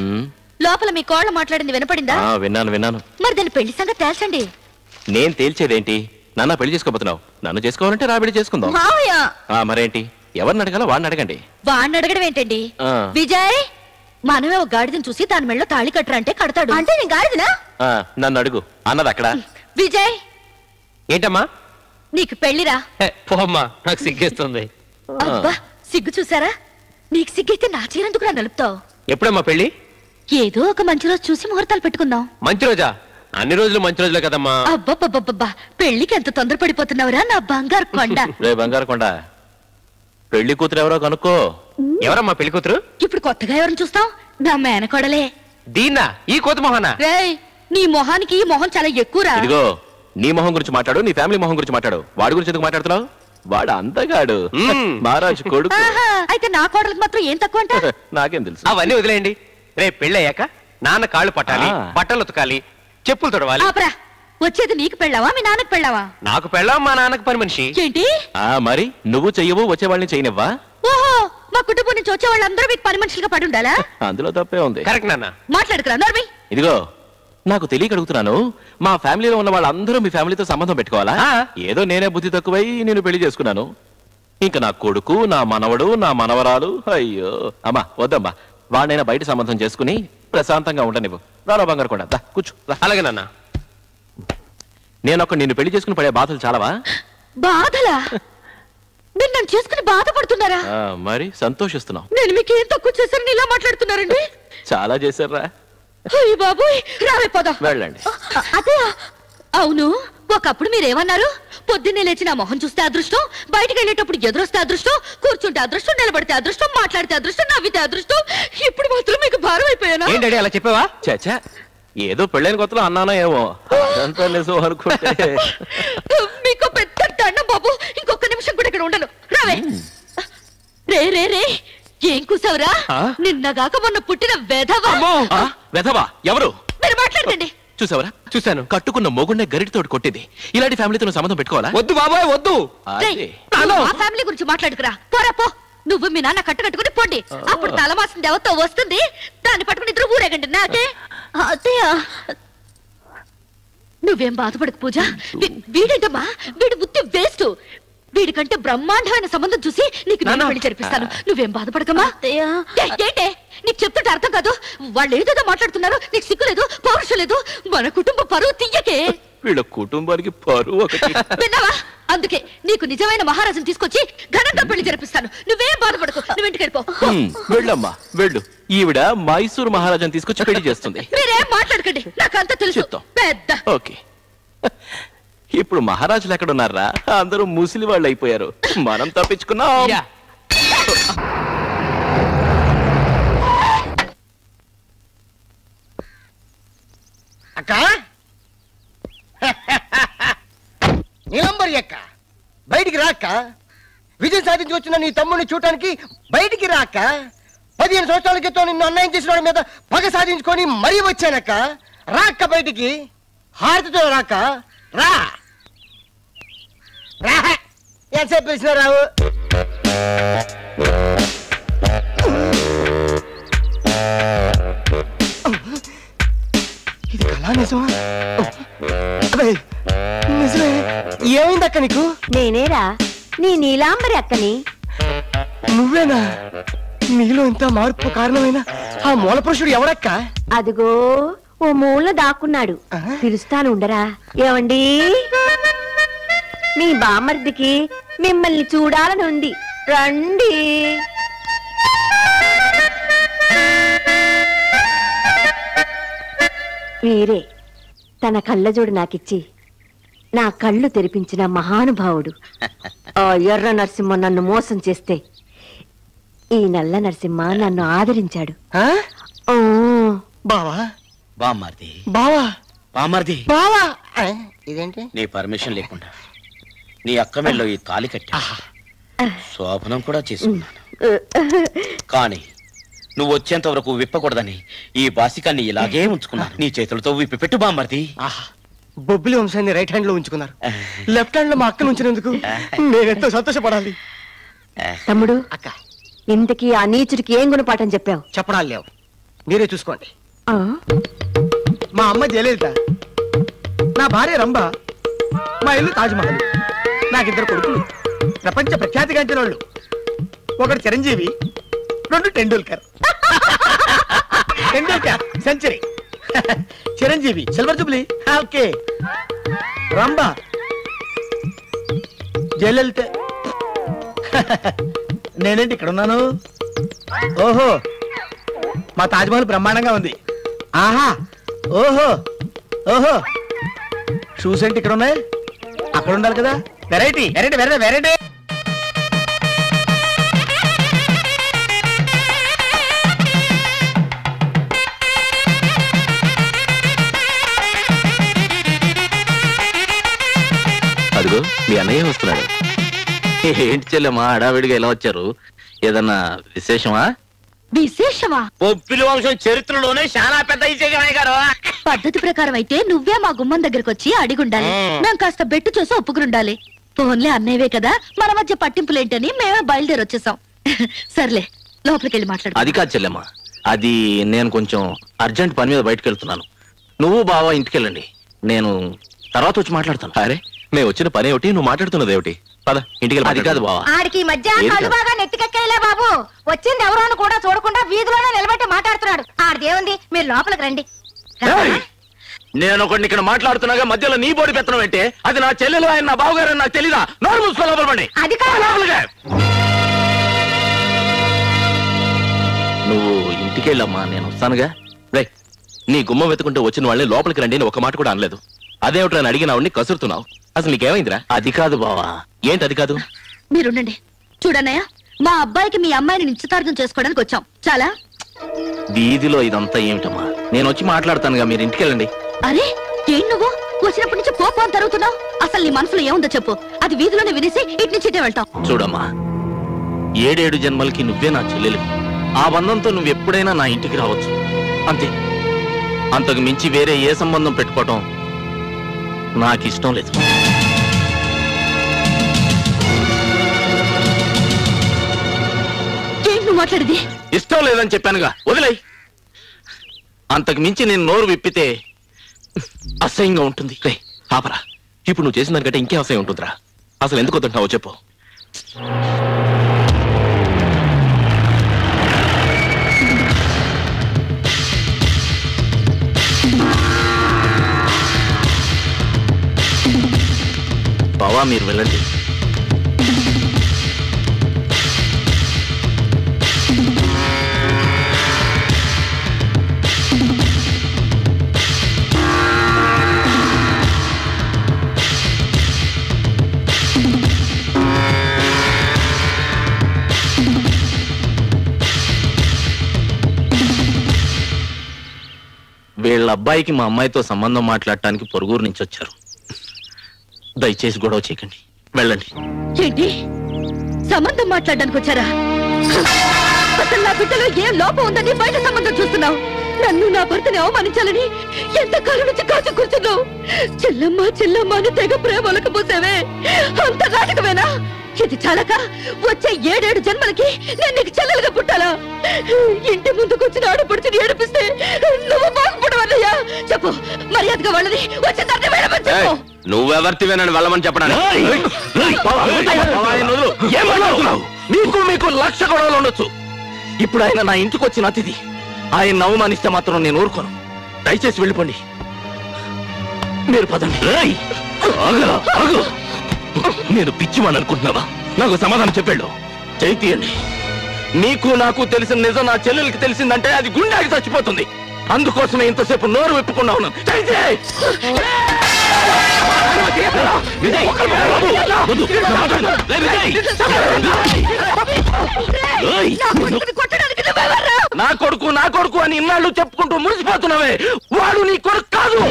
లోపల మీ కోళ్ళ మాట్లాడింది వినపడిందా? విన్నాను. మరి దాని పెళ్లి సంగతి తేల్చండి. నేను తేల్చేదేంటి? నన్ను పెళ్లి చేసుకోబోతున్నావు. నన్ను చేసుకోవాలంటే నా పెళ్లి చేసుకుందాం. మరేంటి, ఎవరిని అడగాలో వాడిని అడగండి. వాడిని అడగడం ఏంటండి? విజయ్, మనమే ఒక గాడిదని చూసి దాని మెళ్ళలో తాళి కట్టరంటే కడతాడు. అంటే నేను గాడిదనా? నన్ను అడుగు అన్నది అక్కడ. విజయ్, ఏంటమ్మా? నీకు పెళ్లిరా? పోమ్మా, నాకు సిగ్గేస్తుంది. అబ్బా, సిగ్గు చూసారా? నీకు సిగ్గైతే నా చీరెందుకు నలుపుతావు? ఎప్పుడమ్మా పెళ్లి? ఏదో ఒక మంచి రోజు చూసి ముహూర్తాలు పెట్టుకుందాం. మంచి రోజా? అన్ని రోజులు మంచి రోజులే కదమ్మా. అబ్బబ్బబ్బబ్బా, పెళ్లికి ఎంత తొందరపడిపోతున్నావురా నా బంగారు కొండ. రే బంగారు కొండ, పెళ్లి కూతురు ఎవరో కనుక్కో. ఎవరమ్మా పెళ్లి కూతురు? ఇప్పుడు కొత్తగా ఎవరిని చూస్తాం? నా మేనకోడలే. దీన్నా? ఈ కోతి మొహనా? రేయ్, నీ మొహానికి ఈ మొహం చాలా ఎక్కువరా. ఇదిగో, నీ మొహం గురించి మాట్లాడు, నీ ఫ్యామిలీ మొహం గురించి మాట్లాడు. వాడి గురించి ఎందుకు మాట్లాడుతున్నావు? వాడు అంతగాడు, మహారాజు కొడుకు. అయితే నా కోడలకు మాత్రం ఏం తక్కువ అంట? నాకేం తెలుసు. అవన్నీ వదిలేయండి. రేపు పెళ్ళయ్యాక నాన్న కాళ్ళు పట్టాలి, బట్టలు ఉతకాలి, చెప్పులు తొడవాలి. వచ్చేది నీకు పెళ్ళావా మీ నాన్నకు పెళ్ళావా? నాకు పెళ్ళాం, మా నాన్నకు పని మనిషి. ఏంటి? మరి నువ్వు చెయ్యవు, వచ్చే వాళ్ళని చేయనివ్వా? ఓహో, మా కుటుంబం నుంచి వచ్చే వాళ్ళందరూ మీకు పని మనుషులుగా పడి ఉండాలా? అందులో తప్పే ఉంది. కరెక్ట్ నాన్న. మాట్లాడుకురా నోర్మి. ఇదిగో, నాకు తెలియక అడుగుతున్నాను, మా ఫ్యామిలీలో ఉన్న వాళ్ళందరూ మీ ఫ్యామిలీతో సంబంధం పెట్టుకోవాలా? ఏదో నేనే బుద్ధి తక్కువై నేను పెళ్లి చేసుకున్నాను. ఇంకా నా కొడుకు, నా మనవడు, నా మనవరాలు. అయ్యో అమ్మా, వద్దమ్మా. వాడినైనా బయట సంబంధం చేసుకుని ప్రశాంతంగా ఉండనివ్వు. రారా బంగారు కూడా, దా కూర్చో. అలాగే నాన్న. నేను నిన్ను పెళ్లి చేసుకుని పడే బాధలు చాలావా? బాధలా? మీరు నన్ను చేసుకుని బాధపడుతున్నారా? మరి సంతోషిస్తున్నావు. నేను మీకు ఏం తక్కువ చేశారని ఇలా మాట్లాడుతున్నారండి? చాలా చేశారా? బాబోయ్, రావే పోదాం. వెళ్ళండి. అదే, అవును, ఒకప్పుడు మీరేమన్నారు? పొద్దున్నే లేచి నా మొహం చూస్తే అదృష్టం, బయటకు వెళ్ళేటప్పుడు ఎదురొస్తే అదృష్టం, కూర్చుంటే అదృష్టం, నిలబడితే అదృష్టం, మాట్లాడితే అదృష్టం, నవ్వితే అదృష్టం. ఇప్పుడు మాత్రం మీకు భారం అయిపోయానా? ఏంటంటే అలా చెప్పావా? చాచా, ఏదో పెళ్ళైన కొత్తలో అన్నానో ఏమో, అదంతా నిజం అనుకుంటే. మీకు పెద్ద దండం బాబు, ఇంకొక నిమిషం కూడా ఇక్కడ ఉండను. రావే. రే రే రే, ఏం కూసావురా? నిన్నగాక మొన్న పుట్టిన వెధవా. వెధవా ఎవరు? మీరు మాట్లాడండి. చూసావరా? చూశాను. కట్టుకున్న మొగుండే గరిటితోటి కొట్టింది. ఇలాంటి ఫ్యామిలీతో సంబంధం పెట్టుకోవాలా? వద్దు బాబాయ్, వద్దు. ఆ ఫ్యామిలీ గురించి మాట్లాడుకురా. పోరా పో. నువ్వు మీ నాన్న కట్టుకట్టుకుని పోండి. అప్పుడు తలమాసిన దేవత వస్తుంది, దాన్ని పట్టుకుని ఇద్దరు ఊరేగండి. నాకే అత్తయ్య, నువ్వేం బాధపడకు పూజ. వీడేంటమ్మా, వీడి బుద్ధి వేస్ట్. వీడికంటే బ్రహ్మాండమైన సంబంధం చూసి నీకు నేను పెళ్లి జరిపిస్తాను. నువ్వేం బాధపడకమ్మా. ఏంటే నీకు చెప్తుంటే అర్థం కాదు? వాళ్ళు ఏదేదో మాట్లాడుతున్నారు, నీకు సిగ్గు లేదు, పౌరుషం లేదు. మన కుటుంబ పరువు తీయకే. వీళ్ళ కుటుంబానికి పరువు ఒకటి. విన్నావా? అందుకే నీకు నిజమైన మహారాజుని తీసుకొచ్చి ఘనంగా పెళ్లి జరిపిస్తాను. నువ్వేం బాధపడకు, నువ్వు ఇంటికి వెళ్ళిపో. వెళ్ళమ్మా, వెళ్ళు. ఈవిడ మైసూరు మహారాజాని తీసుకొచ్చి పెళ్లి చేస్తుంది. మీరేం మాట్లాడకండి, నాకు అంతా తెలుసు. పెద్ద ఓకే. ఇప్పుడు మహారాజులు ఎక్కడున్నారా? అందరూ ముసిలి వాళ్ళు అయిపోయారు. మనం తప్పించుకున్నాం. అక్క నీలంబరి అక్క బయటికి రాక్క. విజయం సాధించి వచ్చిన నీ తమ్ముడిని చూడటానికి బయటికి రాక్క. 15 సంవత్సరాల క్రితం నిన్ను అన్యాయం చేసిన వాడి మీద పగ సాధించుకొని మరీ వచ్చానక్క. రాక్క బయటికి, హారతితో రాక్క. రా రా ఎంతసేపు పిలిచిన రావు. ఇది కళా నిజమా? నిజమే. ఏమైందక్క నీకు? నేనేరా నీ నీలాంబరి అక్కని. నువ్వేనా? నీలో ఇంత మార్పు కారణమైన ఆ మూల పురుషుడు ఎవడక్క? అదిగో ఓ మూల దాక్కున్నాడు, పిలుస్తాను ఉండరా. ఏమండి, మీ బామర్దికి మిమ్మల్ని చూడాలని ఉంది, రండి. వీరే తన కళ్ళజోడు నాకిచ్చి నా కళ్ళు తెరిపించిన మహానుభావుడు. ఆ ఎర్ర నరసింహ నన్ను మోసం చేస్తే ఈ నల్ల నరసింహ నన్ను ఆదరించాడు. బావా బామ్మార్ది బావా బామ్మార్ది బావా ఇదేంటి? నీ పర్మిషన్ లేకుండా నీ అక్క మెళ్ళో ఈ తాళి కట్టా, శోభనం కూడా చేసుకున్నాను. కానీ నువ్వు వచ్చేంత వరకు విప్పకూడదని ఈ బాసికాన్ని ఇలాగే ఉంచుకున్నాను. నీ చేతులతో విప్పి పెట్టు బామ్మర్ది. బొబ్బిలి వంశాన్ని రైట్ హ్యాండ్ లో ఉంచుకున్నారు, లెఫ్ట్ హ్యాండ్ లో మా అక్కను ఉంచినందుకు నేనెంతో సంతోషపడాలి. తమ్ముడు, అక్క, ఇంతకీ ఆ నీచుడికి ఏం గుణపాఠం చెప్పావు? చెప్పడాలు లేవు, మీరే చూసుకోండి. మా అమ్మ జయలలిత, నా భార్య రంభ, మా ఇల్లు తాజ్మహల్. నాకిద్దరు కొడుకులు, ప్రపంచ ప్రఖ్యాతిగాంచిన వాళ్ళు. ఒకడు Chiranjeevi, 2 Tendulkar. Tendulkar century, Chiranjeevi silver jubilee. Okay. Rambha Jayalalitha. నేనేంటి ఇక్కడ ఉన్నాను? ఓహో, మా తాజ్మహల్ బ్రహ్మాండంగా ఉంది. ఆహా, ఓహో ఓహో. షూస్ ఏంటి ఇక్కడ ఉన్నాయి? అక్కడ ఉండాలి కదా. Variety variety variety variety. అదిగో మీ అన్నయ్య వస్తున్నాడు. ఏంటి చెల్లెమ్మా హడావిడిగా ఎలా వచ్చారు? ఏదన్నా విశేషమా? విశేషమా? బొబ్బిలి వంశం చరిత్రలోనే చాలా పెద్ద విజయ్ గారు. పద్ధతి ప్రకారం అయితే నువ్వే మా గుమ్మం దగ్గరకు వచ్చి అడిగుండాలి. మేము కాస్త బెట్టు చూసి ఒప్పుకునుండాలి. ఫోన్లే అన్నయ్యవే కదా, మన మధ్య పట్టింపులేంటని మేమే బయలుదేరి వచ్చేసాం. సర్లే, లోపలికి వెళ్ళి మాట్లాడు. అది కాదు చెల్లెమ్మా, అది నేను కొంచెం అర్జెంట్ పని మీద బయటకు వెళ్తున్నాను. నువ్వు బావా ఇంటికెళ్ళండి, నేను తర్వాత వచ్చి మాట్లాడతాను. అరే, మేము వచ్చిన పని ఏమిటి, నువ్వు మాట్లాడుతున్నది ఏమిటి? పద ఇంటికి. అది కాదు బావా, ఆడికి ఈ మధ్య కళ్ళు బాగా నెత్తికెక్కేలే బాబు. వచ్చింది ఎవరో అని కూడా చూడకుండా వీధిలోనే నిలబెట్టి మాట్లాడుతున్నాడు. ఆడిదేముంది, మీరు లోపలికి రండి. నేను ఒకటి ఇక్కడ మాట్లాడుతున్నాగా మధ్యలో నీ బోడి పెత్తనం అంటే అది నా చెల్లెలు, ఆయన నా బావగారు నాకు తెలీదా? నోరు మూసుకో, లోపలండి. అది కాదు, నువ్వు ఇంటికెళ్ళమ్మా, నేను వస్తానుగా. రే, నీ గుమ్మం వెతుకుంటూ వచ్చిన వాళ్ళని లోపలికి రండి అని ఒక మాట కూడా అనలేదు. అదేమిట్రా అని అడిగినావుని కసురుతున్నావు. అసలు నీకేమైందిరా? అది కాదు బావా. ఏంటి అది కాదు? మీరుండండి. చూడన్నయ్య, మా అబ్బాయికి మీ అమ్మాయిని నిశ్చితార్థం చేసుకోవడానికి వచ్చాం. చాలా వీధిలో ఇదంతా ఏమిటమ్మా? నేను వచ్చి మాట్లాడతానుగా, మీరు ఇంటికెళ్ళండి. అరే, ఏం నువ్వు వచ్చినప్పటి నుంచి కోపం తరుగుతున్నావు? అసలు నీ మనసులో ఏముందో చెప్పు, అది వీధిలోనే వినేసి ఇటు నుంచి ఇటే వెళ్తాం. చూడమ్మా, 7 జన్మలకి నువ్వే నా చెల్లెలు. ఆ బంధంతో నువ్వు ఎప్పుడైనా నా ఇంటికి రావచ్చు, అంతే. అంతకు మించి వేరే ఏ సంబంధం పెట్టుకోవటం నాకు ఇష్టం లేదు. మాట్లాడేది ఇష్టం లేదని చెప్పానుగా, వదిలేయ్. అంతకు మించి నేను నోరు విప్పితే అసహ్యంగా ఉంటుంది. రే పాపరా, ఇప్పుడు నువ్వు చేసిన దానికంటే ఇంకే అసహ్యం ఉంటుందిరా. అసలు ఎందుకు వద్దంటావో చెప్పు. బావా, మీరు వెళ్ళండి. వీళ్ళ వాళ్ళ అబ్బాయికి మా అమ్మాయితో సంబంధం మాట్లాడటానికి పొరుగురు నుంచి వచ్చారు. దయచేసి గొడవ చేయకండి, వెళ్ళండి. ఏంటి సంబంధం మాట్లాడడానికి వచ్చారా? అసలు నా బిడ్డలో ఏం లోపం ఉందని బయట సంబంధం చూస్తున్నావు. నన్ను నా భర్తని అవమానించాలని ఎంత కాలం నుంచి కాచు కూర్చున్నావు. చెల్లమ్మ చెల్లమ్మ అని తెగ ప్రేమలకు పోసేవే, అంత నాటకమేనా? ఇది చాలక వచ్చే 7 జన్మలకి నేను నీకు చెల్లెలుగా పుట్టాలా? ఇంటి ముందుకు వచ్చిన ఆడపడుచుని ఏడిపిస్తే నువ్వు బాగుపడవన్నయ్యా? చెప్పు, మర్యాదగా వాళ్ళని వచ్చే తరని వెళ్ళమని చెప్పు. నువ్వెవర్తివేనని వెళ్ళమని చెప్పడానికి మీకు 1,00,000 గొడవలు ఉండొచ్చు. ఇప్పుడు ఆయన నా ఇంటికి వచ్చిన అతిథి. ఆయన అవమానిస్తే మాత్రం నేను ఊరుకోను. దయచేసి వెళ్ళిపోండి. మీరు పదండి. నేను పిచ్చివాణ్ణి అనుకుంటున్నావా? నాకు సమాధానం చెప్పాడు. చైతీయండి. నీకు నాకు తెలిసిన నిజం నా చెల్లెలకి తెలిసిందంటే అది గుండెకి చచ్చిపోతుంది. అందుకోసమే ఇంతసేపు నోరు విప్పుకున్నాను. నా కొడుకు అని ఇన్నాళ్ళు చెప్పుకుంటూ మురిసిపోతున్నావే, వాడు నీ కొడుకు కాదు.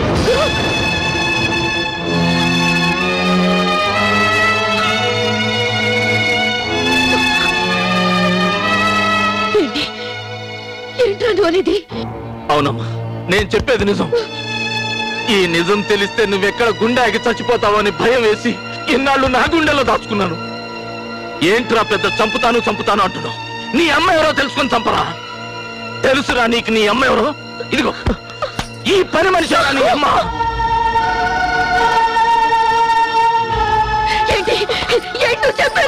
అవునమ్మా, నేను చెప్పేది నిజం. ఈ నిజం తెలిస్తే నువ్వెక్కడ గుండెకి చచ్చిపోతావని భయం వేసి ఇన్నాళ్ళు నా గుండెలో దాచుకున్నాను. ఏంట్రా పెద్ద చంపుతాను అంటున్నావు? నీ అమ్మ ఎవరో తెలుసుకొని చంపరా? తెలుసురా నీకు నీ అమ్మ ఎవరో? ఇదిగో ఈ పని మనిషి నీ అమ్మ.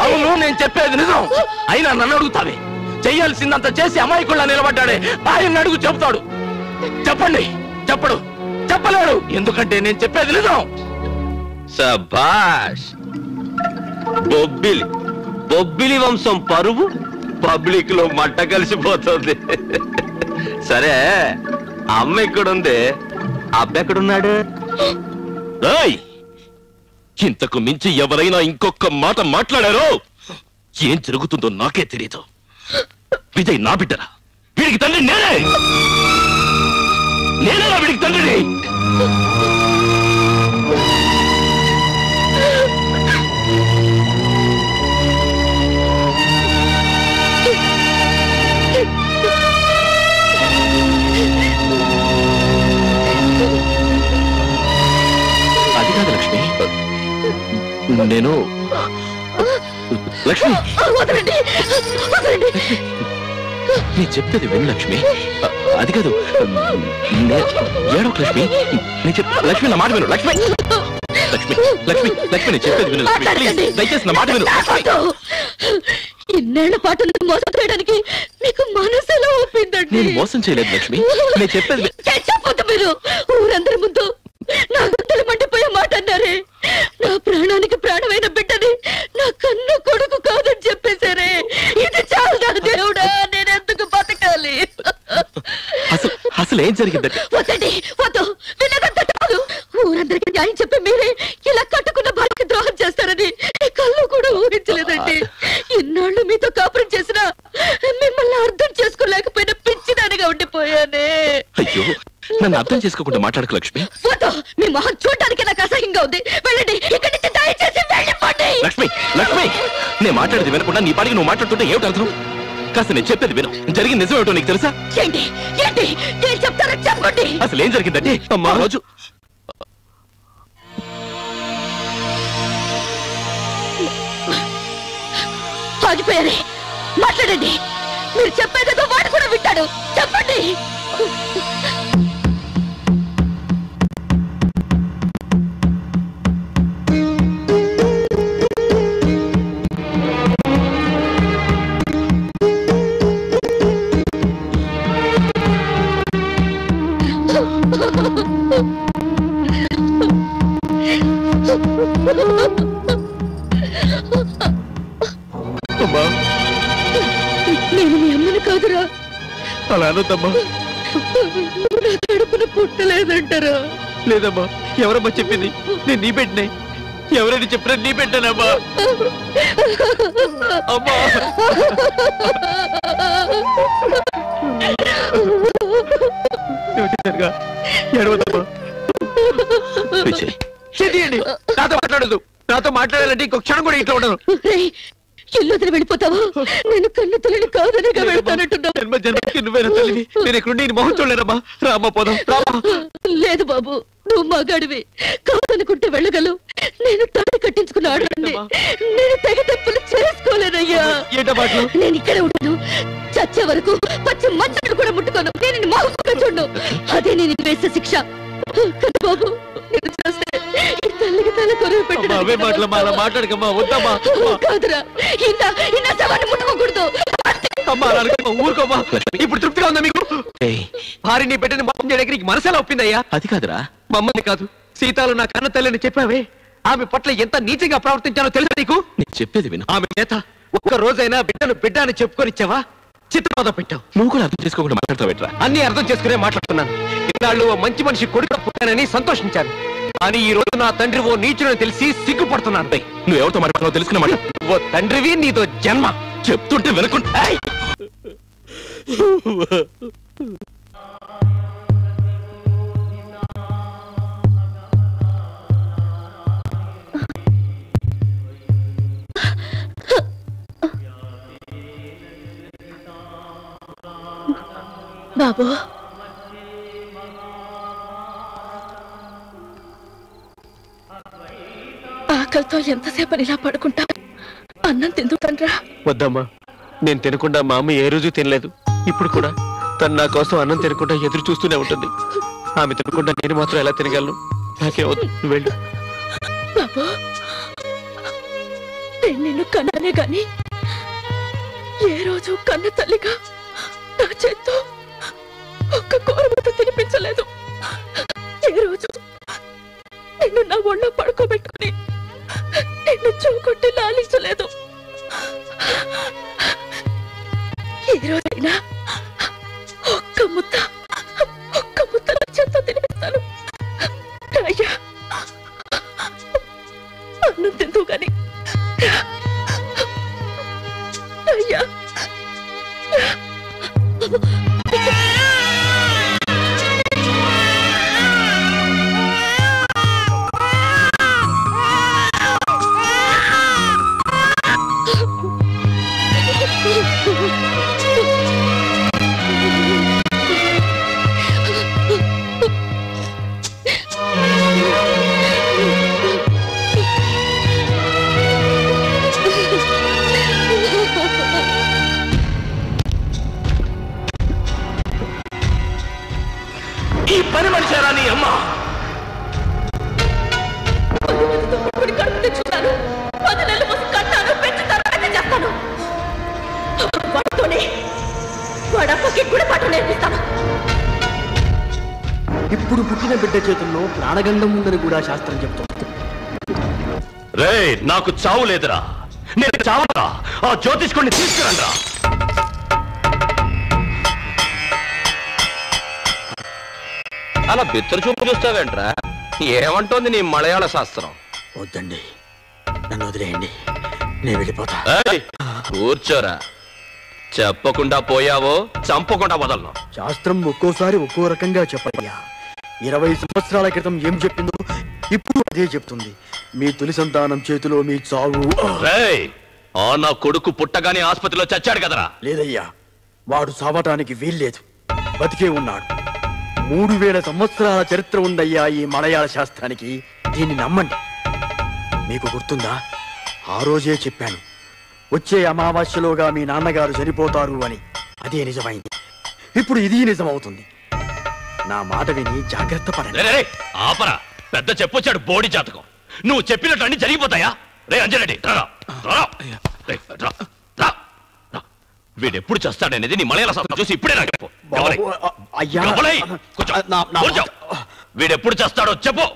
అవును, నేను చెప్పేది నిజం. అయినా నన్ను అడుగుతావే? చెయ్యాల్సిందంత చేసి అమాయకుల్లా నిలబడ్డాడే, ఆయన అడుగు చెప్తాడు. చెప్పండి. చెప్పలేడు, ఎందుకంటే నేను చెప్పేది నిజం. సభాష్. బొబ్బిలి వంశం పరువు పబ్లిక్ లో మట్ట కలిసిపోతుంది. సరే, అమ్మ ఎక్కడుంది? అబ్బెక్కడున్నాడు? ఇంతకు మించి ఎవరైనా ఇంకొక మాట మాట్లాడారో ఏం జరుగుతుందో నాకే తెలియదు. విజయ్ నా బిడ్డరా? వీడికి తండ్రి నేనేనా వీడికి తండ్రిని? అది కాదు లక్ష్మి, నేను లక్ష్మి నీ చెప్పేది విను లక్ష్మి. అది కాదు, ఏడో లక్ష్మి. లక్ష్మి నా మాట విను. లక్ష్మి నేను చెప్పేది విను. దయచేసి నా మాట విను. ఇన్నేళ్ల పాటు మోసం చేయడానికి మీకు మనసులో ఒప్పిందండి. నేను మోసం చేయలేదు లక్ష్మి, నేను చెప్పేది చెప్పొద్దు. మీరు ఊరందరి ముందు నా గుండెలు మండిపోయే మాట అన్నారే. నా ప్రాణానికి ప్రాణమైన బిడ్డని నా కన్ను కొడుకు కాదని చెప్పేశారే. ఇది చాలా దేవుడా, నేను ఎందుకు బతకాలి? అసలు ఏం జరిగిందంటే? వద్దు, వినగంత కాదు. ఊరందరికీ న్యాయం చెప్పి మీరే ఇలా కట్టుకున్న భార్యకి ద్రోహం చేస్తారని కళ్ళు కూడా ఊహించలేదండి. ఇన్నాళ్ళు మీతో కాపురం చేసినా మిమ్మల్ని అర్థం చేసుకోలేకపోయిన పిచ్చిదానిగా ఉండిపోయానే. అయ్యో, నన్ను అర్థం చేసుకోకుండా మాట్లాడకు లక్ష్మి. వద్దు, మీ మొహం చూడటానికి నాకు అసహ్యంగా ఉంది. వెళ్ళండి ఇక్కడి నుంచి, దయచేసి వెళ్ళిపోండి. లక్ష్మి నేను మాట్లాడేది వినకుండా నీ పాటికి నువ్వు మాట్లాడుతుంటే ఏమిటి అర్థం? కాస్త నేను చెప్పేది విను. జరిగిన నిజం ఏమిటో నీకు తెలుసా? ఏంటి ఏం చెప్తారో చెప్పండి. అసలు ఏం జరిగిందంటే, అమ్మా రోజు ఆగిపోయారే. మాట్లాడండి. మీరు చెప్పేదేదో వాడు కూడా వింటాడు. చెప్పండి. నేను మీ అమ్మని కాదురా. అలా అనొద్దమ్మా. నా కడుపున పుట్టలేదంటారా? లేదమ్మా, ఎవరమ్మా చెప్పింది? నేను నీ బిడ్డనే. ఎవరైనా చెప్పినా నీ బిడ్డనమ్మా. అమ్మా విజయ్ నాతో మాట్లాడదు. నాతో మాట్లాడాలంటే ఇంకొక క్షణం కూడా ఇంట్లో ఉండను. ఇల్లు వదిలి వెళ్ళిపోతావా? నేను కన్ను తల్లిని కాదనగా వెళ్తానంటున్నా. జన్మ జన్మకి నువ్వేనా తల్లివి? నేను ఇక్కడుండి నీ మొహం చూడలేనమ్మా. రామ్మా పోదాం. లేదు బాబు, నువ్వు మగాడివి. కాదనుకుంటే వెళ్ళగలవు. నేను తాళి కట్టించుకున్న ఆడాన్ని. నేను తెగ తప్పులు చేసుకోలేనయ్యా. నేను ఇక్కడే ఉంటాను. చచ్చే వరకు పచ్చి మంచులు కూడా ముట్టుకోను. నేను మామూలుగా చూడను. అదే నేను వేసే శిక్ష కదా బాబు. నేను చూస్తే ఈ తల్లికి తల కొరవ మాట్లాడకమ్మా. వద్దమ్మా. కాదురా, ఇన్న శవాన్ని ముట్టుకోకూడదు. ఊరుకోమా. ఇప్పుడు తృప్తిగా ఉందా మీకు? భార్యని పెట్టని మొత్తం చేయడానికి నీకు మనసులా ఒప్పిందయ్యా? అది కాదురా, మమ్మల్ని కాదు సీతాలు నా కన్న తల్లిని చెప్పావే. ఆమె పట్ల ఎంత నీచంగా ప్రవర్తించానో తెలుసా నీకు? నేను చెప్పేది విను. ఆమె చేత ఒక్క రోజైనా బిడ్డను బిడ్డ అని చెప్పుకొని ఇచ్చావా? చిత్రబాధ పెట్టావు. నువ్వు కూడా అర్థం చేసుకోకుండా మాట్లాడతావు. అన్ని అర్థం చేసుకునే మాట్లాడుతున్నాను. ఇన్నాళ్ళు ఓ మంచి మనిషి కొడుకు పుట్టానని సంతోషించాను. కానీ ఈ రోజు నా తండ్రి ఓ నీచుడని తెలిసి సిగ్గుపడుతున్నాను. నువ్వు ఎవరితో మాట్లాడుతున్నావు తెలుసుకున్న మాట. ఓ తండ్రివి, నీతో జన్మ. చెప్తుంటే వినకుండా బాబు, ఆకలితో ఎంతసేపు ఇలా పడుకుంటా? అన్నం తిందుతండ్రా. వద్దమ్మా, నేను తినకుండా మా అమ్మ ఏ రోజు తినలేదు. ఇప్పుడు కూడా తను నా కోసం అన్నం తినకుండా ఎదురు చూస్తూనే ఉంటుంది. ఆమె తినకుండా నేను మాత్రం ఎలా తినగలను? నాకే వద్దు, నువ్వు వెళ్ళు. బాబు, నేను నిన్ను కన్నానే గాని ఏ రోజు కన్న తల్లిగా నా చేత్తో ఒక్క కూరముద్ద తినిపించలేదు. ఏ రోజు నిన్ను నా ఒళ్ళో పడుకోబెట్టుకుని నిన్ను చూకొట్టి లాలించలేదు. ఏ రోజైనా ఒక్క ముద్ద నా చేత్తో తినిపిస్తాను. అయ్యా, అన్నం తిందు గాని అయ్యా. ఈ పని మనిషారా నీ అమ్మ? తెచ్చుతాను, 10 నెలలు మోసి కట్టాను, పెంచుతాను, పెద్ద చేస్తాను. వాడితోనే వాడప్పకి కూడా పాట నేర్పిస్తాను. ఇప్పుడు పుట్టిన బిడ్డ చేతుల్లో ప్రాణగండం ఉందని కూడా శాస్త్రం చెప్తుంది. రే, నాకు చావు లేదురా. నేను చావరా. ఆ జ్యోతిష్కుడిని తీసుకురండ్రా. అలా బిత్తరు చూపు చూస్తావేంట్రా? ఏమంటోంది నీ మలయాళ శాస్త్రం? వద్దండి, నన్ను వదిలేయండి, నేను వెళ్ళిపోతా. కూర్చోరా. చెప్పకుండా పోయావో చంపకుండా వదలను. శాస్త్రం ఒక్కోసారి ఒక్కో రకంగా చెప్పయ్యా. 20 సంవత్సరాల క్రితం ఏం చెప్పిందో ఇప్పుడు అదే చెప్తుంది. మీ తొలి సంతానం చేతిలో మీ చావు. నా కొడుకు పుట్టగానే ఆసుపత్రిలో చచ్చాడు కదరా? లేదయ్యా, వాడు చావటానికి వీల్లేదు, బతికే ఉన్నాడు. 3000 సంవత్సరాల చరిత్ర ఉందయ్యా ఈ మలయాళ శాస్త్రానికి. దీన్ని నమ్మండి. మీకు గుర్తుందా, ఆ రోజే చెప్పాను, వచ్చే అమావాస్యలోగా మీ నాన్నగారు చనిపోతారు అని. అదే నిజమైంది. ఇప్పుడు ఇది నిజమవుతుంది. నా మాట విని జాగ్రత్త పడండి. ఆపరా, పెద్ద చెప్పొచ్చాడు బోడి జాతకం. నువ్వు చెప్పినట్టు అన్ని జరిగిపోతాయా? రే అంజరెడ్డి, వీడెప్పుడు చేస్తాడనేది నీ మలయాళ శాస్త్రం చూసి ఇప్పుడే నాకు చెప్పు. వీడెప్పుడు చేస్తాడో చెప్పు.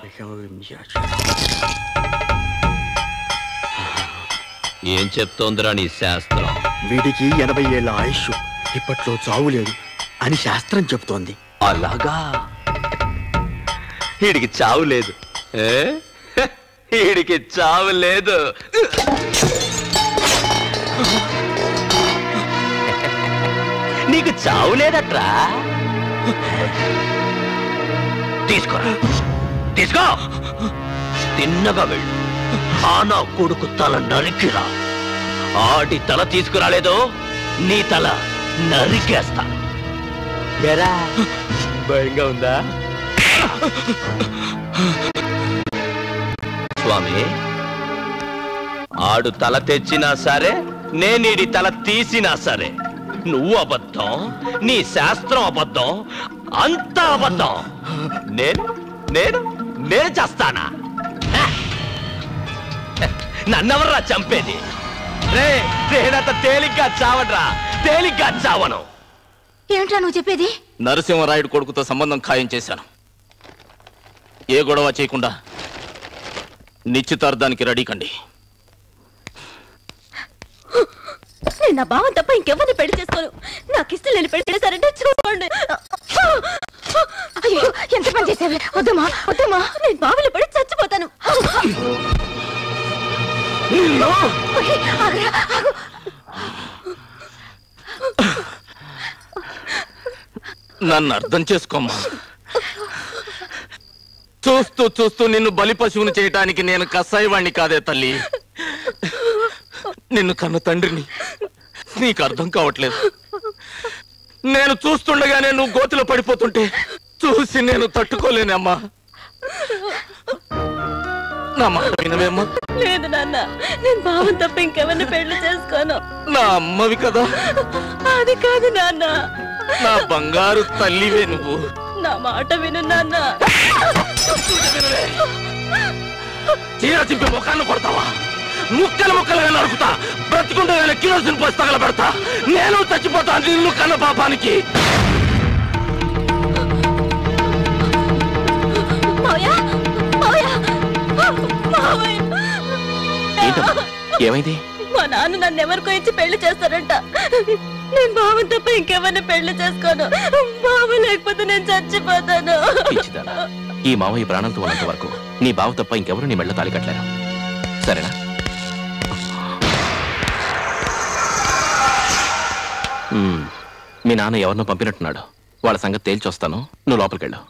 ఏం చెప్తోందిరా నీ శాస్త్రం? వీడికి 80 ఏళ్ల ఆయుష్, ఇప్పట్లో చావు లేదు అని శాస్త్రం చెప్తోంది. అలాగా? వీడికి చావు లేదు. వీడికి చావు లేదు. నీకు చావు లేదట్రా? తీసుకురా, తీసుకో. తిన్నగా వెళ్ళు. ఆ నా కొడుకు తల నరికిరా. ఆడి తల తీసుకురాలేదో నీ తల నరికేస్తా. ఎరా భయంగా ఉందా? స్వామి, ఆడు తల తెచ్చినా సరే, నేనీడి తల తీసినా సరే, నువ్వు అబద్ధం, నీ శాస్త్రం అబద్ధం, అంతా అబద్ధం. నేను నేను నేను చేస్తానా? నన్నెవర్రా చంపేది? రే, నేనంత తేలిగ్గా చావడ్రా, తేలిగ్గా చావను. ఏమిట్రా నువ్వు చెప్పేది? నరసింహరాయుడు కొడుకుతో సంబంధం ఖాయం చేశాను. ఏ గొడవ చేయకుండా నిశ్చితార్థానికి రెడీ కండి. నేను నా బావ తప్ప ఇంకెవరిని పెళ్లి చేసుకోను. నాకు ఇష్టం లేని పెళ్లి చేశారంటే చూడండి. అయ్యో, ఎంత పని చేసావే! వద్దమ్మా, వద్దమ్మా, నేను బావిలో పడి చచ్చిపోతాను. నన్ను అర్థం చేసుకోమ్మా. చూస్తూ చూస్తూ నిన్ను బలి పశువుని చేయటానికి నేను కసాయివాణ్ణి కాదే తల్లి. నిన్ను కన్న తండ్రిని. నీకు అర్థం కావట్లేదు. నేను చూస్తుండగానే నువ్వు గోతిలో పడిపోతుంటే చూసి నేను తట్టుకోలేనమ్మా. నా మాట వినవేమ్మా? లేదు నాన్న, నేను బావని తప్ప ఇంకెవరిని పెళ్లి చేసుకోను. నా అమ్మవి కదా. అది కాదు నాన్న, నా బంగారు తల్లివే నువ్వు. నా మాట విను నాన్న. చీర చింపి ముఖాన్ని కొడతావా? ముక్కలు ముక్కలుగా నరుకుతా. బ్రతికుండగానే కిలోసిన్ పోసి తగలబెడతా. నేను చచ్చిపోతా నిన్ను కన్న పాపానికి. ఏమైంది? మా నాన్న నన్ను ఎవరికో ఇచ్చి పెళ్లి చేస్తారంట. నేను బావని తప్ప ఇంకెవరిని పెళ్లి చేసుకోను. బావ లేకపోతే నేను చచ్చిపోతాను. ఈ మావయ్య ప్రాణంతో ఉన్నంత వరకు నీ బావ తప్ప ఇంకెవరు నీ మెళ్ళ తాళి కట్టలేరు. సరేనా? మీ నాన్న ఎవరినో పంపినట్టున్నాడు. వాళ్ళ సంగతి తేల్చొస్తాను. నువ్వు లోపలికి వెళ్ళు.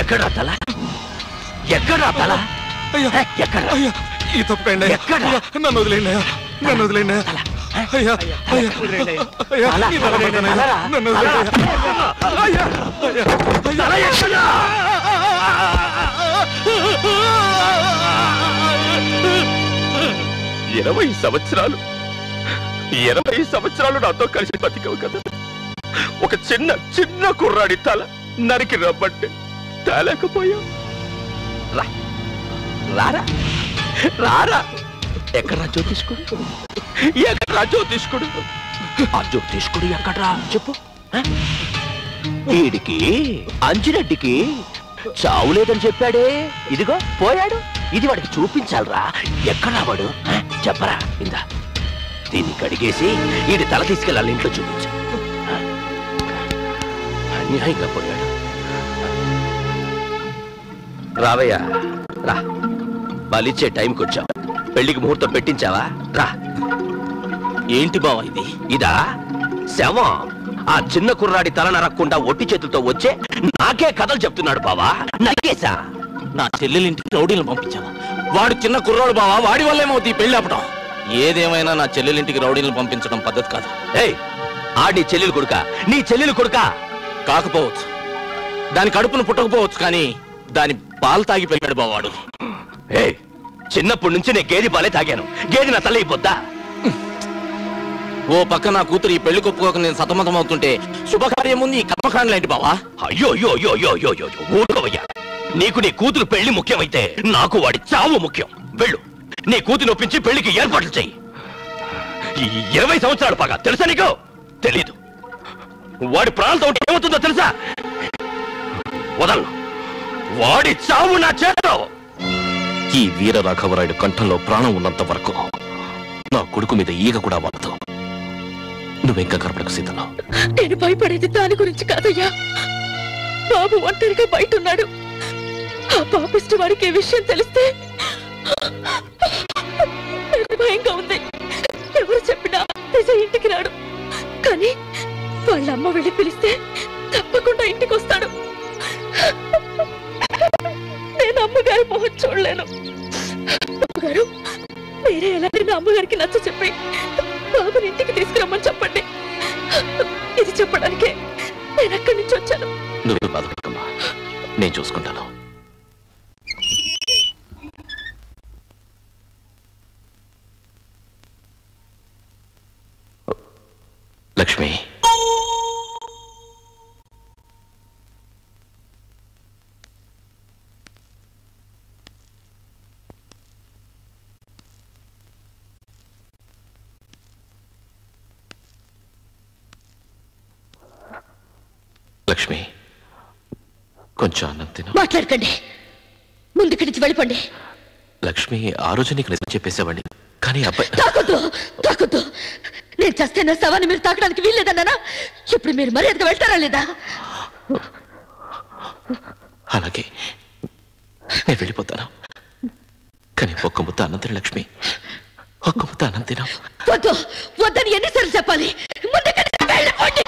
ఎక్కడా తల? ఎక్కడా తల? ఎక్కడ? ఈ తప్పకండి. ఎక్కడ? నన్ను వదిలేండి, నన్ను వదిలేండి. అయ్యా, అయ్యా, అయ్యా, ఈ తల పడతాను. నన్ను వదిలేండి. అయ్యా, అయ్యా, 20 సంవత్సరాలు 20 సంవత్సరాలు నాతో కలిసి బతికవు కదా. ఒక చిన్న చిన్న కుర్రాడి తల నరికి రమ్మంటే తేలేకపోయా. రారా రారా. ఎక్కడ్రా జ్యోతిష్కుడు? ఎక్కడ్రా జ్యోతిష్కుడు? ఆ జ్యోతిష్కుడు ఎక్కడ్రా చెప్పు. వీడికి అంజిరెడ్డికి చావు లేదని చెప్పాడే, ఇదిగో పోయాడు. ఇది వాడికి చూపించాలరా. ఎక్కడా వాడు చెప్పరా. ఇందా దీన్ని కడిగేసి వీడి తల తీసుకెళ్ళాలి, ఇంట్లో చూపించు. అన్యాయంగా పోయాడు. రావయ్యా రా. బలిచ్చే టైంకి వచ్చావు. పెళ్లికి ముహూర్తం పెట్టించావా? రా. ఏంటి బావా ఇది? ఇదా శవం. ఆ చిన్న కుర్రాడి తల నరక్కుండా ఒట్టి చేతులతో వచ్చే నాకే కథలు చెప్తున్నాడు బావా. నరికేశా. నా చెల్లెలింటికి రౌడీలను పంపించావా? వాడు చిన్న కుర్రాడు బావా, వాడి వల్లేమవుతుంది ఈ పెళ్లి ఆపటం. ఏదేమైనా నా చెల్లెలింటికి రౌడీలను పంపించడం పద్ధతి కాదు. ఏయ్, ఆడి చెల్లెలు కొడుక, నీ చెల్లెలు కొడుక కాకపోవచ్చు, దాని కడుపును పుట్టకపోవచ్చు, కానీ దాని పాలు తాగి పెరిగాడు బావాడు. ఏయ్, చిన్నప్పటి నుంచి నేను గేదె పాలే తాగాను. గేదె నా తల అయిపోద్దా? ఓ పక్క నా కూతురు ఈ పెళ్లి కొప్పుకోక నేను సతమతం అవుతుంటే శుభకార్యం ఉంది, ఈ కర్మకాండలేంటి బావా? అయ్యో అయ్యో అయ్యో అయ్యో అయ్యో అయ్యో ఊరుకోవయ్యా. నీకు నీ కూతురు పెళ్లి ముఖ్యమైతే నాకు వాడి చావు ముఖ్యం. వెళ్ళు, నీ కూతురు ఒప్పించి పెళ్లికి ఏర్పాట్లు చెయ్యి. 20 సంవత్సరాలు పగా తెలుసా నీకు? తెలీదు. వాడి ప్రాణాలతో ఉంటే ఏమవుతుందో తెలుసా? వదలను. వాడి చావు నా చేతిలో. ఈ వీరరాఘవరాయుడు కంఠంలో ప్రాణం ఉన్నంత వరకు నా కొడుకు మీద ఈగ కూడా వాడదు. నువ్వెంకా కనపడకు సీతలో. నేను భయపడేది దాని గురించి కాదయ్యా. బాబు ఒంటరిగా బయట ఉన్నాడు. ఆ పాపిష్టి వాడికి ఈ విషయం తెలిస్తే భయంగా ఉంది. ఎవరు చెప్పినా విజయ్ ఇంటికి రాడు, కానీ వాళ్ళ అమ్మ వెళ్ళి పిలిస్తే తప్పకుండా ఇంటికి వస్తాడు. నేను అమ్మగారి మొహం చూడలేను. అమ్మగారు, మీరే ఎలా నేను అమ్మగారికి నచ్చ చెప్పి బాబుని ఇంటికి తీసుకురమ్మని చెప్పండి. ఇది చెప్పడానికే నేను అక్కడి నుంచి వచ్చాను. నువ్వు బాధపడకమ్మా, నేను చూసుకుంటాను. లక్ష్మి, లక్ష్మి, కొంచెం అన్నం తిను. మాట్లాడకండి, ముందుకి నుంచి వెళ్ళిపోండి. లక్ష్మి, ఆ రోజు నీకు నిజం చెప్పేసేవాడిని, కానీ అబ్బాయి తాకొద్దు, తాకొద్దు. నేను చస్తే నా శవాన్ని మీరు తాకడానికి వీల్లేదన్నానా? ఇప్పుడు మీరు మర్యాదగా వెళ్తారా లేదా? అలాగే నేను వెళ్ళిపోతాను, కానీ ఒక్క ముద్ద అన్నం తిన లక్ష్మి, ఒక్క ముద్ద అన్నం తిన. వద్దు, వద్దని ఎన్నిసార్లు చెప్పాలి? ముందుకి నుంచి వెళ్ళిపోండి.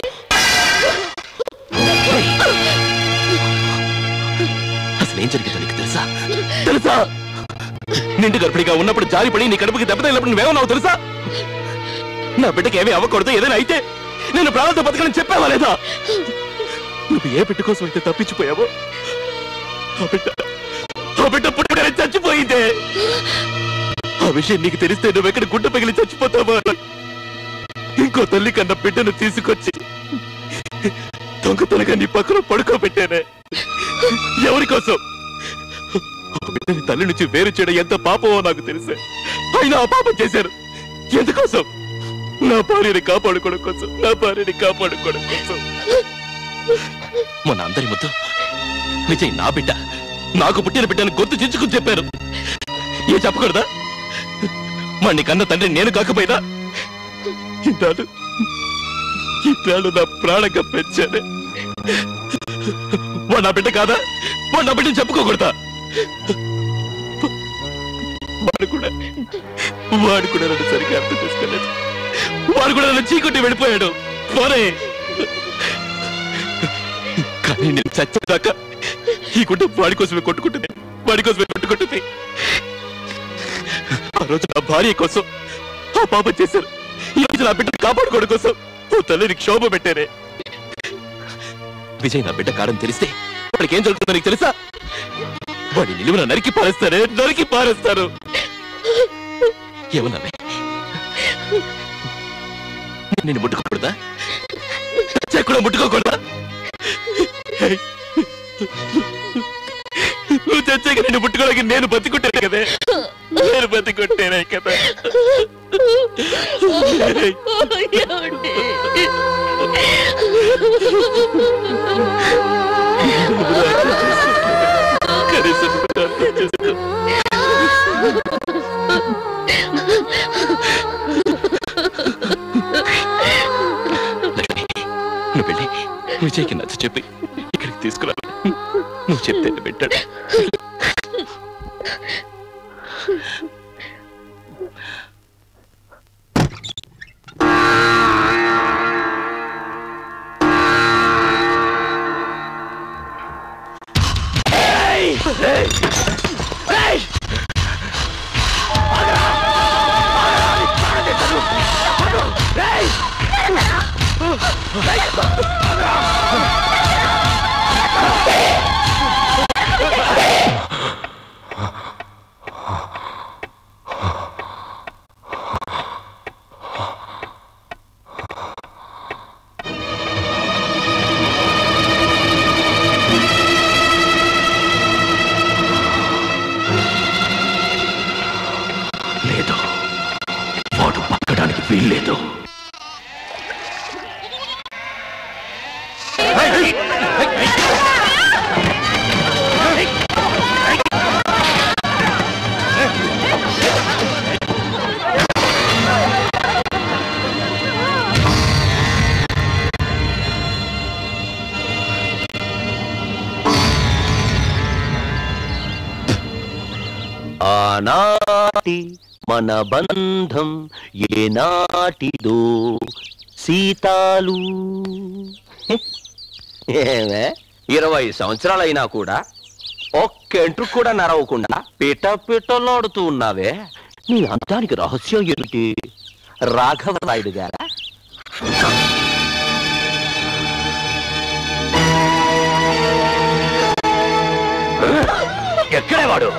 అసలు ఏం జరిగిందో నీకు తెలుసా? తెలుసా? నిండు గర్భిణిగా ఉన్నప్పుడు జారిపడి నీ కడుపుకి దెబ్బతగినప్పుడు నువ్వేమన్నావు తెలుసా? నా బిడ్డకి ఏమీ అవ్వకూడదు, ఏదైనా అయితే నేను ప్రాణాలతో బతకని చెప్పావా లేదా? నువ్వు ఏ బిడ్డ కోసం అయితే తప్పించిపోయావో ఆ బిడ్డ పుట్టుకనే చచ్చిపోయిందే. ఆ విషయం నీకు తెలిస్తే నువ్వెక్కడ గుడ్డ పగిలి చచ్చిపోతావా? ఇంకో తల్లి కన్నా బిడ్డను తీసుకొచ్చి దొంగతనగా నీ పక్కన పడుకోబెట్టానే. ఎవరి కోసం? బిడ్డని తల్లి నుంచి వేరు చేయడం ఎంత పాపమో నాకు తెలుసే. అయినా ఆ పాపం చేశారు ఎందుకోసం? నా భార్యని కాపాడుకోవడం కోసం, నా భార్యని కాపాడుకోవడం కోసం. మొన్న అందరి ముద్దు విజయ్ నా బిడ్డ, నాకు పుట్టిన బిడ్డను గొంతు చించుకుని చెప్పారు. ఏ చెప్పకూడదా? మళ్ళీ కన్న తండ్రి నేను కాకపోయినా ఇన్నాళ్ళు నా ప్రాణంగా పెంచానే. వాడు నా బిడ్డ కాదా? వాడు నా బిడ్డను చెప్పుకోకూడదా? వాడు కూడా నన్ను సరిగ్గా అర్థం చేసుకోలేదు. వాడు కూడా నన్ను చీకొట్టి వెళ్ళిపోయాడు. పోనే, కానీ నేను చచ్చేదాకా ఈ కుటుంబం వాడి కోసమే కొట్టుకుంటుంది, వాడి కోసమే కొట్టుకుంటుంది. ఆ రోజు నా భార్య కోసం ఆ పాపం చేశారు, ఈ రోజు నా బిడ్డను కాపాడుకోవడం కోసం ఓ తల్లిని క్షోభ పెట్టారే. విజయ్ నా బిడ్డ కాడని తెలిస్తే వాడికి ఏం జరుగుతుందో నీకు తెలుసా? వాడి నిలువున నరికి పారేస్తారే, నరికి పారేస్తారు. ఏమన్నా నేను ముట్టుకోకూడదా? కూడా ముట్టుకోకూడదా? నువ్వు చచ్చాక నేను ముట్టుకోలేక నేను బతికుంటాను కదే, నేను బతికుంటేనే కదా. కనీసం అర్థం చేసుకో. లక్ష్మి, నువ్వు వెళ్ళి విజయ్కి నచ్చ చెప్పి ఇక్కడికి తీసుకురా. నువ్వు చెప్తే పెట్టాడు. లేదు, వాడు బతకడానికి వీల్లేదు. ఆనాటి మన బంధం ఏనాటిదో సీతాలు. ఏమే 20 సంవత్సరాలైనా కూడా ఒక్కెంట్రు కూడా నరవకుండా పిట పిటలాడుతూ ఉన్నావే, నీ అంతానికి రహస్యం ఏమిటి? రాఘవరాయుడు గారా? ఎక్కడే వాడు?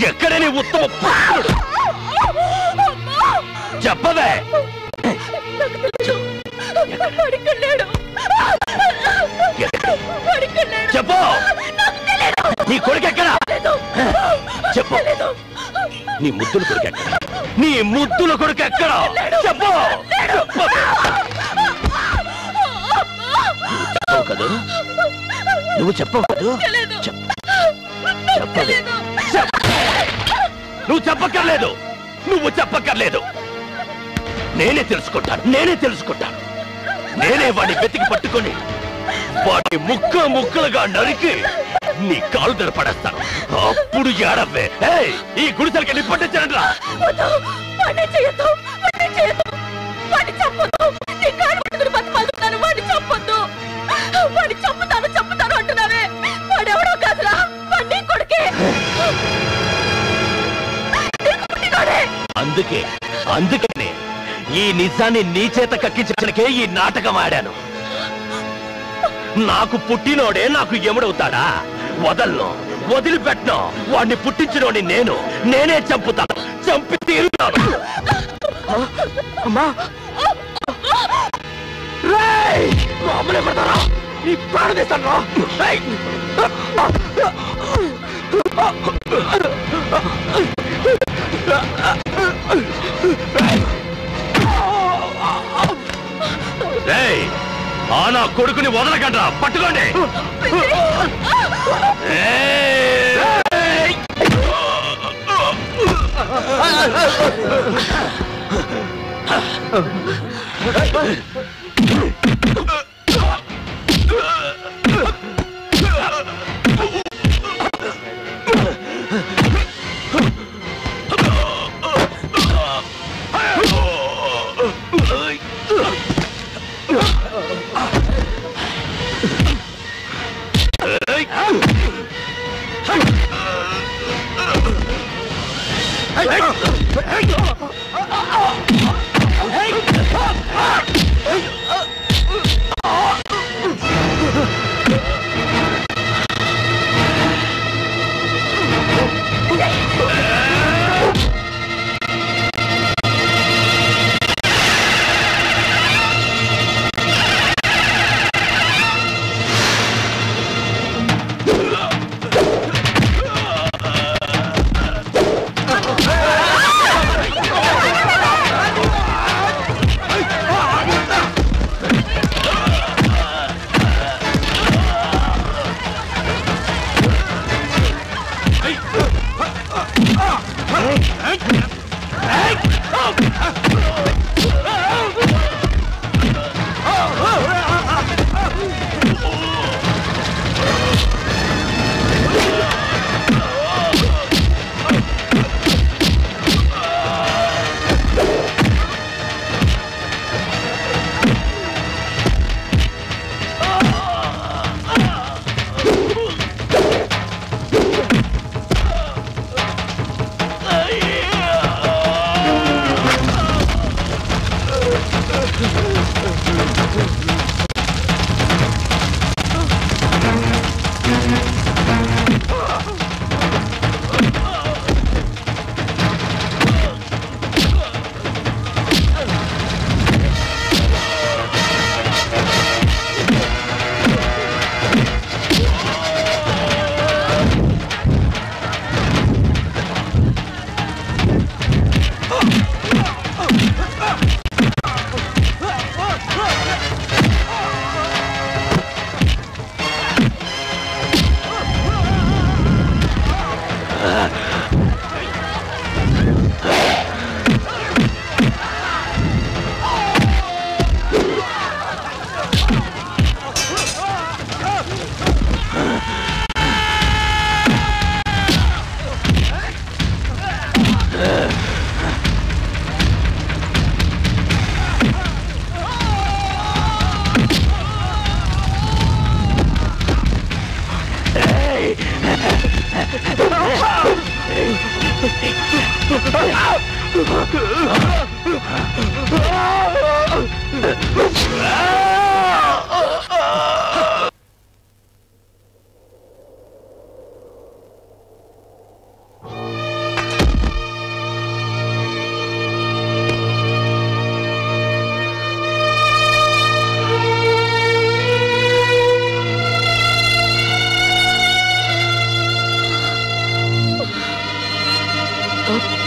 ఎక్కడే నీ ఉత్తమ పుత్రుడు? చెప్పవే. చెప్పు, నీ కొడుకు ఎక్కడా? చెప్పు, నీ ముద్దుల కొడుకు ఎక్కడ? నీ ముద్దుల కొడుకు ఎక్కడా? చెప్పు. చెప్పవు కదూ? నువ్వు చెప్పవు కదూ? చెప్పవే. నువ్వు చెప్పక్కర్లేదు, నువ్వు చెప్పక్కర్లేదు. నేనే తెలుసుకుంటాను. నేనే వాడిని వెతికి పట్టుకొని వాడిని ముక్కలుగా నరికి నీ కాలు దగ్గర పడేస్తాను. అప్పుడు ఏడవ్వే. ఈ గుడిసెలకి నీ పట్టించరా? అందుకనే ఈ నిజాన్ని నీ చేత కక్కించడానికే ఈ నాటకం ఆడాను. నాకు పుట్టినోడే నాకు ఎముడవుతాడా? వదలను, వదిలిపెట్టను. వాడిని పుట్టించినోడి నేనే చంపుతాను, చంపి తీరుతాను. అమ్మనే పడతారా? నీ ప్రాణ తీస్తాను. నా కొడుకుని వదలకండ్రా, పట్టుకోండి.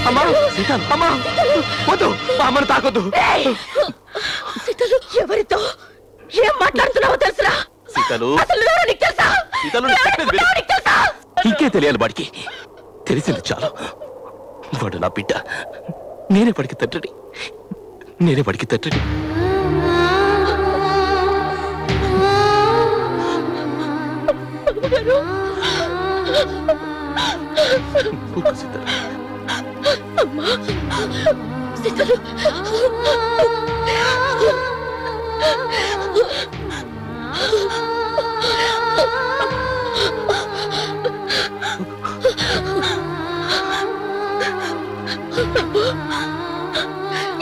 అమ్మా అమ్మా వద్దు మా అమ్మను తాకొద్దు. సీతలు ఎవరితో ఏం మాట్లాడుతున్నావో తెలుసురా? సీతలు అసలు ఎవరో నీకు తెలుసా? సీతలు నీకు చెప్పేది విను. నీకు తెలుసా? ఇంకే తెలియాలి వాడికి. తెలిసింది చాలు. వాడు నా బిడ్డ. నేనే వాడికి తండ్రిని. నేనే వాడికి తండ్రిని. అమ్మా సీతలు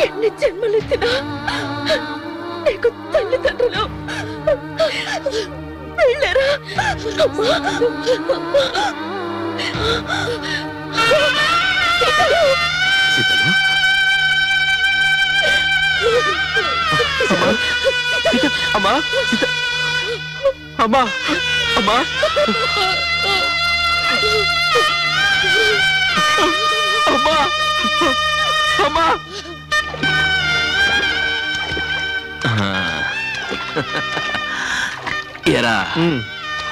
ఎన్ని జన్మలెత్తినా నీకు తల్లిదండ్రులు వెళ్ళారా? అమ్మా సీత అమ్మా అమ్మా అమ్మా అమ్మా ఎరా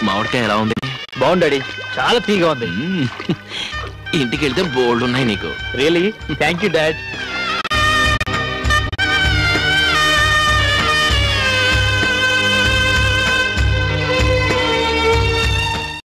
మామిడికాయ ఎలా ఉంది? బాగుండాడి, చాలా తీగా ఉంది. ఇంటికి వెళ్తే బోల్డ్ ఉన్నాయి నీకు. Really thank you dad.